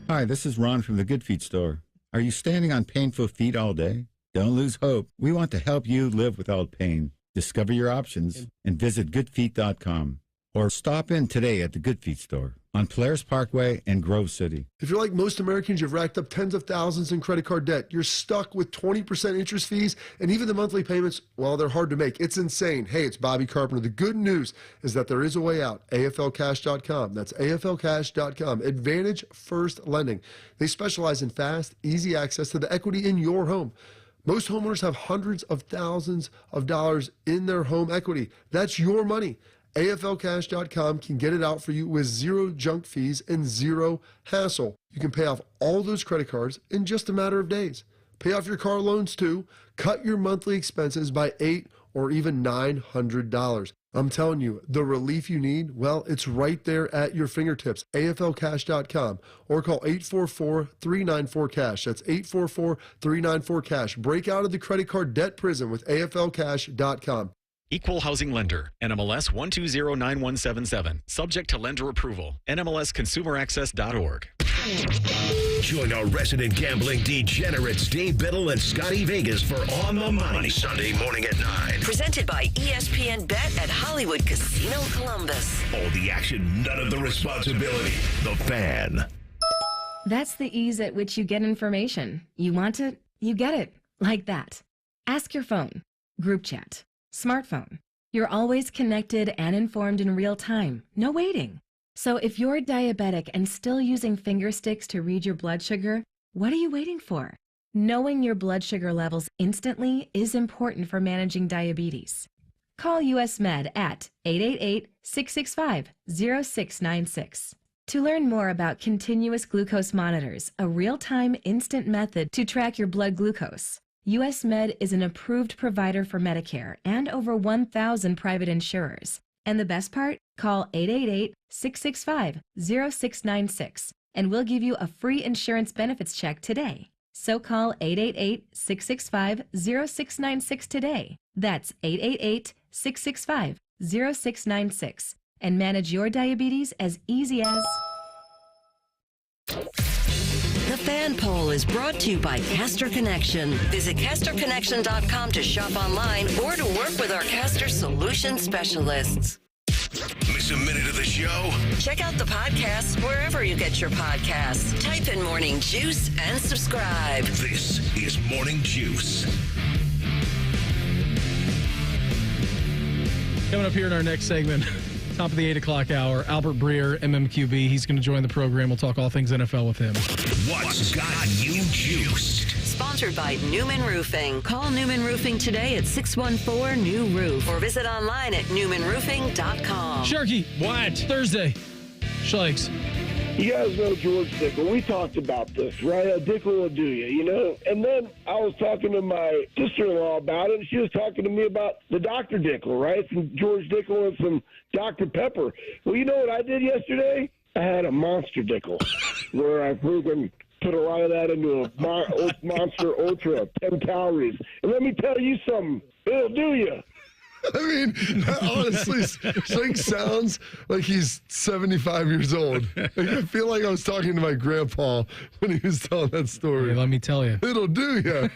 Hi, this is Ron from the Good Feet store. Are you standing on painful feet all day? Don't lose hope. We want to help you live without pain. Discover your options and visit goodfeet.com. Or stop in today at the Good Feet store on Polaris Parkway in Grove City. If you're like most Americans, you've racked up tens of thousands in credit card debt. You're stuck with 20% interest fees, and even the monthly payments, well, they're hard to make. It's insane. Hey, it's Bobby Carpenter. The good news is that there is a way out. AFLcash.com. That's AFLcash.com. Advantage First Lending. They specialize in fast, easy access to the equity in your home. Most homeowners have hundreds of thousands of dollars in their home equity. That's your money. AFLcash.com can get it out for you with zero junk fees and zero hassle. You can pay off all those credit cards in just a matter of days. Pay off your car loans too. Cut your monthly expenses by $800 or even $900. I'm telling you, the relief you need, well, it's right there at your fingertips. AFLcash.com or call 844-394-CASH. That's 844-394-CASH. Break out of the credit card debt prison with AFLcash.com. Equal housing lender. NMLS 1209177. Subject to lender approval. NMLSconsumeraccess.org. Join our resident gambling degenerates Dave Biddle and Scotty Vegas for On the Money Sunday morning at 9. Presented by ESPN Bet at Hollywood Casino Columbus. All the action, none of the responsibility. The Fan. That's the ease at which you get information. You want it, you get it. Like that. Ask your phone. Group chat. Smartphone. You're always connected and informed in real time. No waiting. So if you're diabetic and still using finger sticks to read your blood sugar, what are you waiting for? Knowing your blood sugar levels instantly is important for managing diabetes. Call US Med at 888-665-0696. To learn more about continuous glucose monitors, a real-time instant method to track your blood glucose. US Med is an approved provider for Medicare and over 1,000 private insurers. And the best part? Call 888-665-0696 and we'll give you a free insurance benefits check today. So call 888-665-0696 today. That's 888-665-0696 and manage your diabetes as easy as... The Fan Poll is brought to you by Caster Connection. Visit CasterConnection.com to shop online or to work with our Caster Solution specialists. Miss a minute of the show? Check out the podcast wherever you get your podcasts. Type in Morning Juice and subscribe. This is Morning Juice. Coming up here in our next segment, top of the 8 o'clock hour, Albert Breer, MMQB. He's going to join the program. We'll talk all things NFL with him. What's got you juiced? Sponsored by Newman Roofing. Call Newman Roofing today at 614-NEW-ROOF or visit online at newmanroofing.com. Sharky, what? Thursday. Shikes. You guys know George Dickel. We talked about this, right? Dickel will do you know? And then I was talking to my sister-in-law about it, and she was talking to me about the Dr. Dickel, right? Some George Dickel and some Dr. Pepper. Well, you know what I did yesterday? I had a Monster Dickel where I freaking put a lot of that into a Monster Ultra, 10 calories. And let me tell you something. It'll do you. I mean, honestly, Sink sounds like he's 75 years old. Like, I feel like I was talking to my grandpa when he was telling that story. Hey, let me tell you. It'll do ya.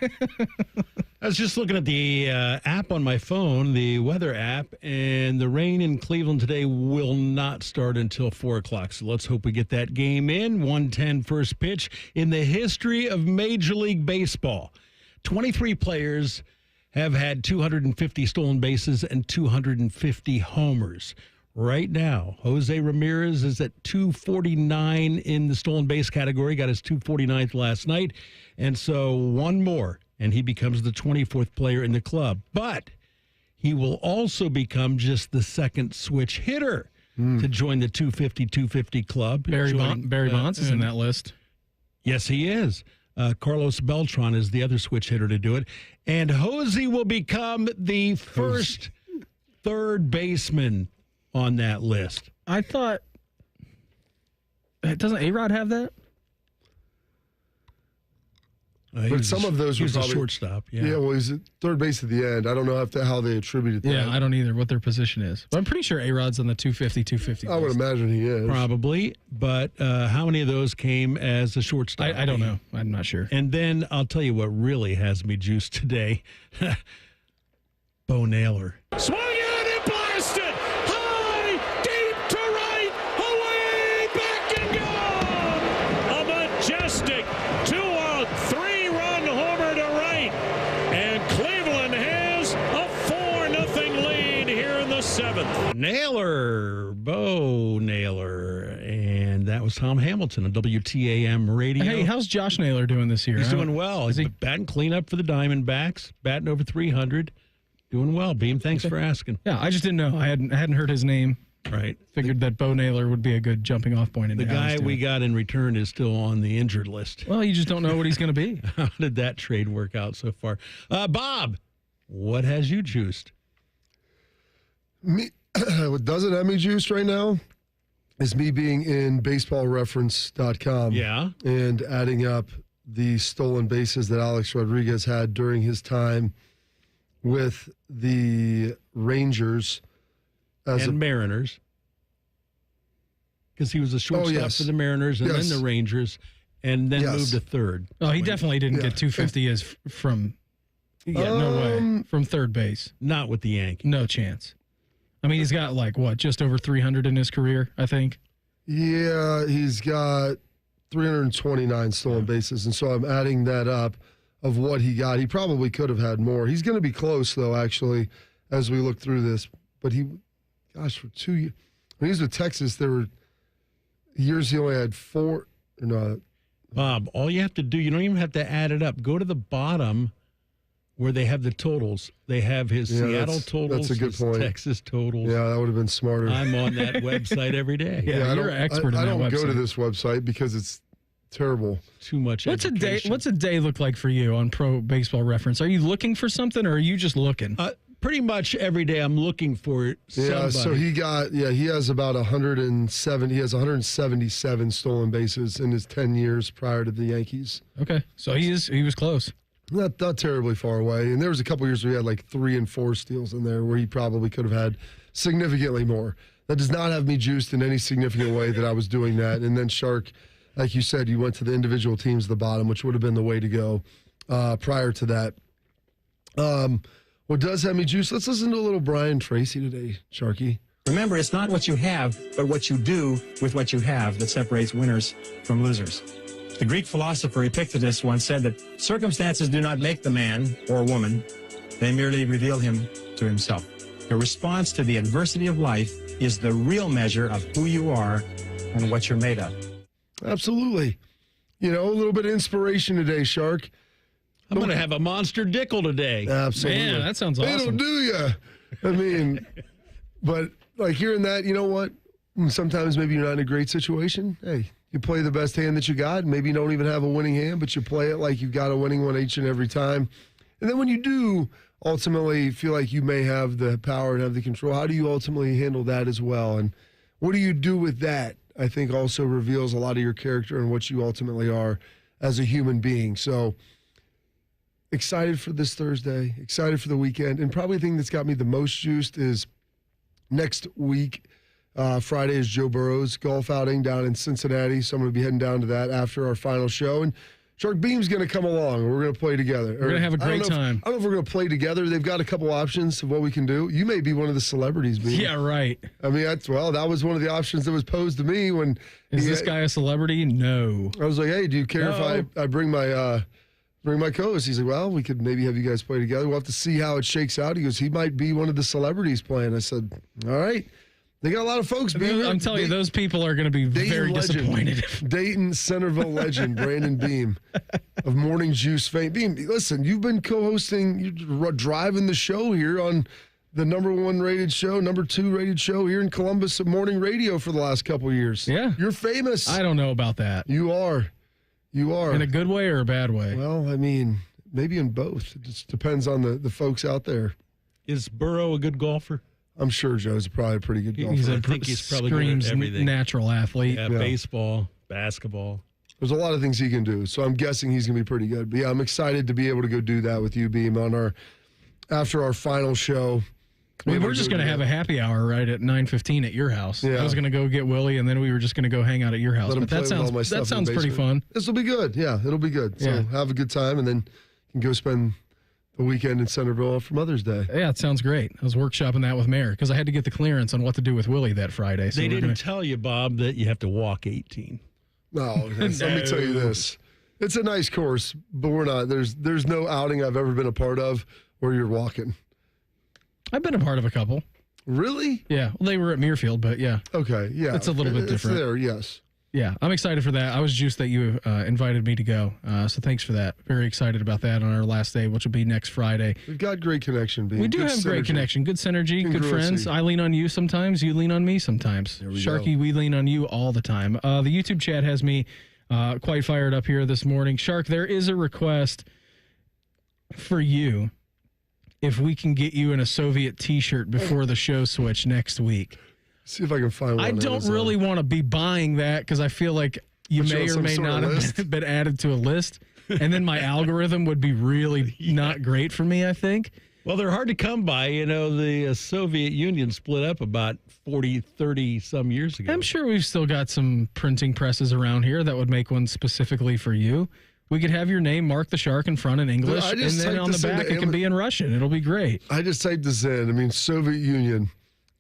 I was just looking at the app on my phone, the weather app, and the rain in Cleveland today will not start until 4 o'clock. So let's hope we get that game in. 1:10 first pitch in the history of Major League Baseball. 23 players have had 250 stolen bases and 250 homers. Right now, Jose Ramirez is at 249 in the stolen base category, got his 249th last night, and so one more, and he becomes the 24th player in the club. But he will also become just the second switch hitter to join the 250 club. Barry Bonds is in that list. Yes, he is. Carlos Beltran is the other switch hitter to do it. And Jose will become the first third baseman on that list. I thought, doesn't A-Rod have that? But some of those were probably a shortstop. Yeah, well, he's at third base at the end. I don't know how they attributed that. Yeah, I don't either, what their position is. But I'm pretty sure A-Rod's on the 250. I would imagine he is. Probably, but how many of those came as a shortstop? I don't know. I'm not sure. And then I'll tell you what really has me juiced today. Bo Naylor. Swung in and blasted! High, deep to right, away, back and gone! A majestic 2-out, 3-run homer to right, and Cleveland has a 4-0 lead here in the 7th. Naylor, Bo Naylor, and that was Tom Hamilton on WTAM radio. Hey, how's Josh Naylor doing this year? He's doing well. He's batting cleanup for the Diamondbacks, batting over 300. Doing well, Beam. Thanks for asking. Yeah, I just didn't know. I hadn't heard his name. Right. Figured that Bo Naylor would be a good jumping off point. The guy we got in return is still on the injured list. Well, you just don't know what he's going to be. How did that trade work out so far? Bob, what has you juiced? Me, what doesn't have me juiced right now is me being in baseballreference.com. Yeah. And adding up the stolen bases that Alex Rodriguez had during his time with the Rangers and Mariners. Because he was a shortstop for the Mariners and then the Rangers, and then moved to third. Oh, he definitely didn't get 250 as from. Yeah, no way. From third base. Not with the Yankees. No chance. I mean, he's got just over 300 in his career, I think. Yeah, he's got 329 stolen bases, and so I'm adding that up of what he got. He probably could have had more. He's going to be close, though, actually, as we look through this. But for 2 years, when he was with Texas, there were years he only had 4. No, Bob, all you have to do, you don't even have to add it up. Go to the bottom where they have the totals. They have his Seattle totals, that's a good point. Texas totals. Yeah, that would have been smarter. I'm on that website every day. Yeah, you're an expert I on that don't website. go to this website because it's terrible. Too much What's education. a day look like for you on Pro Baseball Reference? Are you looking for something, or are you just looking? Pretty much every day I'm looking for somebody. Yeah, so he has about 107. He has 177 stolen bases in his 10 years prior to the Yankees. Okay, so he was close. Not terribly far away. And there was a couple years where he had like 3 and 4 steals in there where he probably could have had significantly more. That does not have me juiced in any significant way that I was doing that. And then Shark, like you said, you went to the individual teams at the bottom, which would have been the way to go prior to that. What does have me juiced? Let's listen to a little Brian Tracy today, Sharky. Remember, it's not what you have, but what you do with what you have that separates winners from losers. The Greek philosopher Epictetus once said that circumstances do not make the man or woman, they merely reveal him to himself. Your response to the adversity of life is the real measure of who you are and what you're made of. Absolutely. A little bit of inspiration today, Shark. I'm going to have a monster dickle today. Absolutely. Man, that sounds They awesome. don't do ya. I mean, but like hearing that, you know what? Sometimes maybe you're not in a great situation. Hey, you play the best hand that you got. Maybe you don't even have a winning hand, but you play it like you've got a winning one each and every time. And then when you do ultimately feel like you may have the power and have the control, how do you ultimately handle that as well? And what do you do with that? I think also reveals a lot of your character and what you ultimately are as a human being. So excited for this Thursday, excited for the weekend. And probably the thing that's got me the most juiced is next week. Friday is Joe Burrow's golf outing down in Cincinnati, so I'm going to be heading down to that after our final show. And Shark Beam's going to come along, and we're going to play together. We're going to have a great time. I don't know if we're going to play together. They've got a couple options of what we can do. You may be one of the celebrities, Beam. Yeah, right. I mean, that was one of the options that was posed to me when. Is this guy a celebrity? No. I was like, hey, do you care if I bring my co-host? He's like, well, we could maybe have you guys play together. We'll have to see how it shakes out. He goes, he might be one of the celebrities playing. I said, all right. They got a lot of folks. I'm telling you, those people are going to be very disappointed. Dayton Centerville legend Brandon Beam of Morning Juice fame. Beam, listen, you've been co-hosting, you're driving the show here on the number 1 rated show, number 2 rated show here in Columbus at Morning Radio for the last couple of years. Yeah. You're famous. I don't know about that. You are. In a good way or a bad way? Well, I mean, maybe in both. It just depends on the folks out there. Is Burrow a good golfer? I'm sure Joe's probably a pretty good golfer. I think he's probably good at everything. Natural athlete. Yeah, baseball, basketball. There's a lot of things he can do, so I'm guessing he's going to be pretty good. But yeah, I'm excited to be able to go do that with you, Beam, after our final show. We're just going to have a happy hour right at 9:15 at your house. Yeah. I was going to go get Willie, and then we were just going to go hang out at your house. But that sounds pretty fun. This will be good. Yeah, it'll be good. So have a good time, and then you can go spend the weekend in Centerville for Mother's Day. Yeah, it sounds great. I was workshopping that with Mayor because I had to get the clearance on what to do with Willie that Friday. So they didn't tell you, Bob, that you have to walk 18. No, let me tell you this. It's a nice course, but we're not. There's no outing I've ever been a part of where you're walking. I've been a part of a couple. Really? Yeah. Well, they were at Muirfield, but yeah. Okay, yeah. It's a little bit different. It's there, yes. Yeah, I'm excited for that. I was juiced that you invited me to go, so thanks for that. Very excited about that on our last day, which will be next Friday. We've got great connection, Beam. We do have great connection, good synergy, good friends. I lean on you sometimes, you lean on me sometimes. Sharky, we lean on you all the time. The YouTube chat has me quite fired up here this morning. Shark, there is a request for you if we can get you in a Soviet t-shirt before the show switch next week. See if I can find one. I don't really want to be buying that because I feel like you may or may not have been added to a list. And then my algorithm would be really not great for me, I think. Well, they're hard to come by. The Soviet Union split up about 40, 30 some years ago. I'm sure we've still got some printing presses around here that would make one specifically for you. We could have your name, Mark the Shark, in front in English, and then on the back it can be in Russian. It'll be great. I just typed this in. Soviet Union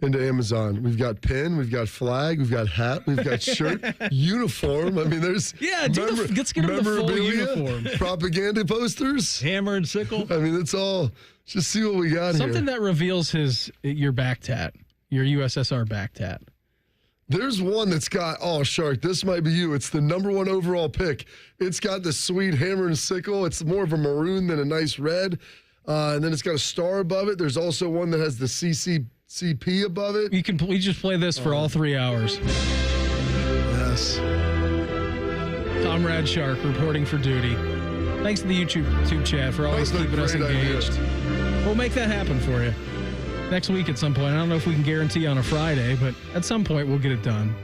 into Amazon. We've got pin, we've got flag, we've got hat, we've got shirt, uniform. There's let's get them the full uniform. Propaganda posters, hammer and sickle. It's all. Just see what we got here. Something that reveals your back tat, your USSR back tat. There's one that's got, Shark, this might be you. It's the number 1 overall pick. It's got the sweet hammer and sickle. It's more of a maroon than a nice red. And then it's got a star above it. There's also one that has the CP above it. We just play this for all 3 hours. Yes. Comrade Shark reporting for duty. Thanks to the YouTube chat for always keeping us engaged. We'll make that happen for you next week at some point. I don't know if we can guarantee on a Friday, but at some point we'll get it done.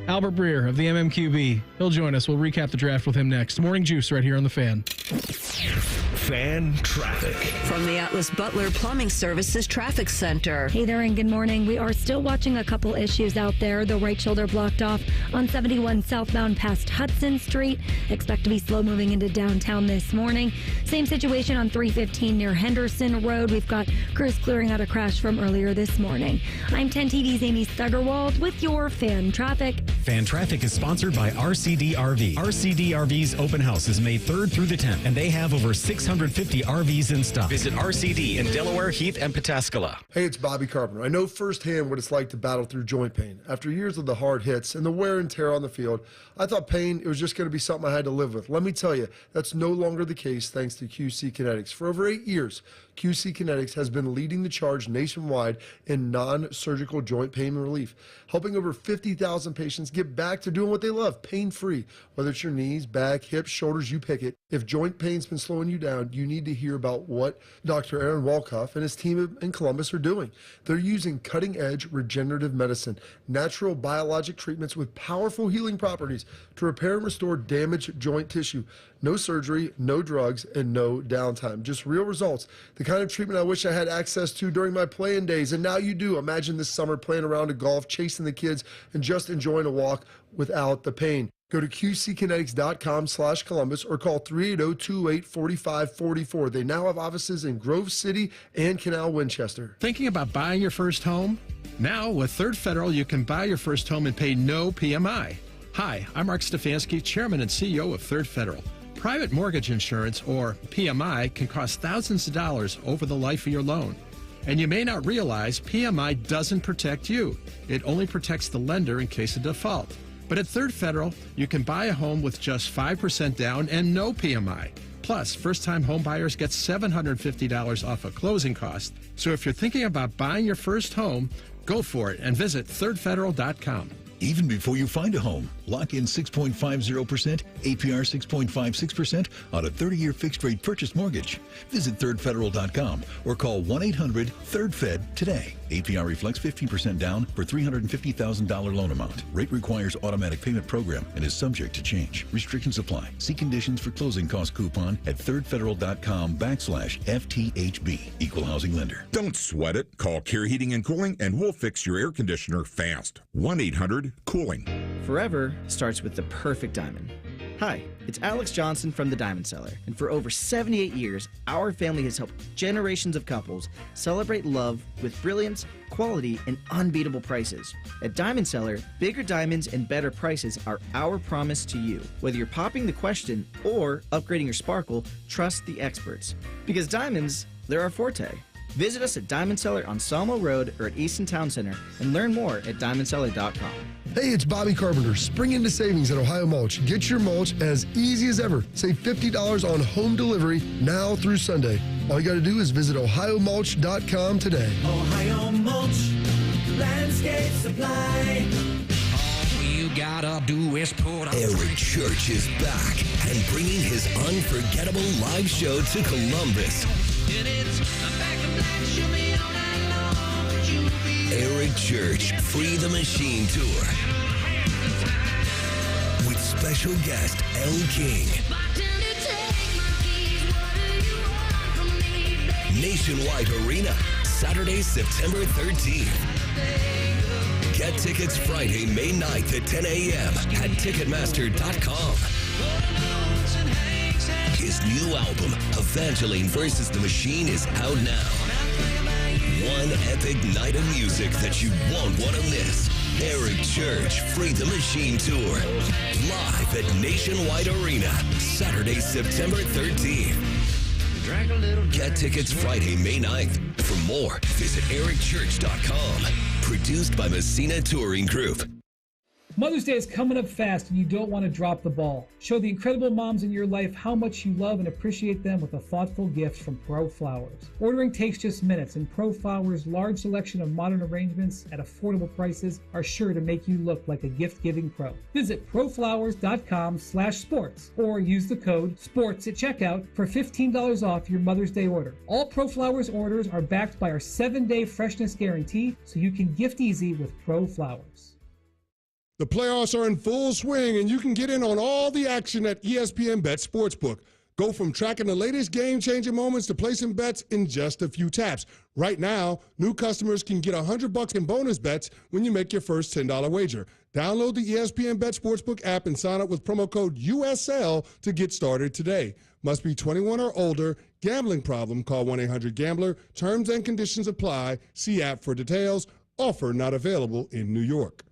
Albert Breer of the MMQB. He'll join us. We'll recap the draft with him next. Morning Juice right here on The Fan. Fan traffic. From the Atlas Butler Plumbing Services Traffic Center. Hey there and good morning. We are still watching a couple issues out there. The right shoulder blocked off on 71 southbound past Hudson Street. Expect to be slow moving into downtown this morning. Same situation on 315 near Henderson Road. We've got crews clearing out a crash from earlier this morning. I'm 10 TV's Amy Stuggerwald with your Fan Traffic. Fan Traffic is sponsored by RCD RV. RCD RV's open house is May 3rd through the 10th, and they have over 650 RVs in stock. Visit RCD in Delaware, Heath, and Pataskala. Hey, it's Bobby Carpenter. I know firsthand what it's like to battle through joint pain. After years of the hard hits and the wear and tear on the field, I thought pain, it was just going to be something I had to live with. Let me tell you, that's no longer the case thanks to QC Kinetics. For over 8 years, QC Kinetics has been leading the charge nationwide in non-surgical joint pain relief, helping over 50,000 patients get back to doing what they love, pain-free. Whether it's your knees, back, hips, shoulders, you pick it. If joint pain's been slowing you down, you need to hear about what Dr. Aaron Walkoff and his team in Columbus are doing. They're using cutting-edge regenerative medicine, natural biologic treatments with powerful healing properties to repair and restore damaged joint tissue. No surgery, no drugs, and no downtime. Just real results. The kind of treatment I wish I had access to during my playing days, and now you do. Imagine this summer playing around a golf, chasing the kids, and just enjoying a walk without the pain. Go to qckinetics.com/Columbus or call 380-228-4544. They now have offices in Grove City and Canal Winchester. Thinking about buying your first home? Now, with Third Federal, you can buy your first home and pay no PMI. Hi, I'm Mark Stefanski, Chairman and CEO of Third Federal. Private mortgage insurance, or PMI, can cost thousands of dollars over the life of your loan. And you may not realize PMI doesn't protect you. It only protects the lender in case of default. But at Third Federal, you can buy a home with just 5% down and no PMI. Plus, first-time home buyers get $750 off a closing cost. So if you're thinking about buying your first home, go for it and visit thirdfederal.com. Even before you find a home, lock in 6.50%, APR 6.56% on a 30-year fixed-rate purchase mortgage. Visit thirdfederal.com or call 1-800-3RD-FED today. APR reflects 15% down for $350,000 loan amount. Rate requires automatic payment program and is subject to change. Restrictions apply. See conditions for closing cost coupon at thirdfederal.com/FTHB. Equal housing lender. Don't sweat it. Call Care Heating and Cooling and we'll fix your air conditioner fast. 1-800-COOLING. Forever starts with the perfect diamond. Hi, it's Alex Johnson from the Diamond Cellar, and for over 78 years, our family has helped generations of couples celebrate love with brilliance, quality, and unbeatable prices. At Diamond Cellar, bigger diamonds and better prices are our promise to you. Whether you're popping the question or upgrading your sparkle, trust the experts. Because diamonds, they're our forte. Visit us at Diamond Cellar on Salmo Road or at Easton Town Center and learn more at diamondcellar.com. Hey, it's Bobby Carpenter. Spring into savings at Ohio Mulch. Get your mulch as easy as ever. Save $50 on home delivery now through Sunday. All you got to do is visit ohiomulch.com today. Ohio Mulch, landscape supply. All you gotta do is put up. Eric Church is back and bringing his unforgettable live show to Columbus. Eric Church Free the Machine Tour with special guest Elle King. Nationwide Arena, Saturday, September 13th. Get tickets Friday, May 9th at 10 a.m. at Ticketmaster.com. His new album, Evangeline vs. the Machine, is out now. One epic night of music that you won't want to miss. Eric Church, Free the Machine Tour. Live at Nationwide Arena, Saturday, September 13th. Get tickets Friday, May 9th. For more, visit ericchurch.com. Produced by Messina Touring Group. Mother's Day is coming up fast and you don't want to drop the ball. Show the incredible moms in your life how much you love and appreciate them with a thoughtful gift from Pro Flowers. Ordering takes just minutes, and Pro Flowers' large selection of modern arrangements at affordable prices are sure to make you look like a gift-giving pro. Visit proflowers.com/sports or use the code SPORTS at checkout for $15 off your Mother's Day order. All Pro Flowers orders are backed by our 7-day freshness guarantee, so you can gift easy with Pro Flowers. The playoffs are in full swing, and you can get in on all the action at ESPN Bet Sportsbook. Go from tracking the latest game-changing moments to placing bets in just a few taps. Right now, new customers can get $100 in bonus bets when you make your first $10 wager. Download the ESPN Bet Sportsbook app and sign up with promo code USL to get started today. Must be 21 or older. Gambling problem? Call 1-800-GAMBLER. Terms and conditions apply. See app for details. Offer not available in New York.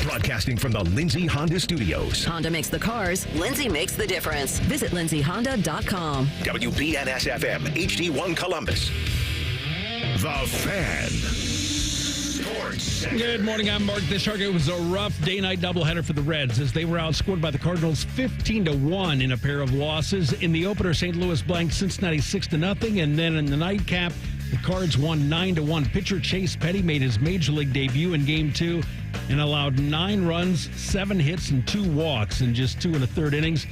Broadcasting from the Lindsay Honda Studios. Honda makes the cars. Lindsay makes the difference. Visit lindsayhonda.com. WBNS-FM, HD1 Columbus. The Fan. Sports Center. Good morning, I'm Mark the Shark. It was a rough day-night doubleheader for the Reds as they were outscored by the Cardinals 15-1 in a pair of losses. In the opener, St. Louis blanked Cincinnati 6-0, and then in the nightcap, the Cards won 9-1. Pitcher Chase Petty made his major league debut in Game 2 and allowed 9 runs, 7 hits, and 2 walks in just 2 1/3 innings,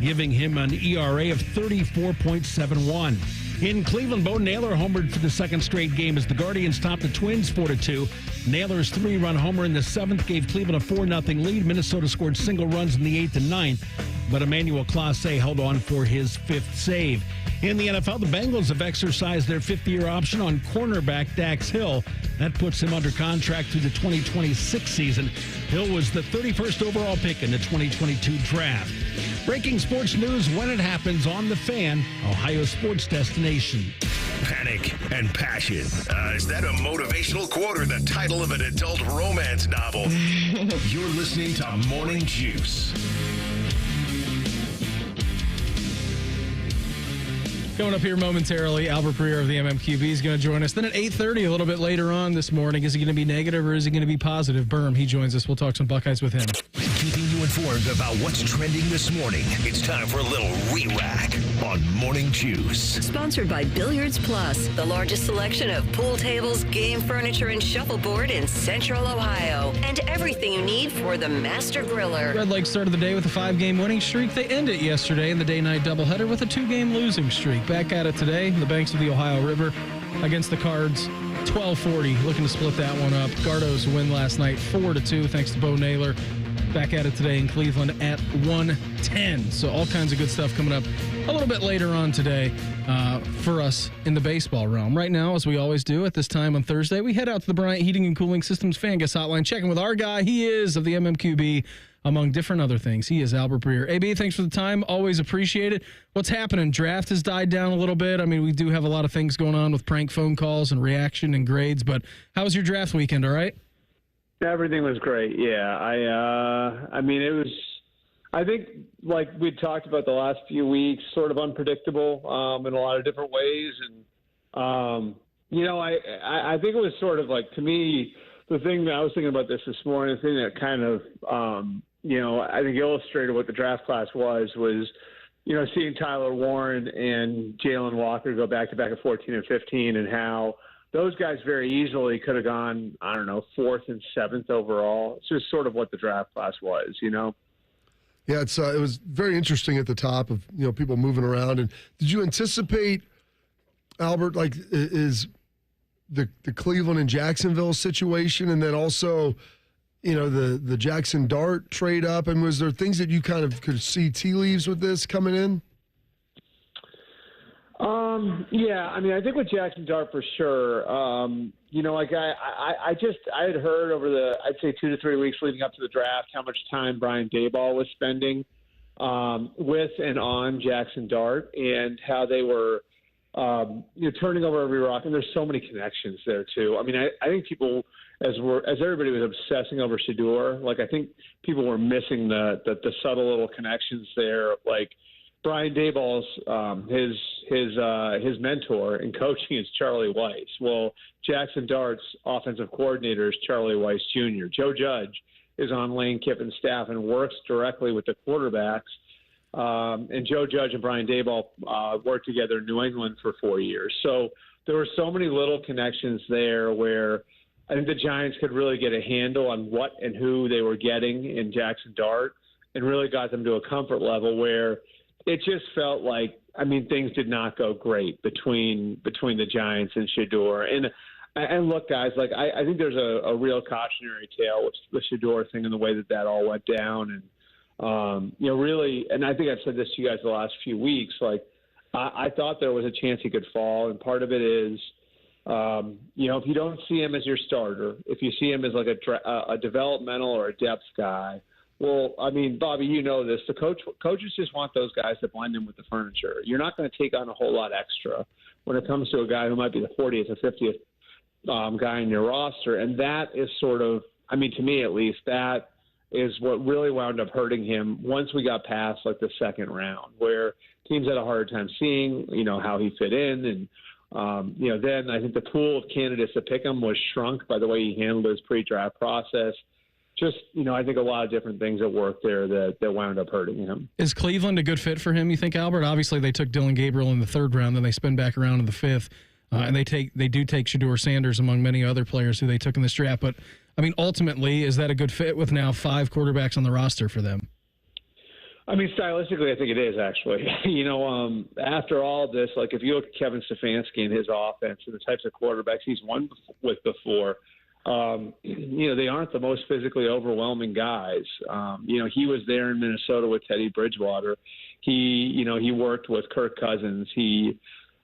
giving him an ERA of 34.71. In Cleveland, Bo Naylor homered for the second straight game as the Guardians topped the Twins 4-2. Naylor's 3-run homer in the 7th gave Cleveland a 4-0 lead. Minnesota scored single runs in the 8th and 9th, but Emmanuel Clase held on for his 5th save. In the NFL, the Bengals have exercised their 5th-year option on cornerback Dax Hill. That puts him under contract through the 2026 season. Hill was the 31st overall pick in the 2022 draft. Breaking sports news when it happens on The Fan, Ohio sports destination. Panic and passion. Is that a motivational quote or the title of an adult romance novel? You're listening to Morning Juice. Coming up here momentarily, Albert Breer of the MMQB is going to join us. Then at 8:30, a little bit later on this morning, is he going to be negative or is he going to be positive? Berm, he joins us. We'll talk some Buckeyes with him. Keeping you informed about what's trending this morning. It's time for a little re-rack on Morning Juice. Sponsored by Billiards Plus, the largest selection of pool tables, game furniture, and shuffleboard in Central Ohio. And everything you need for the Master Griller. Red Lake started the day with a 5-game winning streak. They ended yesterday in the day-night doubleheader with a 2-game losing streak. Back at it today, the banks of the Ohio River against the Cards. 12-40, looking to split that one up. Gardo's win last night 4-2 thanks to Bo Naylor. Back at it today in Cleveland at 110. So all kinds of good stuff coming up a little bit later on today for us in the baseball realm. Right now, as we always do at this time on Thursday, we head out to the Bryant Heating and Cooling Systems Fan Gas Hotline, checking with our guy. He is of the MMQB, among different other things. He is Albert Breer. AB, thanks for the time. Always appreciate it. What's happening? Draft has died down a little bit. I mean, we do have a lot of things going on with prank phone calls and reaction and grades, but how was your draft weekend, all right? Everything was great. Yeah. I mean, it was, I think, like we'd talked about the last few weeks, sort of unpredictable in a lot of different ways. And, you know, I think it was sort of like, to me, the thing that I was thinking about this morning, the thing that kind of, you know, I think illustrated what the draft class was, you know, seeing Tyler Warren and Jalen Walker go back-to-back at 14 and 15 and how those guys very easily could have gone, I don't know, 4th and 7th overall. It's just sort of what the draft class was, you know? Yeah, it was very interesting at the top of, you know, people moving around. And did you anticipate, Albert, like, is the Cleveland and Jacksonville situation, and then also, you know, the Jackson Dart trade up? And was there things that you kind of could see tea leaves with this coming in? Yeah, I mean, I think with Jackson Dart for sure. You know, like I had heard over the, I'd say 2 to 3 weeks leading up to the draft, how much time Brian Daboll was spending with and on Jackson Dart, and how they were, turning over every rock. And there's so many connections there too. I mean, I think people, as everybody was obsessing over Shedeur, like I think people were missing the subtle little connections there, like. Brian Daboll's his mentor in coaching is Charlie Weiss. Well, Jackson Dart's offensive coordinator is Charlie Weiss Jr. Joe Judge is on Lane Kiffin's staff and works directly with the quarterbacks. And Joe Judge and Brian Daboll worked together in New England for 4 years. So there were so many little connections there where I think the Giants could really get a handle on what and who they were getting in Jackson Dart, and really got them to a comfort level where it just felt like, I mean, things did not go great between the Giants and Shedeur. And look, guys, like I think there's a real cautionary tale with the Shedeur thing and the way that all went down. And, really, and I think I've said this to you guys the last few weeks, like I thought there was a chance he could fall. And part of it is, if you don't see him as your starter, if you see him as like a developmental or a depth guy, well, I mean, Bobby, you know this. The coaches just want those guys to blend in with the furniture. You're not going to take on a whole lot extra when it comes to a guy who might be the 40th or 50th guy in your roster. And that is sort of, I mean, to me at least, that is what really wound up hurting him once we got past like the second round, where teams had a hard time seeing, how he fit in. And, then I think the pool of candidates to pick him was shrunk by the way he handled his pre-draft process. Just, I think a lot of different things at work there that wound up hurting him. Is Cleveland a good fit for him, you think, Albert? Obviously, they took Dylan Gabriel in the third round, then they spin back around in the fifth, and they do take Shedeur Sanders among many other players who they took in this draft. But, I mean, ultimately, is that a good fit with now 5 quarterbacks on the roster for them? I mean, stylistically, I think it is, actually. After all this, like if you look at Kevin Stefanski and his offense and the types of quarterbacks he's won with before, they aren't the most physically overwhelming guys. He was there in Minnesota with Teddy Bridgewater. He worked with Kirk Cousins. He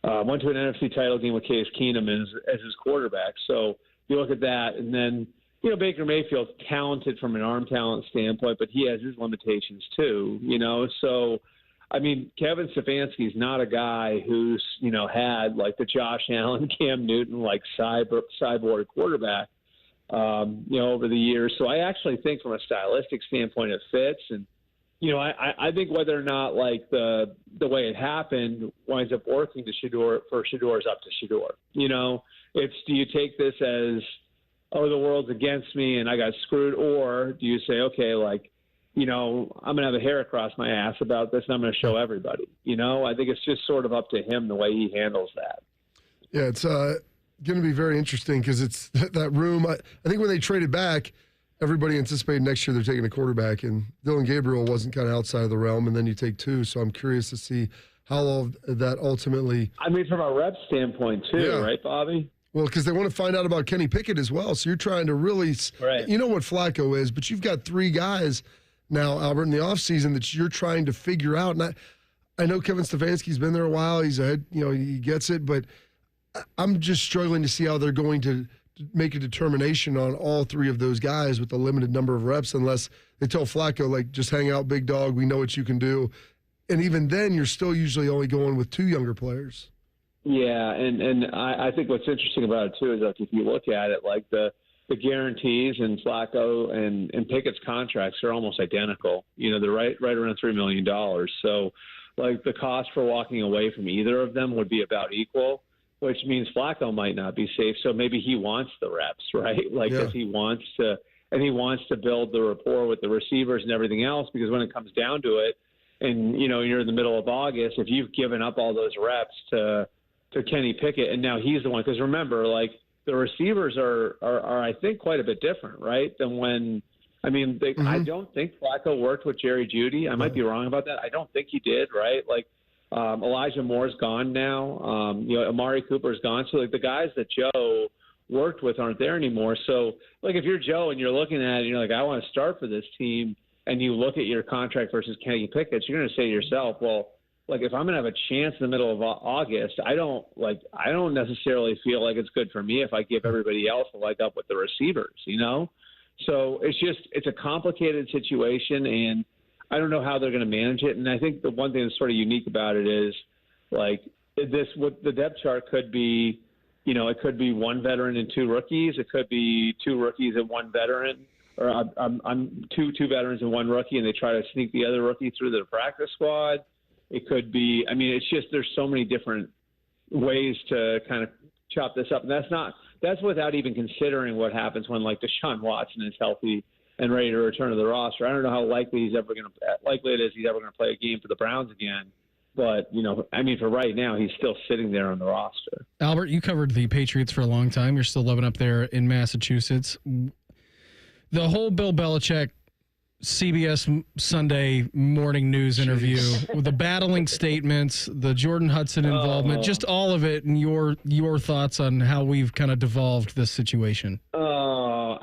went to an NFC title game with Case Keenum as his quarterback. So you look at that, and then, Baker Mayfield's talented from an arm talent standpoint, but he has his limitations too, So, I mean, Kevin Stefanski's not a guy who's, had like the Josh Allen, Cam Newton, like cyborg quarterback. Over the years. So I actually think from a stylistic standpoint it fits. And, I think whether or not like the way it happened winds up working to Shedeur is up to Shedeur. It's, do you take this as, oh, the world's against me and I got screwed? Or do you say, okay, like, I'm going to have a hair across my ass about this and I'm going to show everybody, I think it's just sort of up to him the way he handles that. Yeah, it's going to be very interesting because it's that room. I think when they traded back, everybody anticipated next year they're taking a quarterback, and Dylan Gabriel wasn't kind of outside of the realm, and then you take 2. So I'm curious to see how all of that ultimately. I mean, from a rep standpoint too, right, Bobby? Well, because they want to find out about Kenny Pickett as well. So you're trying to really, you know what Flacco is, but you've got 3 guys now, Albert, in the offseason that you're trying to figure out. And I know Kevin Stefanski's been there a while. He's ahead, he gets it, but I'm just struggling to see how they're going to make a determination on all 3 of those guys with a limited number of reps, unless they tell Flacco, like, just hang out, big dog. We know what you can do. And even then, you're still usually only going with 2 younger players. Yeah, and I think what's interesting about it, too, is like if you look at it, like the guarantees in Flacco and Pickett's contracts are almost identical. They're right around $3 million. So, like, the cost for walking away from either of them would be about equal, which means Flacco might not be safe. So maybe he wants the reps, right? Like, because he wants to build the rapport with the receivers and everything else, because when it comes down to it, and, you're in the middle of August, if you've given up all those reps to Kenny Pickett, and now he's the one, because remember, like, the receivers are I think, quite a bit different, right, than when, I mean, I don't think Flacco worked with Jerry Jeudy. I might be wrong about that. I don't think he did, right? Like, Elijah Moore's gone now. Amari Cooper's gone. So, like, the guys that Joe worked with aren't there anymore. So, like, if you're Joe and you're looking at it and you're like, I want to start for this team, and you look at your contract versus Kenny Pickett, you're going to say to yourself, well, like if I'm going to have a chance in the middle of August, I don't necessarily feel like it's good for me if I give everybody else a leg up with the receivers, you know? So it's a complicated situation, and I don't know how they're going to manage it. And I think the one thing that's sort of unique about it is like what the depth chart could be, you know, it could be one veteran and two rookies. It could be two rookies and one veteran, or I'm two veterans and one rookie, and they try to sneak the other rookie through the practice squad. It could be, I mean, it's just there's so many different ways to kind of chop this up. And that's without even considering what happens when, like, Deshaun Watson is healthy and ready to return to the roster. I don't know how likely it is he's ever going to play a game for the Browns again. But, you know, I mean, for right now, he's still sitting there on the roster. Albert, you covered the Patriots for a long time. You're still living up there in Massachusetts. The whole Bill Belichick CBS Sunday morning news interview with the battling statements, the Jordan Hudson involvement, just all of it, and your thoughts on how we've kind of devolved this situation. I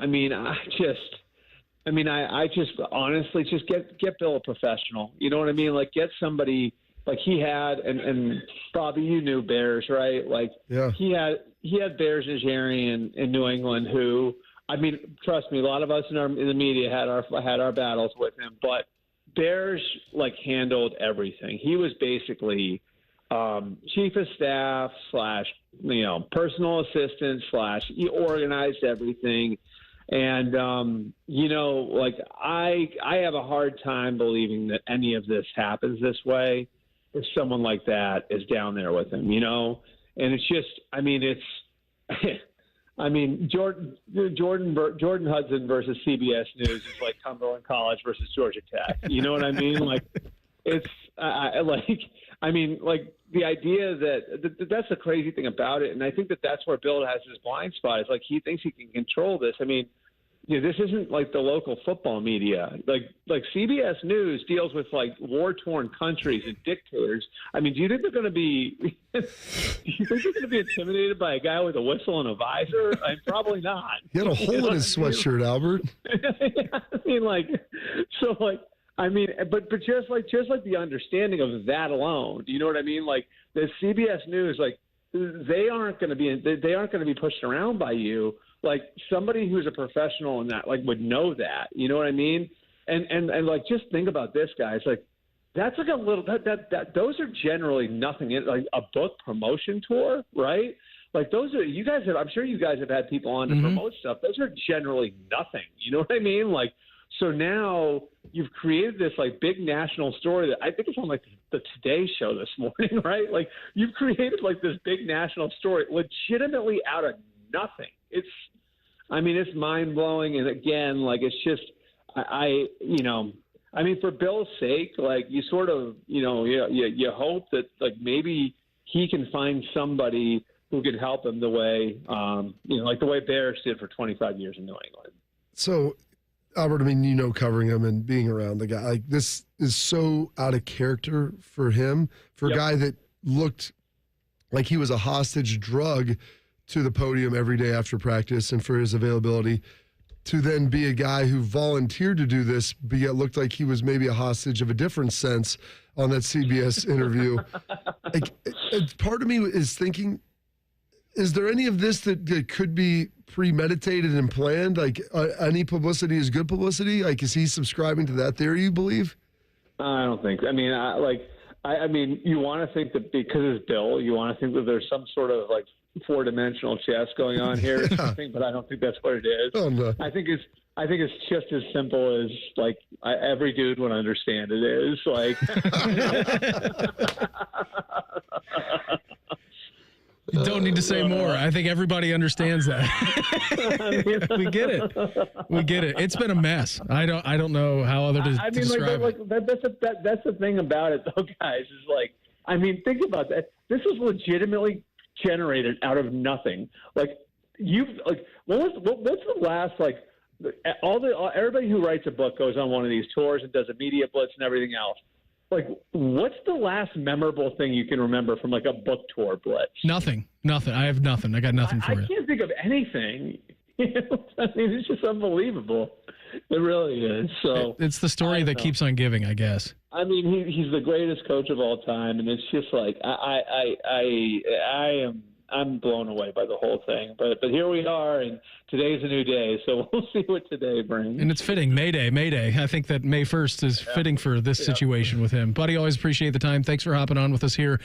just honestly just get Bill a professional. You know what I mean? Like, get somebody like he had, and Bobby, you knew Bears, right? Like, yeah. He had Bears and Jerry in New England who, I mean, trust me, a lot of us in the media had our battles with him, but Bears like handled everything. He was basically chief of staff / personal assistant / he organized everything. And like I have a hard time believing that any of this happens this way if someone like that is down there with him, you know. And it's just, I mean, Jordan Hudson versus CBS News is like Cumberland College versus Georgia Tech. You know what I mean? Like, it's the idea that's the crazy thing about it. And I think that's where Bill has his blind spot. It's like he thinks he can control this. I mean, this isn't like the local football media. Like CBS News deals with like war-torn countries and dictators. I mean, do you think they're going to be? Do you think they're going to be intimidated by a guy with a whistle and a visor? Probably not. He had a hole in his sweatshirt, Albert. But just like the understanding of that alone, do you know what I mean? Like the CBS News, like they aren't going to be pushed around by you. Like somebody who's a professional in that, like, would know that, you know what I mean? And like, just think about this, guys. Like, that's like a little that those are generally nothing. Like a book promotion tour, right? Like those are, you guys have, I'm sure you guys have had people on to promote stuff. Those are generally nothing. You know what I mean? Like, so now you've created this like big national story that I think it's on like the Today Show this morning, right? Like you've created like this big national story legitimately out of nothing. It's mind blowing. And again, like, it's just, for Bill's sake, like you sort of, you hope that like maybe he can find somebody who can help him the way, like the way Bears did for 25 years in New England. So, Albert, covering him and being around the guy, like this is so out of character for him, for a guy that looked like he was a hostage drug to the podium every day after practice, and for his availability to then be a guy who volunteered to do this, but yet looked like he was maybe a hostage of a different sense on that CBS interview. Like, part of me is thinking, is there any of this that could be premeditated and planned? Like, any publicity is good publicity? Like, is he subscribing to that theory, you believe? I don't think. You want to think that because it's Bill, you want to think that there's some sort of like four-dimensional chess going on here, but I don't think that's what it is. Oh, no. I think it's just as simple as like every dude would understand it is. Like, you don't need to say more. I think everybody understands that. We get it. It's been a mess. I don't know how other to describe it. That's the thing about it, though, guys. Is like, think about that. This is legitimately generated out of nothing. Like, what's the last everybody who writes a book goes on one of these tours and does a media blitz and everything else. Like, what's the last memorable thing you can remember from like a book tour blitz? Nothing. I have nothing. I got nothing for you. I can't think of anything. It's just unbelievable. It really is. So it's the story that keeps on giving, I guess. I mean, he's the greatest coach of all time, and it's just like I'm blown away by the whole thing. But here we are, and today's a new day, so we'll see what today brings. And it's fitting. May Day. I think that May 1st is fitting for this situation with him. Buddy, always appreciate the time. Thanks for hopping on with us here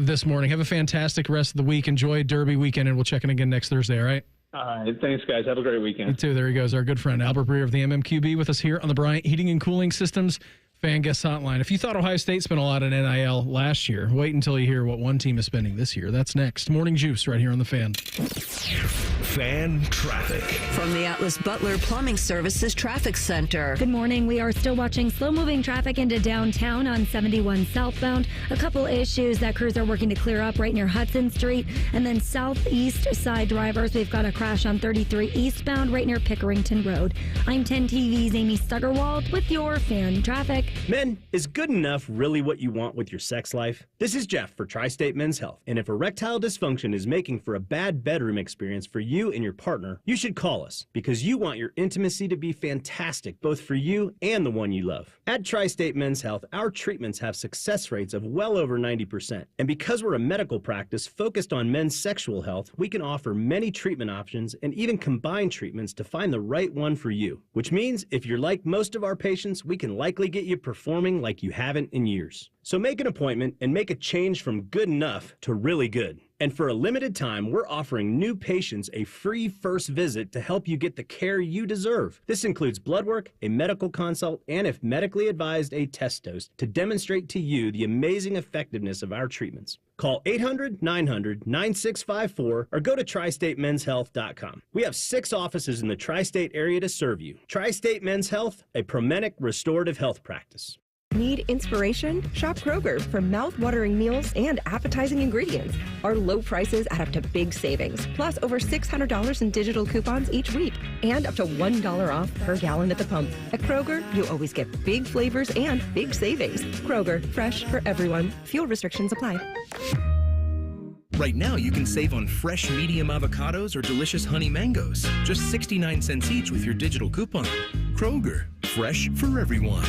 this morning. Have a fantastic rest of the week. Enjoy Derby weekend, and we'll check in again next Thursday, all right? All right. Thanks, guys. Have a great weekend. You too. There he goes, our good friend Albert Breer of the MMQB with us here on the Bryant Heating and Cooling Systems Fan Guest Hotline. If you thought Ohio State spent a lot on NIL last year, wait until you hear what one team is spending this year. That's next. Morning Juice right here on the Fan. Fan traffic. From the Atlas Butler Plumbing Services Traffic Center. Good morning. We are still watching slow-moving traffic into downtown on 71 southbound. A couple issues that crews are working to clear up right near Hudson Street. And then southeast side drivers, we've got a crash on 33 eastbound right near Pickerington Road. I'm 10 TV's Amy Stuggerwald with your Fan traffic. Men, is good enough really what you want with your sex life? This is Jeff for Tri-State Men's Health. And if erectile dysfunction is making for a bad bedroom experience for you and your partner, you should call us because you want your intimacy to be fantastic both for you and the one you love. At Tri-State Men's Health, our treatments have success rates of well over 90%. And because we're a medical practice focused on men's sexual health, we can offer many treatment options and even combine treatments to find the right one for you. Which means if you're like most of our patients, we can likely get you performing like you haven't in years. So make an appointment and make a change from good enough to really good. And for a limited time, we're offering new patients a free first visit to help you get the care you deserve. This includes blood work, a medical consult, and if medically advised, a test dose to demonstrate to you the amazing effectiveness of our treatments. Call 800-900-9654 or go to tristatemenshealth.com. We have 6 offices in the tri-state area to serve you. Tri-State Men's Health, a Promenic restorative health practice. Need inspiration? Shop Kroger for mouth-watering meals and appetizing ingredients. Our low prices add up to big savings, plus over $600 in digital coupons each week, and up to $1 off per gallon at the pump. At Kroger, you always get big flavors and big savings. Kroger, fresh for everyone. Fuel restrictions apply. Right now, you can save on fresh medium avocados or delicious honey mangoes. Just 69 cents each with your digital coupon. Kroger, fresh for everyone.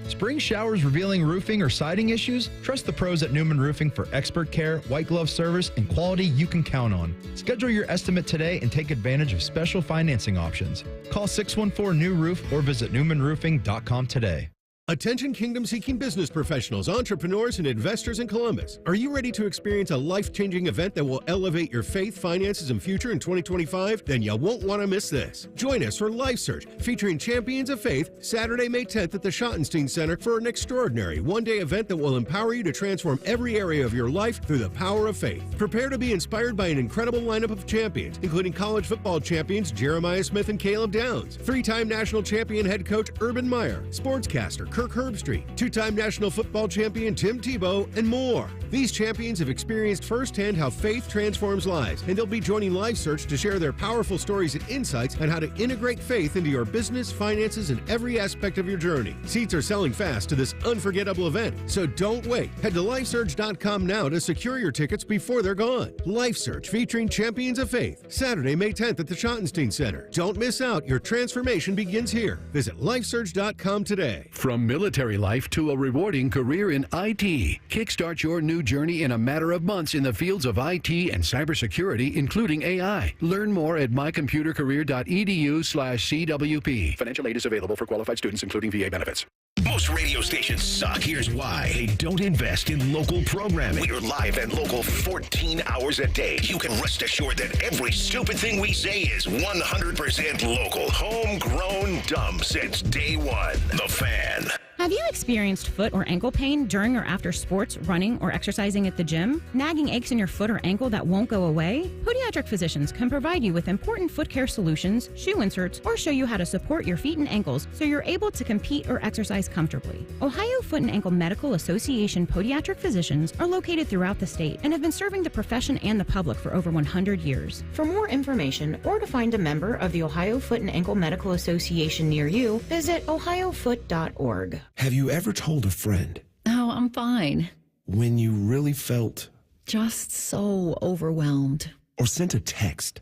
Spring showers revealing roofing or siding issues? Trust the pros at Newman Roofing for expert care, white glove service, and quality you can count on. Schedule your estimate today and take advantage of special financing options. Call 614-NEW-ROOF or visit newmanroofing.com today. Attention kingdom-seeking business professionals, entrepreneurs, and investors in Columbus. Are you ready to experience a life-changing event that will elevate your faith, finances, and future in 2025? Then you won't want to miss this. Join us for Life Search, featuring Champions of Faith, Saturday, May 10th at the Schottenstein Center for an extraordinary one-day event that will empower you to transform every area of your life through the power of faith. Prepare to be inspired by an incredible lineup of champions, including college football champions Jeremiah Smith and Caleb Downs, 3-time national champion head coach Urban Meyer, sportscaster Kirk Herbstreit, 2-time national football champion Tim Tebow, and more. These champions have experienced firsthand how faith transforms lives, and they'll be joining Life Search to share their powerful stories and insights on how to integrate faith into your business, finances, and every aspect of your journey. Seats are selling fast to this unforgettable event, so don't wait. Head to lifesearch.com now to secure your tickets before they're gone. Life Search featuring Champions of Faith, Saturday, May 10th at the Schottenstein Center. Don't miss out. Your transformation begins here. Visit lifesearch.com today. From military life to a rewarding career in IT. Kickstart your new journey in a matter of months in the fields of IT and cybersecurity, including AI. Learn more at mycomputercareer.edu/CWP. Financial aid is available for qualified students, including VA benefits. Most radio stations suck. Here's why. They don't invest in local programming. We're live and local 14 hours a day. You can rest assured that every stupid thing we say is 100% local. Homegrown, dumb since day one. The Fan. Have you experienced foot or ankle pain during or after sports, running, or exercising at the gym? Nagging aches in your foot or ankle that won't go away? Podiatric physicians can provide you with important foot care solutions, shoe inserts, or show you how to support your feet and ankles so you're able to compete or exercise comfortably. Ohio Foot and Ankle Medical Association podiatric physicians are located throughout the state and have been serving the profession and the public for over 100 years. For more information or to find a member of the Ohio Foot and Ankle Medical Association near you, visit ohiofoot.org. Have you ever told a friend? Oh, I'm fine. When you really felt? Just so overwhelmed. Or sent a text?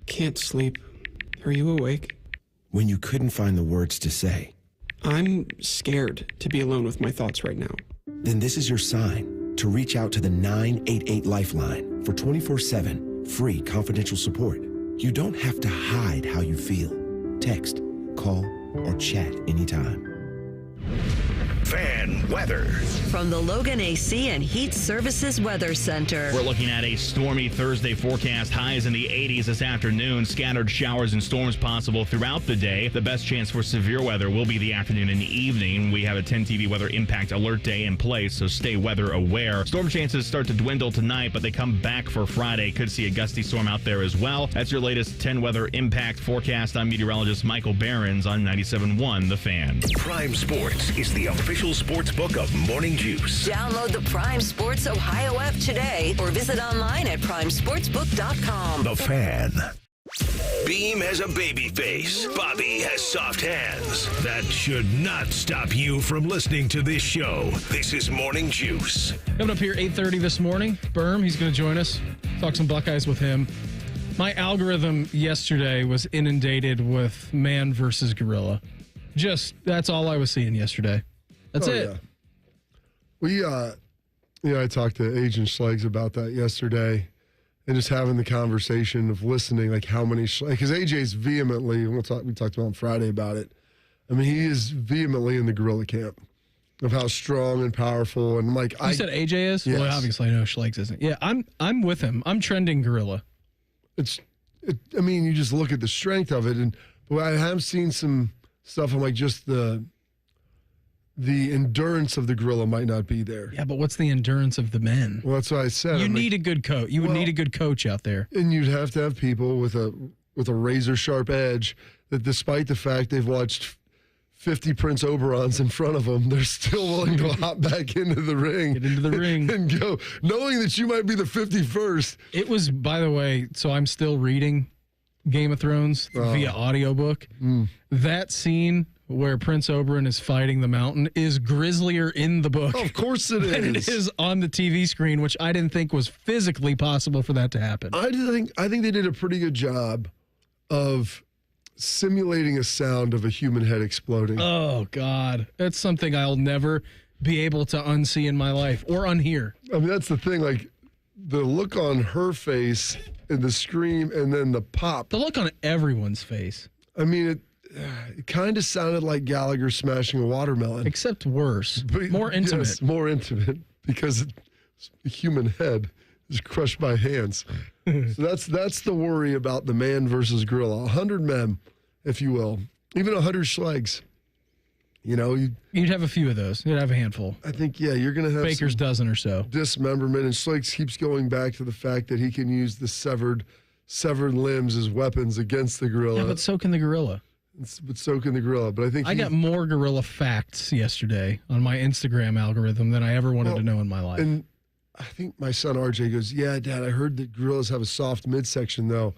Can't sleep. Are you awake? when you couldn't find the words to say? I'm scared to be alone with my thoughts right now. Then this is your sign to reach out to the 988 Lifeline for 24/7 free confidential support. You don't have to hide how you feel. Text, call, or chat anytime. Fan weather. From the Logan AC and Heat Services Weather Center. We're looking at a stormy Thursday forecast. Highs in the 80s this afternoon. Scattered showers and storms possible throughout the day. The best chance for severe weather will be the afternoon and evening. We have a 10 TV weather impact alert day in place, so stay weather aware. Storm chances start to dwindle tonight, but they come back for Friday. Could see a gusty storm out there as well. That's your latest 10 weather impact forecast. I'm meteorologist Michael Behrens on 97.1 The Fan. Prime Sports is the official sports book of Morning Juice. Download the Prime Sports Ohio app today or visit online at primesportsbook.com. The Fan. Beam has a baby face. Bobby has soft hands. That should not stop you from listening to this show. This is Morning Juice. Coming up here 8:30 this morning, Berm, he's going to join us. Talk some Buckeyes with him. My algorithm yesterday was inundated with man versus gorilla. That's all I was seeing yesterday. That's it. Yeah. I talked to Agent Schleggs about that yesterday and just having the conversation of listening, like how many, because AJ's vehemently, we talked about on Friday about it. I mean, he is vehemently in the gorilla camp of how strong and powerful. And like, You said AJ is? Yes. Well, obviously I know Schleggs isn't. Yeah, I'm with him. I'm trending gorilla. You just look at the strength of it. But I have seen some stuff on like just the endurance of the gorilla might not be there. Yeah, but what's the endurance of the men? Well, that's what I said. You need a good coach. You would need a good coach out there. And you'd have to have people with a razor sharp edge that, despite the fact they've watched 50 Prince Oberons in front of them, they're still willing to hop back into the ring. Get into the ring. And go, knowing that you might be the 51st. It was, by the way, so I'm still reading Game of Thrones via audiobook. That scene where Prince Oberyn is fighting the Mountain is grislier in the book. Of course it is. Than it is on the TV screen, which I didn't think was physically possible for that to happen. I think they did a pretty good job of simulating a sound of a human head exploding. Oh, God. That's something I'll never be able to unsee in my life or unhear. I mean, that's the thing. Like, the look on her face and the scream and then the pop. The look on everyone's face. I mean, it kind of sounded like Gallagher smashing a watermelon. Except worse. More intimate. Yes, more intimate because the human head is crushed by hands. So that's the worry about the man versus gorilla. 100 men, if you will. Even 100 Schleggs. You'd have a few of those. You'd have a handful. I think, you're going to have Baker's dozen or so. Dismemberment. And Schleggs keeps going back to the fact that he can use the severed limbs as weapons against the gorilla. Yeah, but so can the gorilla. But so can the gorilla. But I think I got more gorilla facts yesterday on my Instagram algorithm than I ever wanted to know in my life. And I think my son RJ goes, "Yeah, Dad, I heard that gorillas have a soft midsection, though."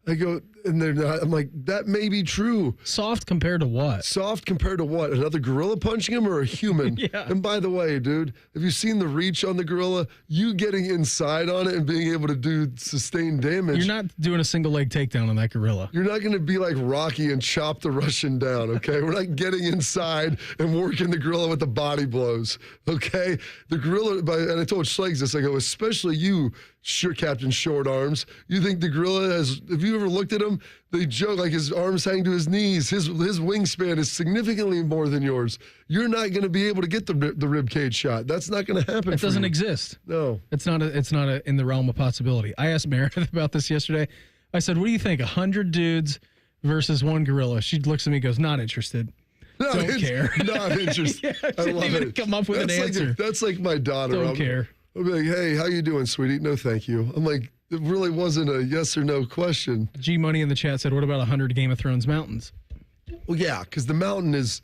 I go, and they're not. I'm like, that may be true. Soft compared to what? Soft compared to what? Another gorilla punching him or a human? Yeah. And by the way, dude, have you seen the reach on the gorilla? You getting inside on it and being able to do sustained damage. You're not doing a single leg takedown on that gorilla. You're not going to be like Rocky and chop the Russian down, okay? We're not getting inside and working the gorilla with the body blows, okay? The gorilla, and I told Schleggs this, I go, especially you, Captain Short Arms. You think the gorilla has, have you ever looked at him? They joke like his arms hang to his knees. His wingspan is significantly more than yours. You're not going to be able to get the rib cage shot. That's not going to happen. It doesn't exist. No. It's not in the realm of possibility. I asked Meredith about this yesterday. I said, what do you think? 100 dudes versus one gorilla. She looks at me and goes, not interested. Don't care. Not interested. Yeah, I love even it. Come up with an answer. That's like my daughter. Don't care. I'll be like, hey, how you doing, sweetie? No, thank you. I'm like, it really wasn't a yes or no question. G Money in the chat said, what about 100 Game of Thrones mountains? Well, yeah, because the mountain is,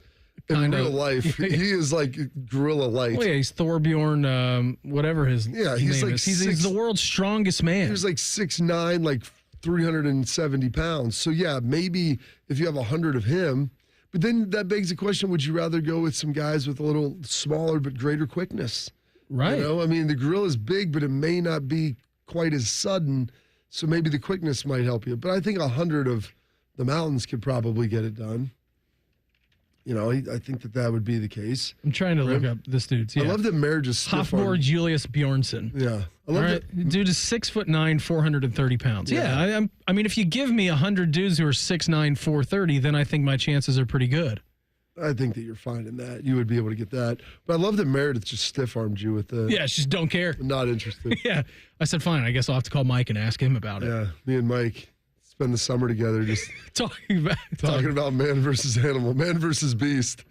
in real life, he is like gorilla light. Well, yeah, he's Thorbjorn, whatever his name is. He's the world's strongest man. He's like 6'9", like 370 pounds. So, yeah, maybe if you have 100 of him. But then that begs the question, would you rather go with some guys with a little smaller but greater quickness? Right. I mean, the gorilla's big, but it may not be quite as sudden, so maybe the quickness might help you. But I think 100 of The mountains could probably get it done. You know, I think that would be the case. I'm trying to look up this dude's. Yeah. I love that marriage is Hofmor Julius Bjornsson. Yeah. I love that. Dude is 6'9", 430 pounds. Yeah. I mean, if you give me 100 dudes who are 6'9", 430, then I think my chances are pretty good. I think that you're fine in that. You would be able to get that. But I love that Meredith just stiff-armed you with the... Yeah, just don't care. Not interested. Yeah. I said, fine, I guess I'll have to call Mike and ask him about it. Yeah, me and Mike spend the summer together just... talking about man versus animal, man versus beast.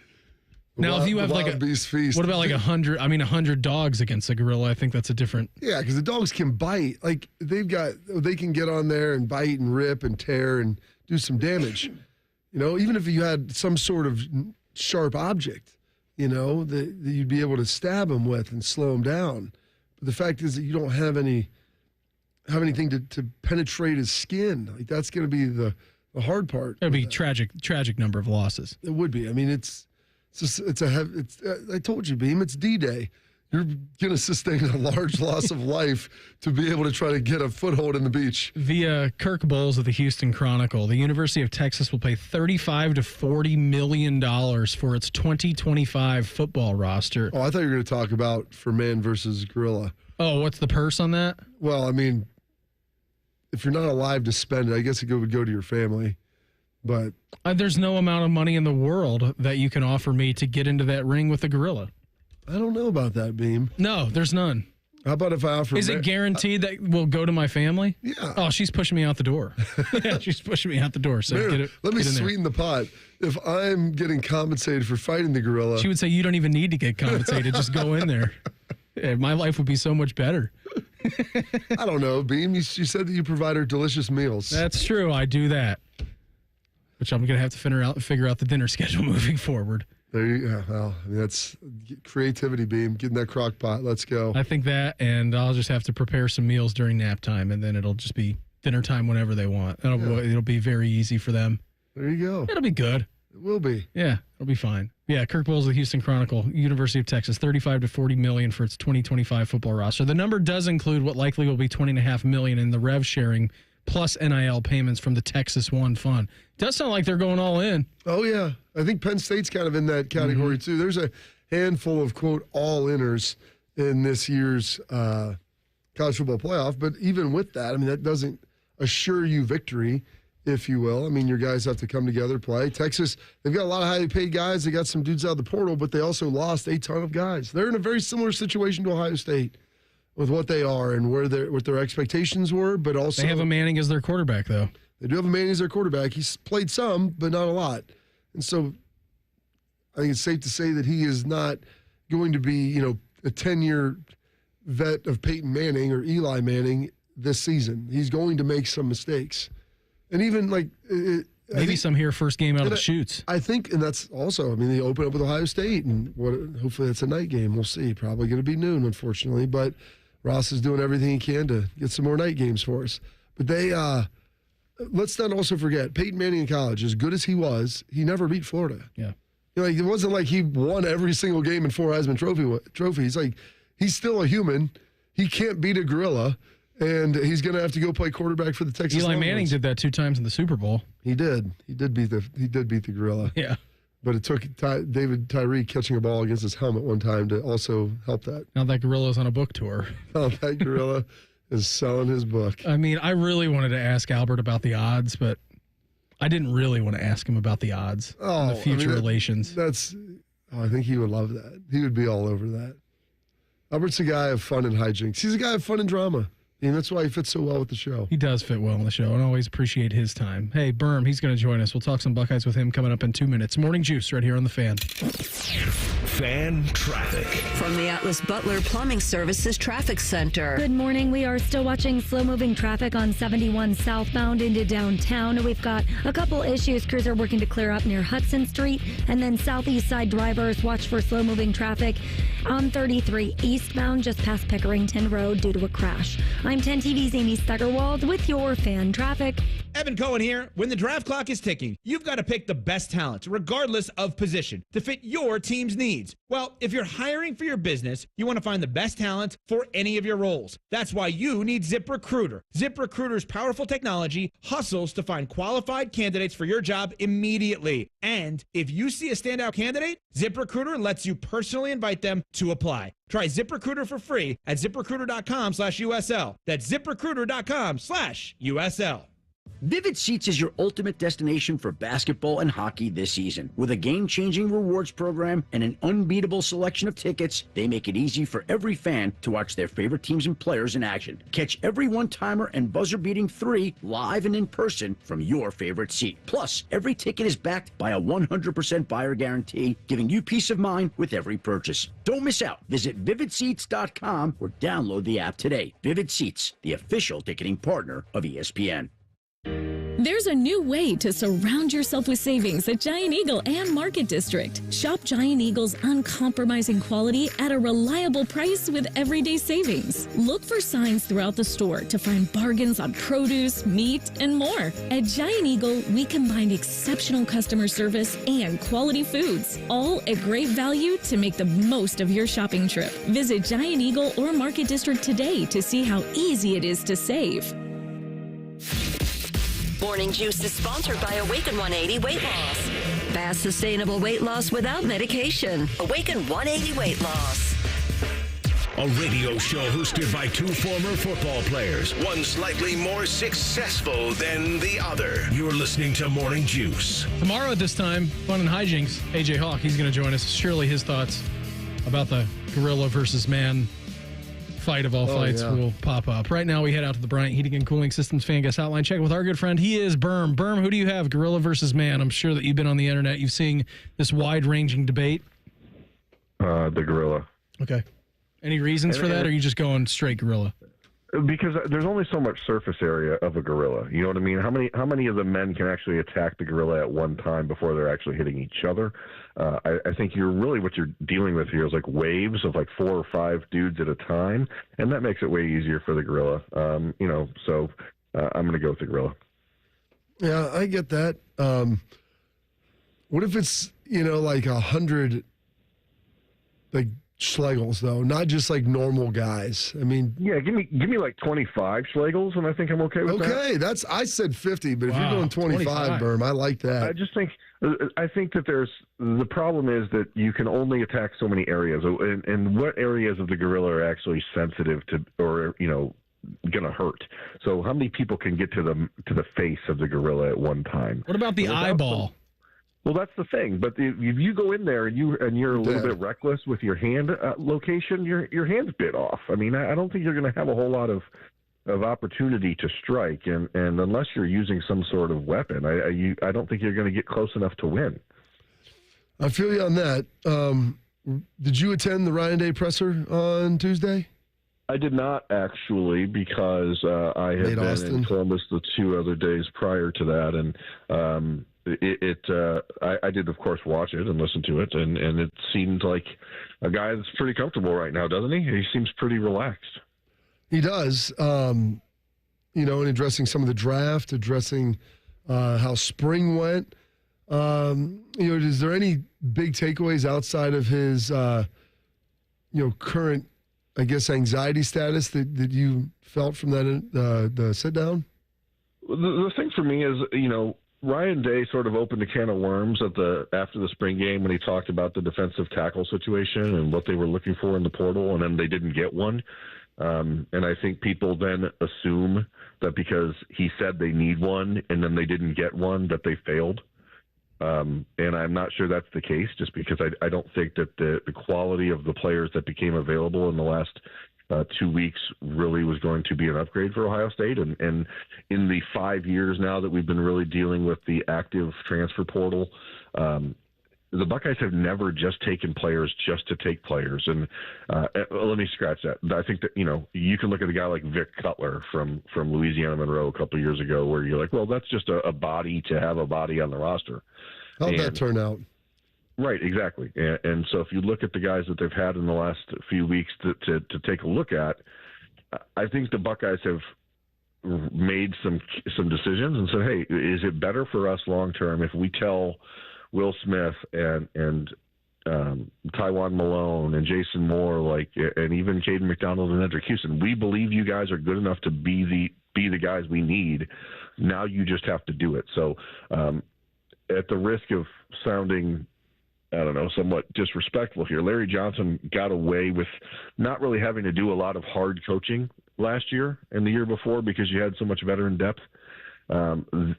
Now, if you have like a beast feast. What about like 100 dogs against a gorilla? I think that's a different... Yeah, because the dogs can bite. Like, they can get on there and bite and rip and tear and do some damage. You know, even if you had some sort of sharp object, you know, that you'd be able to stab him with and slow him down. But the fact is that you don't have anything to penetrate his skin. Like, that's going to be the hard part. It'd be tragic number of losses. It would be. I mean, I told you, Beam, it's D-Day. You're going to sustain a large loss of life to be able to try to get a foothold in the beach. Via Kirk Bowles of the Houston Chronicle, the University of Texas will pay $35 to $40 million for its 2025 football roster. Oh, I thought you were going to talk about for man versus gorilla. Oh, what's the purse on that? Well, I mean, if you're not alive to spend it, I guess it would go to your family. But there's no amount of money in the world that you can offer me to get into that ring with a gorilla. I don't know about that, Beam. No, there's none. How about if I offer... Is it guaranteed that will go to my family? Yeah. Oh, she's pushing me out the door. Yeah, she's pushing me out the door. So let me sweeten the pot. If I'm getting compensated for fighting the gorilla... She would say, you don't even need to get compensated. Just go in there. Yeah, my life would be so much better. I don't know, Beam. You said that you provide her delicious meals. That's true. I do that. Which I'm going to have to figure out the dinner schedule moving forward. There you go. Well, I mean, that's creativity, Beam. Get in that crock pot. Let's go. I think that, and I'll just have to prepare some meals during nap time, and then it'll just be dinner time whenever they want. It'll be very easy for them. There you go. It'll be good. It will be. Yeah, it'll be fine. Yeah, Kirk Bowles of the Houston Chronicle, University of Texas, $35 to $40 million for its 2025 football roster. The number does include what likely will be $20.5 million in the rev sharing plus NIL payments from the Texas One Fund. Does sound like they're going all in. Oh, yeah. I think Penn State's kind of in that category, too. There's a handful of, quote, all-inners in this year's college football playoff. But even with that, I mean, that doesn't assure you victory, if you will. I mean, your guys have to come together, play. Texas, they've got a lot of highly paid guys. They got some dudes out of the portal, but they also lost a ton of guys. They're in a very similar situation to Ohio State with what they are and what their expectations were, but also... They have a Manning as their quarterback, though. They do have a Manning as their quarterback. He's played some, but not a lot. And so I think it's safe to say that he is not going to be, a 10-year vet of Peyton Manning or Eli Manning this season. He's going to make some mistakes. And even, maybe some here first game out of the chutes. I think, and that's also, they open up with Ohio State, and hopefully that's a night game. We'll see. Probably going to be noon, unfortunately. But Ross is doing everything he can to get some more night games for us. But let's not also forget, Peyton Manning in college, as good as he was, he never beat Florida. Yeah. It wasn't like he won every single game in 4 Heisman trophies. Like, he's still a human. He can't beat a gorilla, and he's going to have to go play quarterback for the Texas Eli Longhorns. Manning did that 2 times in the Super Bowl. He did. He did beat the gorilla. Yeah. But it took David Tyree catching a ball against his helmet one time to also help that. Now that gorilla's on a book tour. Now that gorilla is selling his book. I really wanted to ask Albert about the odds, but I didn't really want to ask him about the odds and the future relations. I think he would love that. He would be all over that. Albert's a guy of fun and hijinks. He's a guy of fun and drama. And that's why he fits so well with the show. He does fit well on the show, and I always appreciate his time. Hey, Berm, he's going to join us. We'll talk some Buckeyes with him coming up in 2 minutes. Morning Juice right here on The Fan. Fan traffic. From the Atlas Butler Plumbing Services Traffic Center. Good morning. We are still watching slow-moving traffic on 71 southbound into downtown. We've got a couple issues. Crews are working to clear up near Hudson Street, and then southeast side drivers watch for slow-moving traffic On 33 eastbound, just past Pickerington Road due to a crash. I'm 10 TV's Amy Steigerwald with your fan traffic. Evan Cohen here. When the draft clock is ticking, you've got to pick the best talent, regardless of position, to fit your team's needs. Well, if you're hiring for your business, you want to find the best talent for any of your roles. That's why you need ZipRecruiter. ZipRecruiter's powerful technology hustles to find qualified candidates for your job immediately. And if you see a standout candidate, ZipRecruiter lets you personally invite them to apply. Try ZipRecruiter for free at ZipRecruiter.com/USL. That's ZipRecruiter.com/USL. Vivid Seats is your ultimate destination for basketball and hockey this season. With a game-changing rewards program and an unbeatable selection of tickets, they make it easy for every fan to watch their favorite teams and players in action. Catch every one-timer and buzzer-beating 3 live and in person from your favorite seat. Plus, every ticket is backed by a 100% buyer guarantee, giving you peace of mind with every purchase. Don't miss out. Visit VividSeats.com or download the app today. Vivid Seats, the official ticketing partner of ESPN. There's a new way to surround yourself with savings at Giant Eagle and Market District. Shop Giant Eagle's uncompromising quality at a reliable price with everyday savings. Look for signs throughout the store to find bargains on produce, meat, and more. At Giant Eagle, we combine exceptional customer service and quality foods, all at great value to make the most of your shopping trip. Visit Giant Eagle or Market District today to see how easy it is to save. Morning Juice is sponsored by Awaken 180 Weight Loss. Fast, sustainable weight loss without medication. Awaken 180 Weight Loss. A radio show hosted by 2 former football players, one slightly more successful than the other. You're listening to Morning Juice. Tomorrow at this time, fun and hijinks. AJ Hawk, he's going to join us. Surely his thoughts about the gorilla versus man fight of all fights will pop up. Right now, we head out to the Bryant Heating and Cooling Systems fan guest hotline. Check with our good friend. He is Berm. Berm, who do you have, gorilla versus man? I'm sure that you've been on the internet. You've seen this wide-ranging debate. The gorilla. Okay. Any reasons for that, or are you just going straight gorilla? Because there's only so much surface area of a gorilla. You know what I mean? How many of the men can actually attack the gorilla at one time before they're actually hitting each other? I think what you're dealing with here is like waves of like 4 or 5 dudes at a time, and that makes it way easier for the gorilla. So I'm going to go with the gorilla. Yeah, I get that. What if it's like 100 like Schlegels, though, not just like normal guys? I mean, yeah, give me like 25 Schlegels, and I think I'm okay with that. Okay, I said 50, but if you're going 25, Berm, I like that. I think that the problem is that you can only attack so many areas, and what areas of the gorilla are actually sensitive to, or going to hurt. So how many people can get to the face of the gorilla at one time? What about the eyeball? Well, that's the thing. But if you go in there and you're a little bit reckless with your hand location, your hand's bit off. I mean, I don't think you're going to have a whole lot of opportunity to strike, and unless you're using some sort of weapon, I don't think you're going to get close enough to win. I feel you on that. Did you attend the Ryan Day presser on Tuesday? I did not actually, because I had been in Columbus the 2 other days prior to that, and I did, of course, watch it and listen to it, and it seemed like a guy that's pretty comfortable right now, doesn't he? He seems pretty relaxed. He does, in addressing some of the draft, addressing how spring went. Is there any big takeaways outside of his, current, I guess, anxiety status that you felt from that the sit down? The thing for me is, Ryan Day sort of opened a can of worms after the spring game when he talked about the defensive tackle situation and what they were looking for in the portal, and then they didn't get one. And I think people then assume that because he said they need one and then they didn't get one, that they failed. And I'm not sure that's the case, just because I don't think that the quality of the players that became available in the last 2 weeks really was going to be an upgrade for Ohio State. And in the 5 years now that we've been really dealing with the active transfer portal, the Buckeyes have never just taken players just to take players. And let me scratch that. I think that, you can look at a guy like Vic Cutler from Louisiana Monroe a couple of years ago, where you're like, well, that's just a body to have a body on the roster. How'd that turn out? Right, exactly. And so if you look at the guys that they've had in the last few weeks to take a look at, I think the Buckeyes have made some decisions and said, hey, is it better for us long term if we tell Will Smith and Tywan Malone and Jason Moore, and even Caden McDonald and Edric Houston, we believe you guys are good enough to be the guys we need. Now you just have to do it. So at the risk of sounding, I don't know, somewhat disrespectful here, Larry Johnson got away with not really having to do a lot of hard coaching last year and the year before because you had so much veteran depth.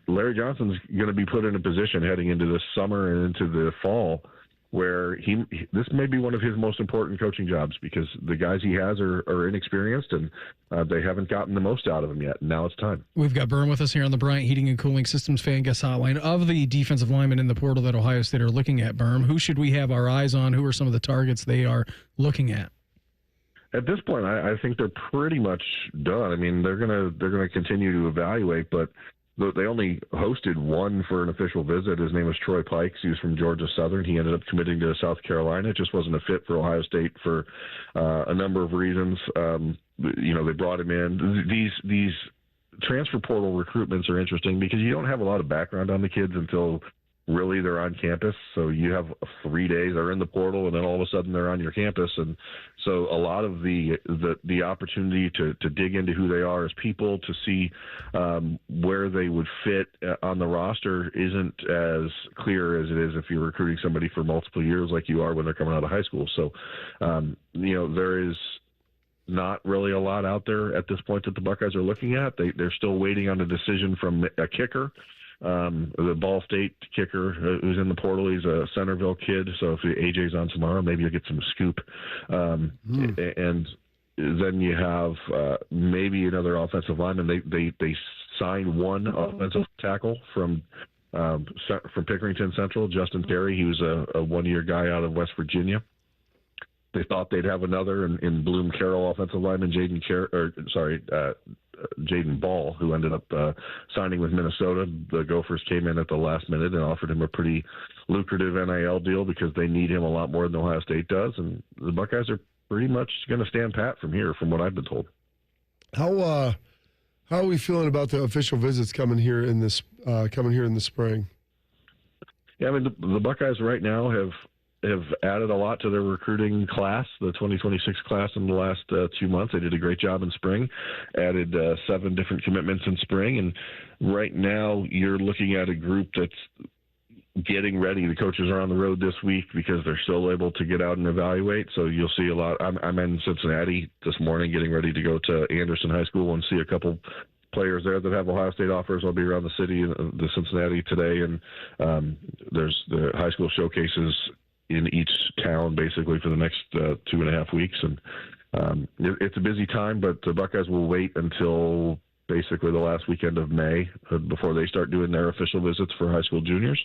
Larry Johnson's going to be put in a position heading into this summer and into the fall where this may be one of his most important coaching jobs because the guys he has are inexperienced and they haven't gotten the most out of him yet. Now it's time. We've got Berm with us here on the Bryant Heating and Cooling Systems fan guest hotline. Of the defensive linemen in the portal that Ohio State are looking at, Berm, who should we have our eyes on? Who are some of the targets they are looking at? At this point, I think they're pretty much done. I mean, they're gonna continue to evaluate, but they only hosted one for an official visit. His name was Troy Pikes. He was from Georgia Southern. He ended up committing to South Carolina. It just wasn't a fit for Ohio State for a number of reasons. They brought him in. These transfer portal recruitments are interesting because you don't have a lot of background on the kids until really they're on campus. So you have 3 days they're in the portal and then all of a sudden they're on your campus. And so a lot of the opportunity to dig into who they are as people, to see where they would fit on the roster isn't as clear as it is if you're recruiting somebody for multiple years like you are when they're coming out of high school. So, there is not really a lot out there at this point that the Buckeyes are looking at. They're still waiting on a decision from a kicker. The Ball State kicker who's in the portal, he's a Centerville kid. So if AJ's on tomorrow, maybe you'll get some scoop. And then you have maybe another offensive lineman. They signed one offensive tackle from Pickerington Central, Justin Terry. He was a 1-year guy out of West Virginia. They thought they'd have another in Bloom Carroll offensive lineman, Jaden Ball, who ended up signing with Minnesota. The Gophers came in at the last minute and offered him a pretty lucrative NIL deal because they need him a lot more than Ohio State does. And the Buckeyes are pretty much going to stand pat from here, from what I've been told. How are we feeling about the official visits coming here in the spring? Yeah, I mean the Buckeyes right now have added a lot to their recruiting class, the 2026 class, in the last 2 months. They did a great job in spring, added 7 different commitments in spring. And right now you're looking at a group that's getting ready. The coaches are on the road this week because they're still able to get out and evaluate. So you'll see a lot. I'm in Cincinnati this morning getting ready to go to Anderson High School and see a couple players there that have Ohio State offers. I'll be around the city, the Cincinnati today. And there's the high school showcases in each town basically for the next 2.5 weeks. And it's a busy time, but the Buckeyes will wait until basically the last weekend of May before they start doing their official visits for high school juniors.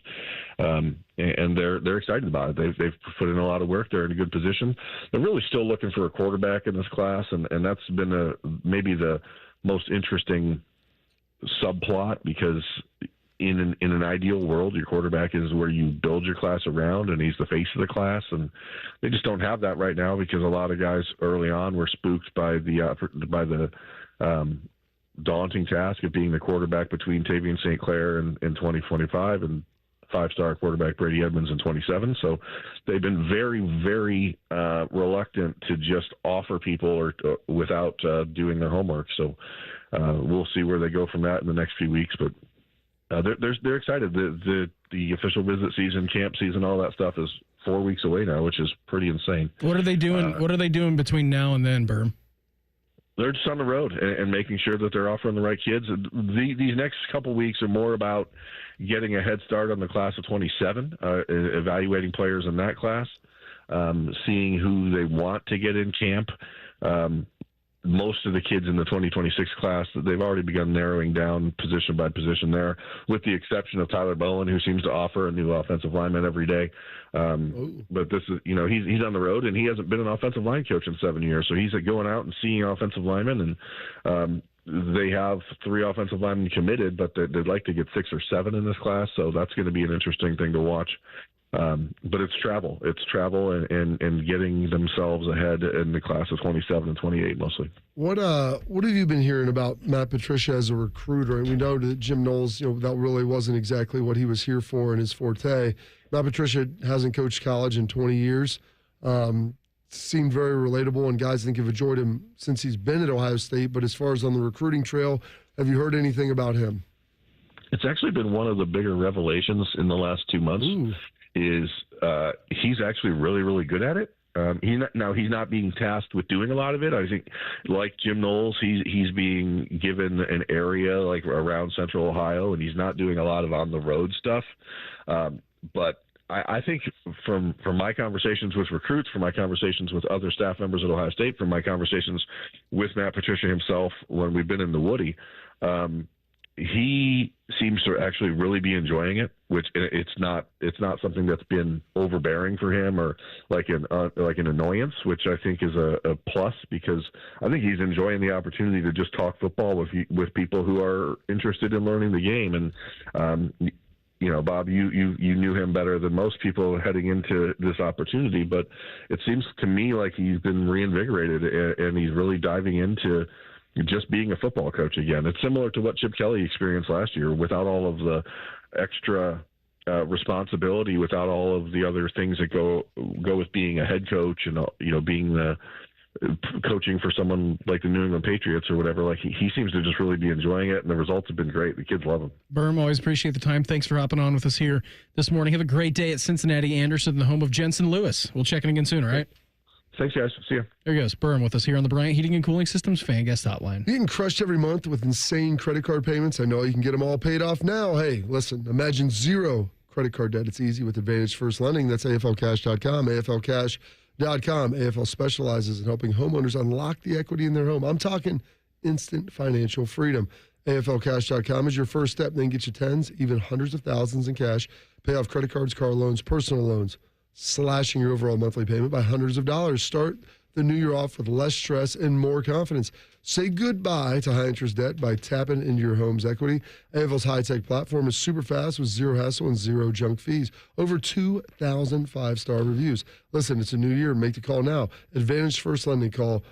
And they're excited about it. They've put in a lot of work. They're in a good position. They're really still looking for a quarterback in this class. And that's been maybe the most interesting subplot, because in an ideal world, your quarterback is where you build your class around, and he's the face of the class. And they just don't have that right now because a lot of guys early on were spooked by the daunting task of being the quarterback between Tavian St. Clair in 2025 and 5-star quarterback Brady Edmonds in 27. So they've been very, very reluctant to just offer people without doing their homework. So we'll see where they go from that in the next few weeks. But they're excited. The official visit season, camp season, all that stuff is 4 weeks away now, which is pretty insane. What are they doing? What are they doing between now and then, Berm? They're just on the road and making sure that they're offering the right kids. These next couple weeks are more about getting a head start on the class of 27, evaluating players in that class, seeing who they want to get in camp. Most of the kids in the 2026 class, they've already begun narrowing down position by position there, with the exception of Tyler Bowen, who seems to offer a new offensive lineman every day. But this is, he's on the road, and he hasn't been an offensive line coach in 7 years. So he's going out and seeing offensive linemen, and they have 3 offensive linemen committed, but they'd like to get 6 or 7 in this class. So that's going to be an interesting thing to watch. But it's travel. It's travel and getting themselves ahead in the class of 27 and 28 mostly. What have you been hearing about Matt Patricia as a recruiter? And we know that Jim Knowles, that really wasn't exactly what he was here for in his forte. Matt Patricia hasn't coached college in 20 years. Seemed very relatable, and guys I think have enjoyed him since he's been at Ohio State. But as far as on the recruiting trail, have you heard anything about him? It's actually been one of the bigger revelations in the last 2 months. Is he's actually really, really good at it. He's not being tasked with doing a lot of it. I think, like Jim Knowles, he's being given an area like around Central Ohio, and he's not doing a lot of on the road stuff. But I think from my conversations with recruits, from my conversations with other staff members at Ohio State, from my conversations with Matt Patricia himself when we've been in the Woody, he seems to actually really be enjoying it, which it's not something that's been overbearing for him or like an annoyance, which I think is a plus, because I think he's enjoying the opportunity to just talk football with people who are interested in learning the game. And Bob, you knew him better than most people heading into this opportunity, but it seems to me like he's been reinvigorated and he's really diving into just being a football coach again. It's similar to what Chip Kelly experienced last year, without all of the extra responsibility, without all of the other things that go with being a head coach and being the coaching for someone like the New England Patriots or whatever. Like he seems to just really be enjoying it, and the results have been great. The kids love him. Berm, always appreciate the time. Thanks for hopping on with us here this morning. Have a great day at Cincinnati Anderson, the home of Jensen Lewis. We'll check in again soon, all right? Thanks, guys. See you. There he goes. Berm with us here on the Bryant Heating and Cooling Systems Fan Guest Hotline. Getting crushed every month with insane credit card payments. I know you can get them all paid off now. Hey, listen, imagine zero credit card debt. It's easy with Advantage First Lending. That's AFLcash.com, AFLcash.com. AFL specializes in helping homeowners unlock the equity in their home. I'm talking instant financial freedom. AFLcash.com is your first step. Then get you tens, even hundreds of thousands in cash. Pay off credit cards, car loans, personal loans, slashing your overall monthly payment by hundreds of dollars. Start the new year off with less stress and more confidence. Say goodbye to high-interest debt by tapping into your home's equity. AFL's high-tech platform is super fast with zero hassle and zero junk fees. Over 2,000 five-star reviews. Listen, it's a new year. Make the call now. Advantage First Lending. Call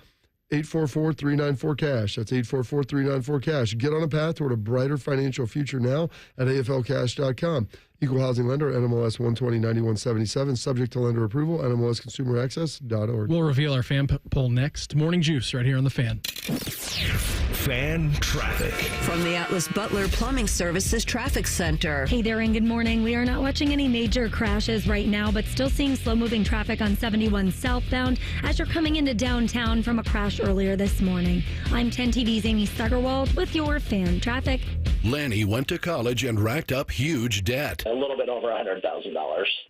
844-394-CASH. That's 844-394-CASH. Get on a path toward a brighter financial future now at AFLcash.com. Equal housing lender, NMLS 120-9177. Subject to lender approval, NMLSconsumeraccess.org. We'll reveal our fan poll next. Morning Juice right here on The Fan. Fan traffic. From the Atlas Butler Plumbing Services Traffic Center. Hey there and good morning. We are not watching any major crashes right now, but still seeing slow-moving traffic on 71 southbound as you're coming into downtown from a crash earlier this morning. I'm 10 TV's Amy Stuggerwald with your fan traffic. Lanny went to college and racked up huge debt. A little bit over $100,000.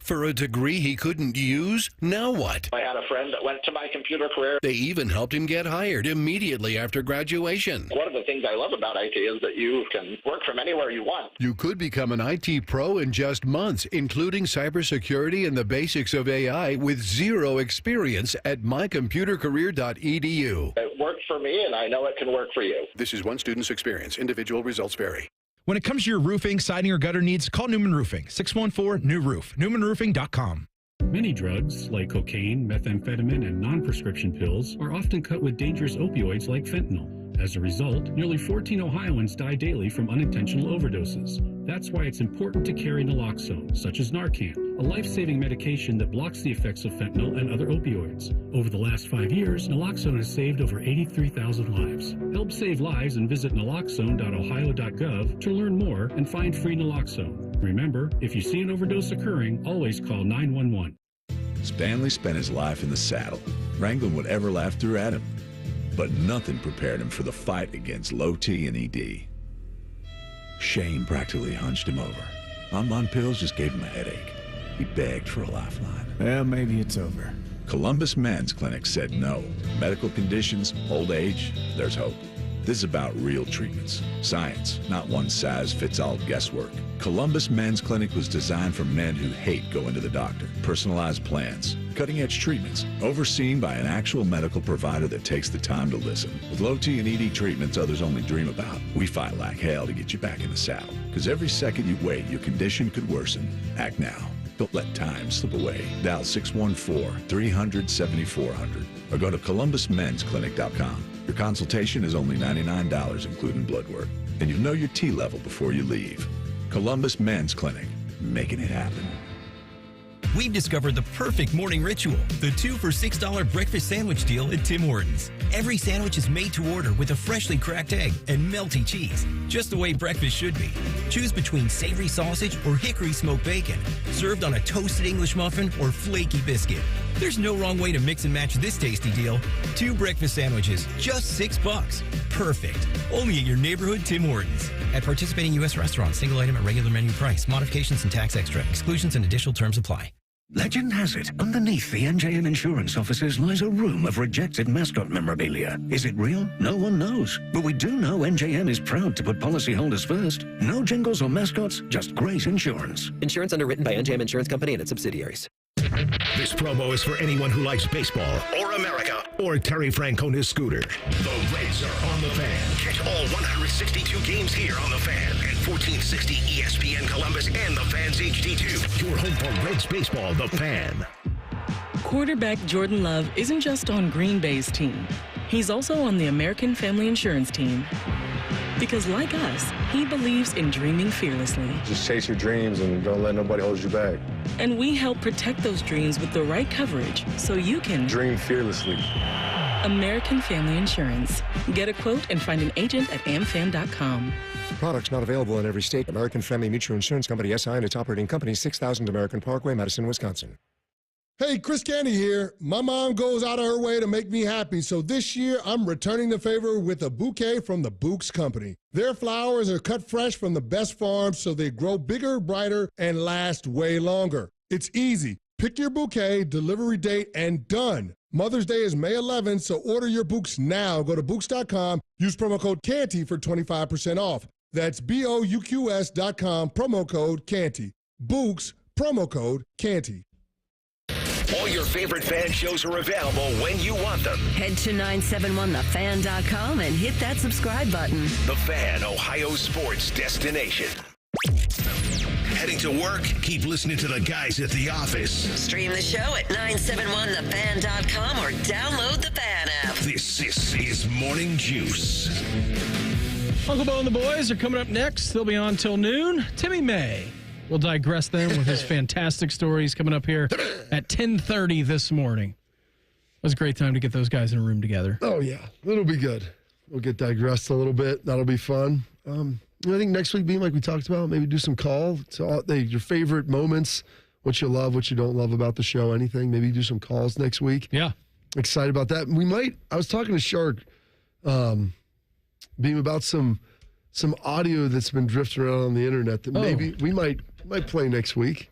For a degree he couldn't use? Now what? I had a friend that went to my computer career. They even helped him get hired immediately after graduation. One of the things I love about IT is that you can work from anywhere you want. You could become an IT pro in just months, including cybersecurity and the basics of AI with zero experience at mycomputercareer.edu. It worked for me, and I know it can work for you. This is one student's experience. Individual results vary. When it comes to your roofing, siding, or gutter needs, call Newman Roofing, 614-NEW-ROOF, newmanroofing.com. Many drugs, like cocaine, methamphetamine, and non-prescription pills, are often cut with dangerous opioids like fentanyl. As a result, nearly 14 Ohioans die daily from unintentional overdoses. That's why it's important to carry naloxone, such as Narcan, a life-saving medication that blocks the effects of fentanyl and other opioids. Over the last 5 years, naloxone has saved over 83,000 lives. Help save lives and visit naloxone.ohio.gov to learn more and find free naloxone. Remember, if you see an overdose occurring, always call 911. Stanley spent his life in the saddle, wrangling whatever life threw at him. But nothing prepared him for the fight against low T and ED. Shame practically hunched him over. Online pills just gave him a headache. He begged for a lifeline. Well, maybe it's over. Columbus Men's Clinic said no. Medical conditions, old age, there's hope. This is about real treatments. Science, not one-size-fits-all guesswork. Columbus Men's Clinic was designed for men who hate going to the doctor. Personalized plans, cutting-edge treatments, overseen by an actual medical provider that takes the time to listen. With low T and ED treatments others only dream about, we fight like hell to get you back in the saddle. Because every second you wait, your condition could worsen. Act now. Don't let time slip away. Dial 614-300-7400 or go to columbusmensclinic.com. Your consultation is only $99, including blood work. And you'll know your T level before you leave. Columbus Men's Clinic, making it happen. We've discovered the perfect morning ritual, the 2 for $6 breakfast sandwich deal at Tim Hortons. Every sandwich is made to order with a freshly cracked egg and melty cheese, just the way breakfast should be. Choose between savory sausage or hickory smoked bacon, served on a toasted English muffin or flaky biscuit. There's no wrong way to mix and match this tasty deal. 2 breakfast sandwiches, just $6. Perfect. Only at your neighborhood Tim Hortons. At participating U.S. restaurants, single item at regular menu price. Modifications and tax extra. Exclusions and additional terms apply. Legend has it, underneath the NJM insurance offices lies a room of rejected mascot memorabilia. Is it real? No one knows. But we do know NJM is proud to put policyholders first. No jingles or mascots, just great insurance. Insurance underwritten by NJM Insurance Company and its subsidiaries. This promo is for anyone who likes baseball or America or Terry Francona's scooter. The Reds are on the Fan. Catch all 162 games here on the Fan at 1460 ESPN Columbus and the Fan's HD2. Your home for Reds baseball, the Fan. Quarterback Jordan Love isn't just on Green Bay's team. He's also on the American Family Insurance team. Because like us, he believes in dreaming fearlessly. Just chase your dreams and don't let nobody hold you back. And we help protect those dreams with the right coverage so you can dream fearlessly. American Family Insurance. Get a quote and find an agent at amfam.com. Products not available in every state. American Family Mutual Insurance Company, SI, and its operating company, 6000 American Parkway, Madison, Wisconsin. Hey, Chris Candy here. My mom goes out of her way to make me happy, so this year I'm returning the favor with a bouquet from the Books Company. Their flowers are cut fresh from the best farms, so they grow bigger, brighter, and last way longer. It's easy. Pick your bouquet, delivery date, and done. Mother's Day is May 11th, so order your books now. Go to Books.com. Use promo code CANTY for 25% off. That's BOUQS.com, promo code CANTY. Books, promo code CANTY. All your favorite fan shows are available when you want them. Head to 971thefan.com and hit that subscribe button. The Fan, Ohio sports destination. Heading to work? Keep listening to the guys at the office. Stream the show at 971thefan.com or download the Fan app. This is Morning Juice. Uncle Bo and the boys are coming up next. They'll be on till noon. Timmy May will digress then with his fantastic stories coming up here at 10:30 this morning. It was a great time to get those guys in a room together. Oh, yeah. It'll be good. We'll get digressed a little bit. That'll be fun. I think next week, being like we talked about, maybe do some call to your favorite moments, what you love, what you don't love about the show, anything. Maybe do some calls next week. Yeah. Excited about that. I was talking to Shark, Beam, about some audio that's been drifting around on the internet that maybe we might play next week.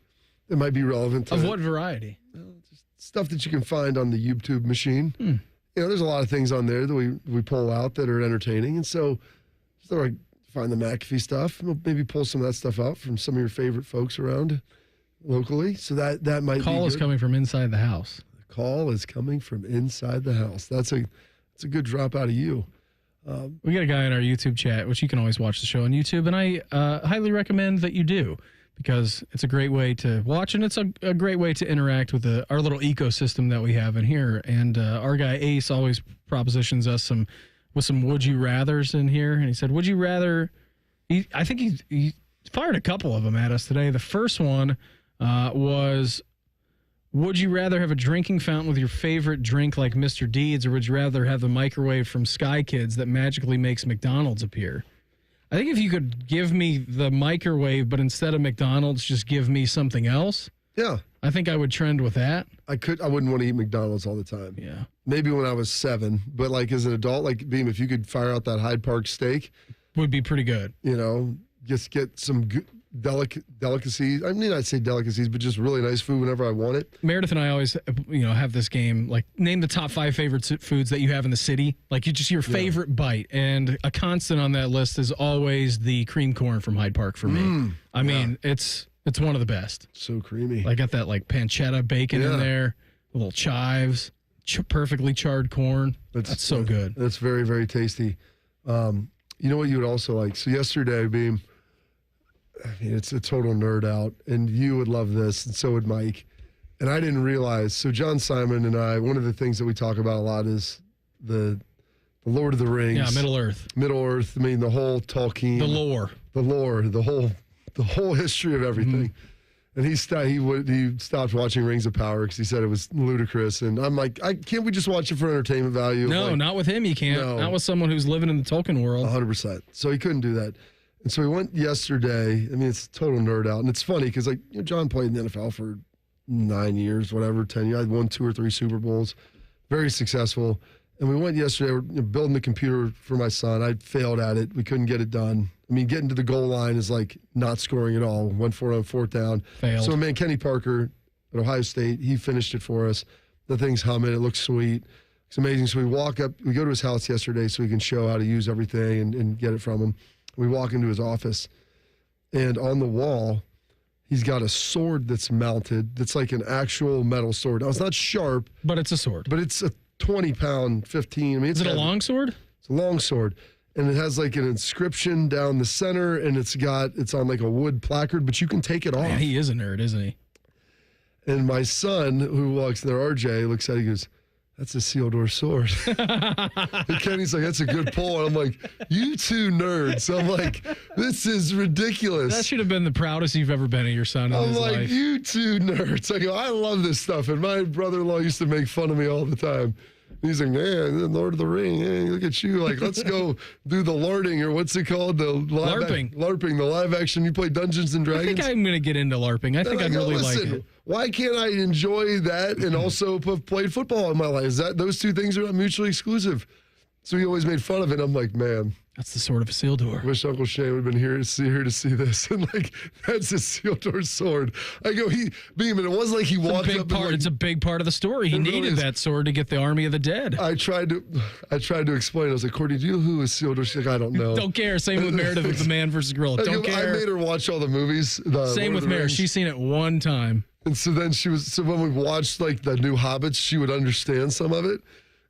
It might be relevant to Of what variety? Just stuff that you can find on the YouTube machine. You know, there's a lot of things on there that we pull out that are entertaining. And so I find the McAfee stuff. We'll maybe pull some of that stuff out from some of your favorite folks around locally. So that might be Call is coming from inside the house. The call is coming from inside the house. That's a good drop out of you. We got a guy in our YouTube chat, which you can always watch the show on YouTube, and I highly recommend that you do, because it's a great way to watch, and it's a great way to interact with our little ecosystem that we have in here. And our guy Ace always propositions us with some would you rathers in here, and he said, would you rather? I think he fired a couple of them at us today. The first one was, would you rather have a drinking fountain with your favorite drink like Mr. Deeds, or would you rather have the microwave from Sky Kids that magically makes McDonald's appear? I think if you could give me the microwave, but instead of McDonald's, just give me something else. Yeah. I think I would trend with that. I wouldn't want to eat McDonald's all the time. Yeah. Maybe when I was 7, but like as an adult, like Beam, if you could fire out that Hyde Park steak, would be pretty good. You know, just get some good delicacies. I mean, I'd say delicacies, but just really nice food whenever I want it. Meredith and I always, have this game, like name the top 5 favorite foods that you have in the city. Like your favorite bite. And a constant on that list is always the cream corn from Hyde Park for me. I mean, it's one of the best. So creamy. I got that like pancetta bacon in there, little chives, perfectly charred corn. That's so good. That's very, very tasty. You know what you would also like? So yesterday, Beam, I mean, it's a total nerd out, and you would love this, and so would Mike. And I didn't realize. So John Simon and I, one of the things that we talk about a lot is the Lord of the Rings. Yeah, Middle Earth. Middle Earth. I mean, the whole Tolkien. The lore, the whole history of everything. And he stopped watching Rings of Power because he said it was ludicrous. And I'm like, can't we just watch it for entertainment value? No, like, not with him. You can't. No. Not with someone who's living in the Tolkien world. 100%. So he couldn't do that. And so we went yesterday. I mean, it's total nerd out. And it's funny because, like, John played in the NFL for 9 years, whatever, 10 years. I won 2 or 3 Super Bowls. Very successful. And we went yesterday. We're building the computer for my son. I failed at it. We couldn't get it done. I mean, getting to the goal line is like not scoring at all. Went for it on 4th down. Failed. So, man, Kenny Parker at Ohio State, he finished it for us. The thing's humming. It looks sweet. It's amazing. So we walk up. We go to his house yesterday so we can show how to use everything and get it from him. We walk into his office, and on the wall, he's got a sword that's mounted that's like an actual metal sword. Now, it's not sharp. But it's a sword. But it's a 20-pound, 15. I mean, Is it a long sword? It's a long sword. And it has like an inscription down the center, and it's on like a wood placard, but you can take it off. Man, he is a nerd, isn't he? And my son, who walks in there, RJ, looks at it, he goes, "That's a Isildur sword." And Kenny's like, "That's a good pull." And I'm like, "You two nerds." I'm like, "This is ridiculous." That should have been the proudest you've ever been of your son in I'm his like, life. "You two nerds." I go, "I love this stuff." And my brother-in-law used to make fun of me all the time. And he's like, "Man, Lord of the Ring, hey, look at you. Like, let's go do the LARPing, or what's it called? The LARPing. LARPing, the live action. You play Dungeons and Dragons." I think I'm going to get into LARPing. I think I'd really like it. Why can't I enjoy that and also have played football in my life? Is that those two things are not mutually exclusive? So he always made fun of it. I'm like, man, that's the sword of Isildur. Wish Uncle Shane would have been here to see this. And like, that's a Isildur's sword. I go, Beeman. It wasn't like he walked up. It's a big part of the story. He needed that sword to get the army of the dead. I tried to explain. I was like, "Courtney, do you know who Isildur?" She's like, "I don't know." Don't care. Same with Meredith with the Man versus Gorilla. Don't care. I made her watch all the movies. Same with Meredith. She's seen it one time. And so then when we watched like the new Hobbits, she would understand some of it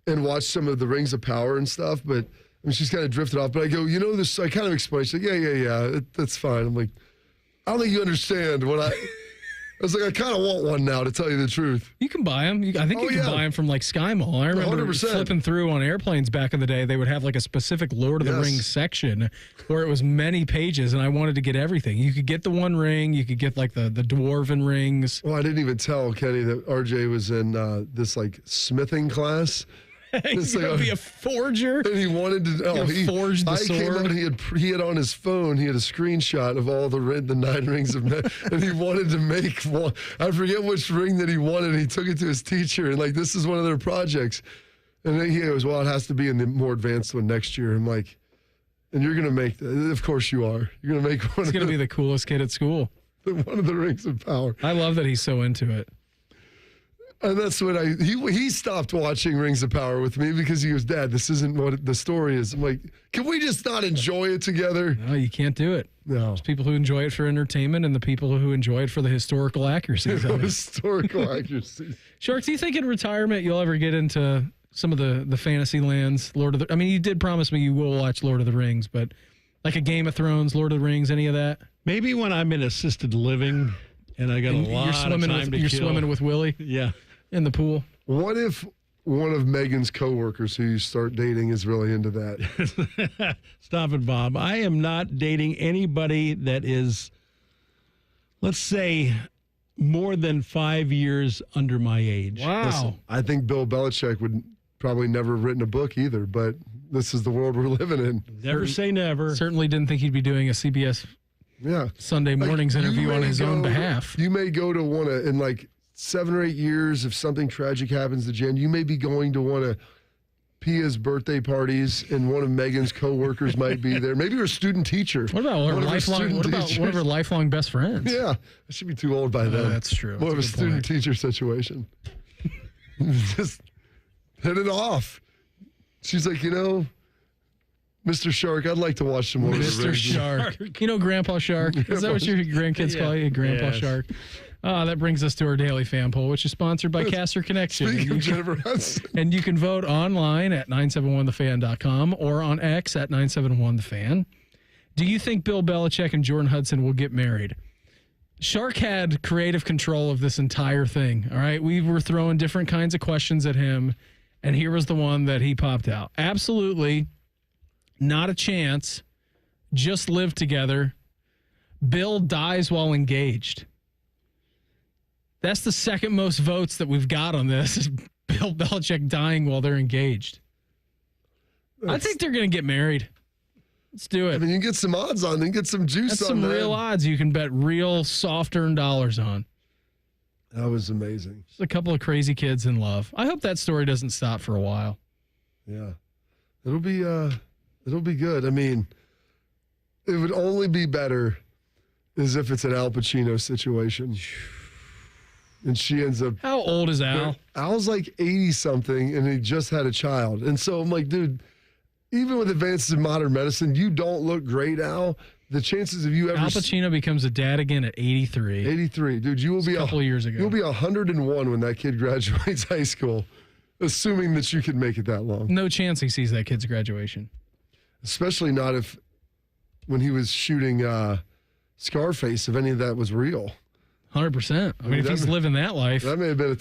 and watch some of the Rings of Power and stuff. But I mean, she's kind of drifted off. But I go, this, I kind of explained. She's like, yeah, that's fine. I'm like, I don't think you understand what I was like, I kind of want one now, to tell you the truth. You can buy them. I think you can buy them from like Sky Mall. I remember 100%. flipping through on airplanes back in the day. They would have like a specific Lord of the Rings section where it was many pages, and I wanted to get everything. You could get the One Ring. You could get like the dwarven rings. Well, I didn't even tell Kenny that RJ was in this like smithing class. He's going to be a forger. And he wanted to forge the sword. Came out, he had on his phone, he had a screenshot of all the 9 rings of men, and he wanted to make one. I forget which ring that he wanted. He took it to his teacher, and like, this is one of their projects. And then he goes, "Well, it has to be in the more advanced one next year." I'm like, "And you're going to make that?" Of course you are. You're going to make one. He's going to be the coolest kid at school. One of the Rings of Power. I love that he's so into it. And that's when he stopped watching Rings of Power with me because he goes, "Dad, this isn't what the story is." I'm like, "Can we just not enjoy it together?" No, you can't do it. No. There's people who enjoy it for entertainment and the people who enjoy it for the historical accuracies of it. Historical accuracy. Shark, do you think in retirement you'll ever get into some of the fantasy lands? I mean, you did promise me you will watch Lord of the Rings, but like a Game of Thrones, Lord of the Rings, any of that? Maybe when I'm in assisted living and I got a lot of time to kill. You're swimming with Willie? Yeah. In the pool. What if one of Megan's coworkers who you start dating is really into that? Stop it, Bob. I am not dating anybody that is, let's say, more than 5 years under my age. Wow. Listen, I think Bill Belichick would probably never have written a book either, but this is the world we're living in. Never say never. Certainly didn't think he'd be doing a CBS Sunday mornings interview on his own behalf. You may go to one in like 7 or 8 years, if something tragic happens to Jen, you may be going to one of Pia's birthday parties, and one of Megan's coworkers might be there. Maybe her student teacher. What about one of her lifelong best friends? Yeah, I should be too old by then. That's true. More of a student-teacher situation. Just hit it off. She's like, Mr. Shark, I'd like to watch some more. Mr. Shark. Grandpa Shark. Is that what your grandkids call you, Grandpa Shark? That brings us to our daily fan poll, which is sponsored by Caster Connection. Speaking of Jennifer Hudson. And you can vote online at 971thefan.com or on X at 971thefan. Do you think Bill Belichick and Jordan Hudson will get married? Shark had creative control of this entire thing, all right? We were throwing different kinds of questions at him, and here was the one that he popped out. Absolutely not a chance. Just live together. Bill dies while engaged. That's the second most votes that we've got on this, is Bill Belichick dying while they're engaged. I think they're going to get married. Let's do it. I mean, you can get some odds on and get some juice That's on some real odds you can bet real soft-earned dollars on. That was amazing. Just a couple of crazy kids in love. I hope that story doesn't stop for a while. Yeah. It'll be good. I mean, it would only be better as if it's an Al Pacino situation. And she ends up... How old is Al? Al's like 80-something, and he just had a child. And so I'm like, dude... Even with advances in modern medicine, you don't look great, Al. The chances of you ever... Al Pacino becomes a dad again at 83. 83. Dude, you will be... a couple of years ago. You'll be 101 when that kid graduates high school, assuming that you can make it that long. No chance he sees that kid's graduation. Especially not if... When he was shooting Scarface, if any of that was real. 100%. I mean, if he's living that life... That may have been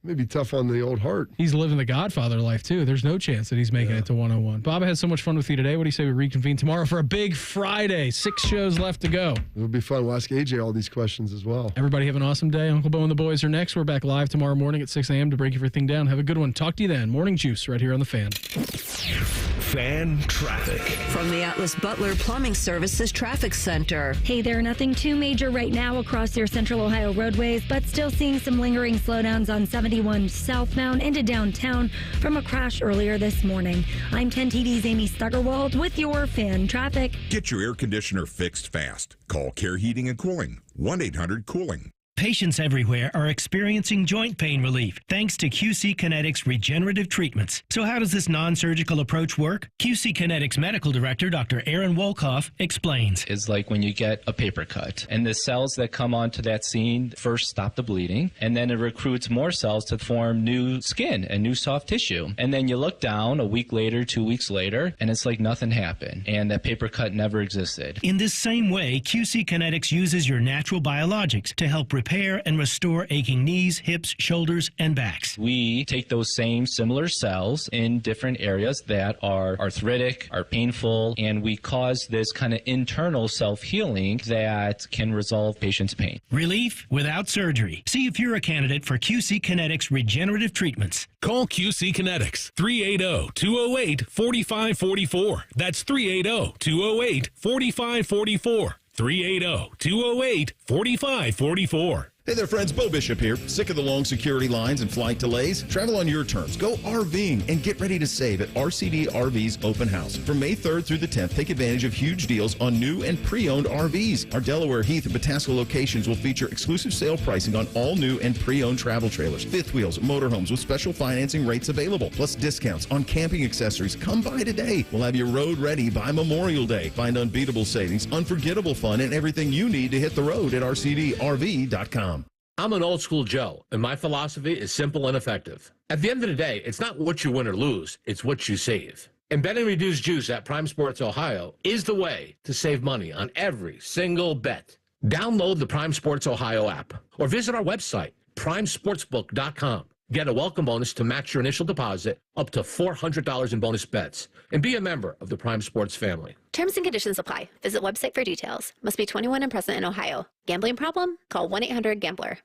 maybe tough on the old heart. He's living the Godfather life, too. There's no chance that he's making it to 101. Bob, I had so much fun with you today. What do you say we reconvene tomorrow for a big Friday? 6 shows left to go. It'll be fun. We'll ask AJ all these questions as well. Everybody have an awesome day. Uncle Bo and the boys are next. We're back live tomorrow morning at 6 a.m. to break everything down. Have a good one. Talk to you then. Morning Juice right here on The Fan. Fan traffic. From the Atlas Butler Plumbing Services Traffic Center. Hey there, nothing too major right now across your central Ohio roadways, but still seeing some lingering slowdowns on 71 southbound into downtown from a crash earlier this morning. I'm 10 TV's Amy Stuggerwald with your Fan traffic. Get your air conditioner fixed fast. Call Care Heating and Cooling, 1-800-COOLING. Patients everywhere are experiencing joint pain relief thanks to QC Kinetics regenerative treatments. So how does this non-surgical approach work? QC Kinetics Medical Director Dr. Aaron Wolkoff explains. It's like when you get a paper cut and the cells that come onto that scene first stop the bleeding, and then it recruits more cells to form new skin and new soft tissue. And then you look down a week later, 2 weeks later, and it's like nothing happened and that paper cut never existed. In this same way, QC Kinetics uses your natural biologics to help repair and restore aching knees, hips, shoulders, and backs. We take those same similar cells in different areas that are arthritic, are painful, and we cause this kind of internal self-healing that can resolve patients' pain. Relief without surgery. See if you're a candidate for QC Kinetics regenerative treatments. Call QC Kinetics, 380-208-4544. That's 380-208-4544. 380-208-4544. Hey there, friends. Bo Bishop here. Sick of the long security lines and flight delays? Travel on your terms. Go RVing and get ready to save at RCD RV's Open House. From May 3rd through the 10th, take advantage of huge deals on new and pre-owned RVs. Our Delaware, Heath, and Patasko locations will feature exclusive sale pricing on all new and pre-owned travel trailers, fifth wheels, motorhomes with special financing rates available, plus discounts on camping accessories. Come by today. We'll have your road ready by Memorial Day. Find unbeatable savings, unforgettable fun, and everything you need to hit the road at rcdrv.com. I'm an old school Joe, and my philosophy is simple and effective. At the end of the day, it's not what you win or lose, it's what you save. And betting reduced juice at Prime Sports Ohio is the way to save money on every single bet. Download the Prime Sports Ohio app or visit our website, primesportsbook.com. Get a welcome bonus to match your initial deposit up to $400 in bonus bets. And be a member of the Prime Sports family. Terms and conditions apply. Visit website for details. Must be 21 and present in Ohio. Gambling problem? Call 1-800-GAMBLER.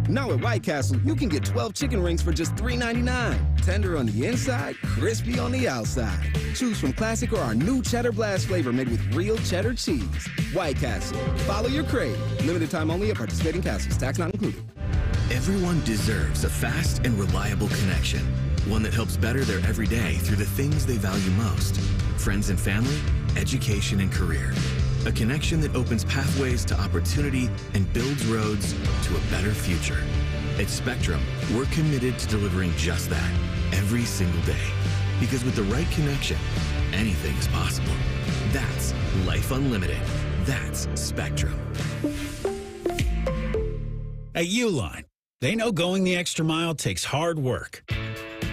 Now at White Castle, you can get 12 chicken rings for just $3.99. Tender on the inside, crispy on the outside. Choose from classic or our new Cheddar Blast flavor made with real cheddar cheese. White Castle. Follow your crave. Limited time only at participating castles. Tax not included. Everyone deserves a fast and reliable connection. One that helps better their everyday through the things they value most. Friends and family, education and career. A connection that opens pathways to opportunity and builds roads to a better future. At Spectrum, we're committed to delivering just that every single day. Because with the right connection, anything is possible. That's Life Unlimited. That's Spectrum. At Uline, they know going the extra mile takes hard work.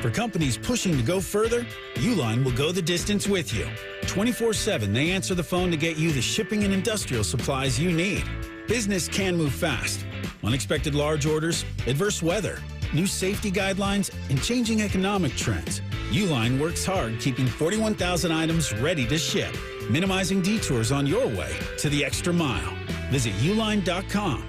For companies pushing to go further, Uline will go the distance with you. 24/7, they answer the phone to get you the shipping and industrial supplies you need. Business can move fast. Unexpected large orders, adverse weather, new safety guidelines, and changing economic trends. Uline works hard keeping 41,000 items ready to ship, minimizing detours on your way to the extra mile. Visit uline.com.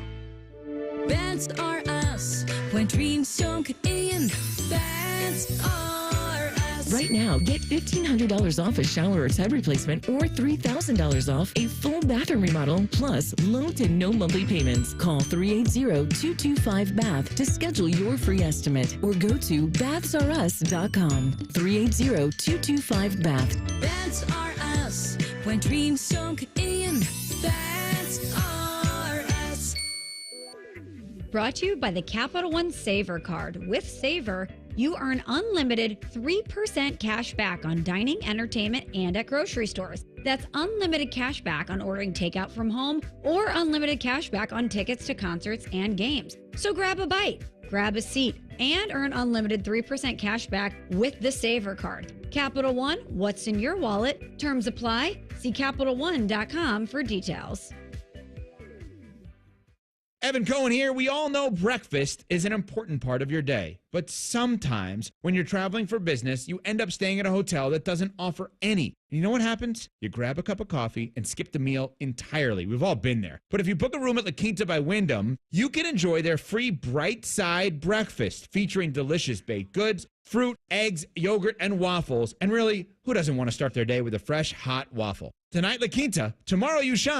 Bands are us when dreams don't get in. Bands are us. Right now, get $1,500 off a shower or tub replacement or $3,000 off a full bathroom remodel, plus low to no monthly payments. Call 380-225-BATH to schedule your free estimate or go to bathsareus.com. 380-225-BATH. Bands are us when dreams don't get in. Bands are us. Brought to you by the Capital One Saver Card. With Saver, you earn unlimited 3% cash back on dining, entertainment, and at grocery stores. That's unlimited cash back on ordering takeout from home or unlimited cash back on tickets to concerts and games. So grab a bite, grab a seat, and earn unlimited 3% cash back with the Saver Card. Capital One, what's in your wallet? Terms apply. See CapitalOne.com for details. Evan Cohen here. We all know breakfast is an important part of your day, but sometimes when you're traveling for business, you end up staying at a hotel that doesn't offer any. And you know what happens? You grab a cup of coffee and skip the meal entirely. We've all been there. But if you book a room at La Quinta by Wyndham, you can enjoy their free Bright Side breakfast featuring delicious baked goods, fruit, eggs, yogurt, and waffles. And really, who doesn't want to start their day with a fresh, hot waffle? Tonight, La Quinta. Tomorrow, you shine.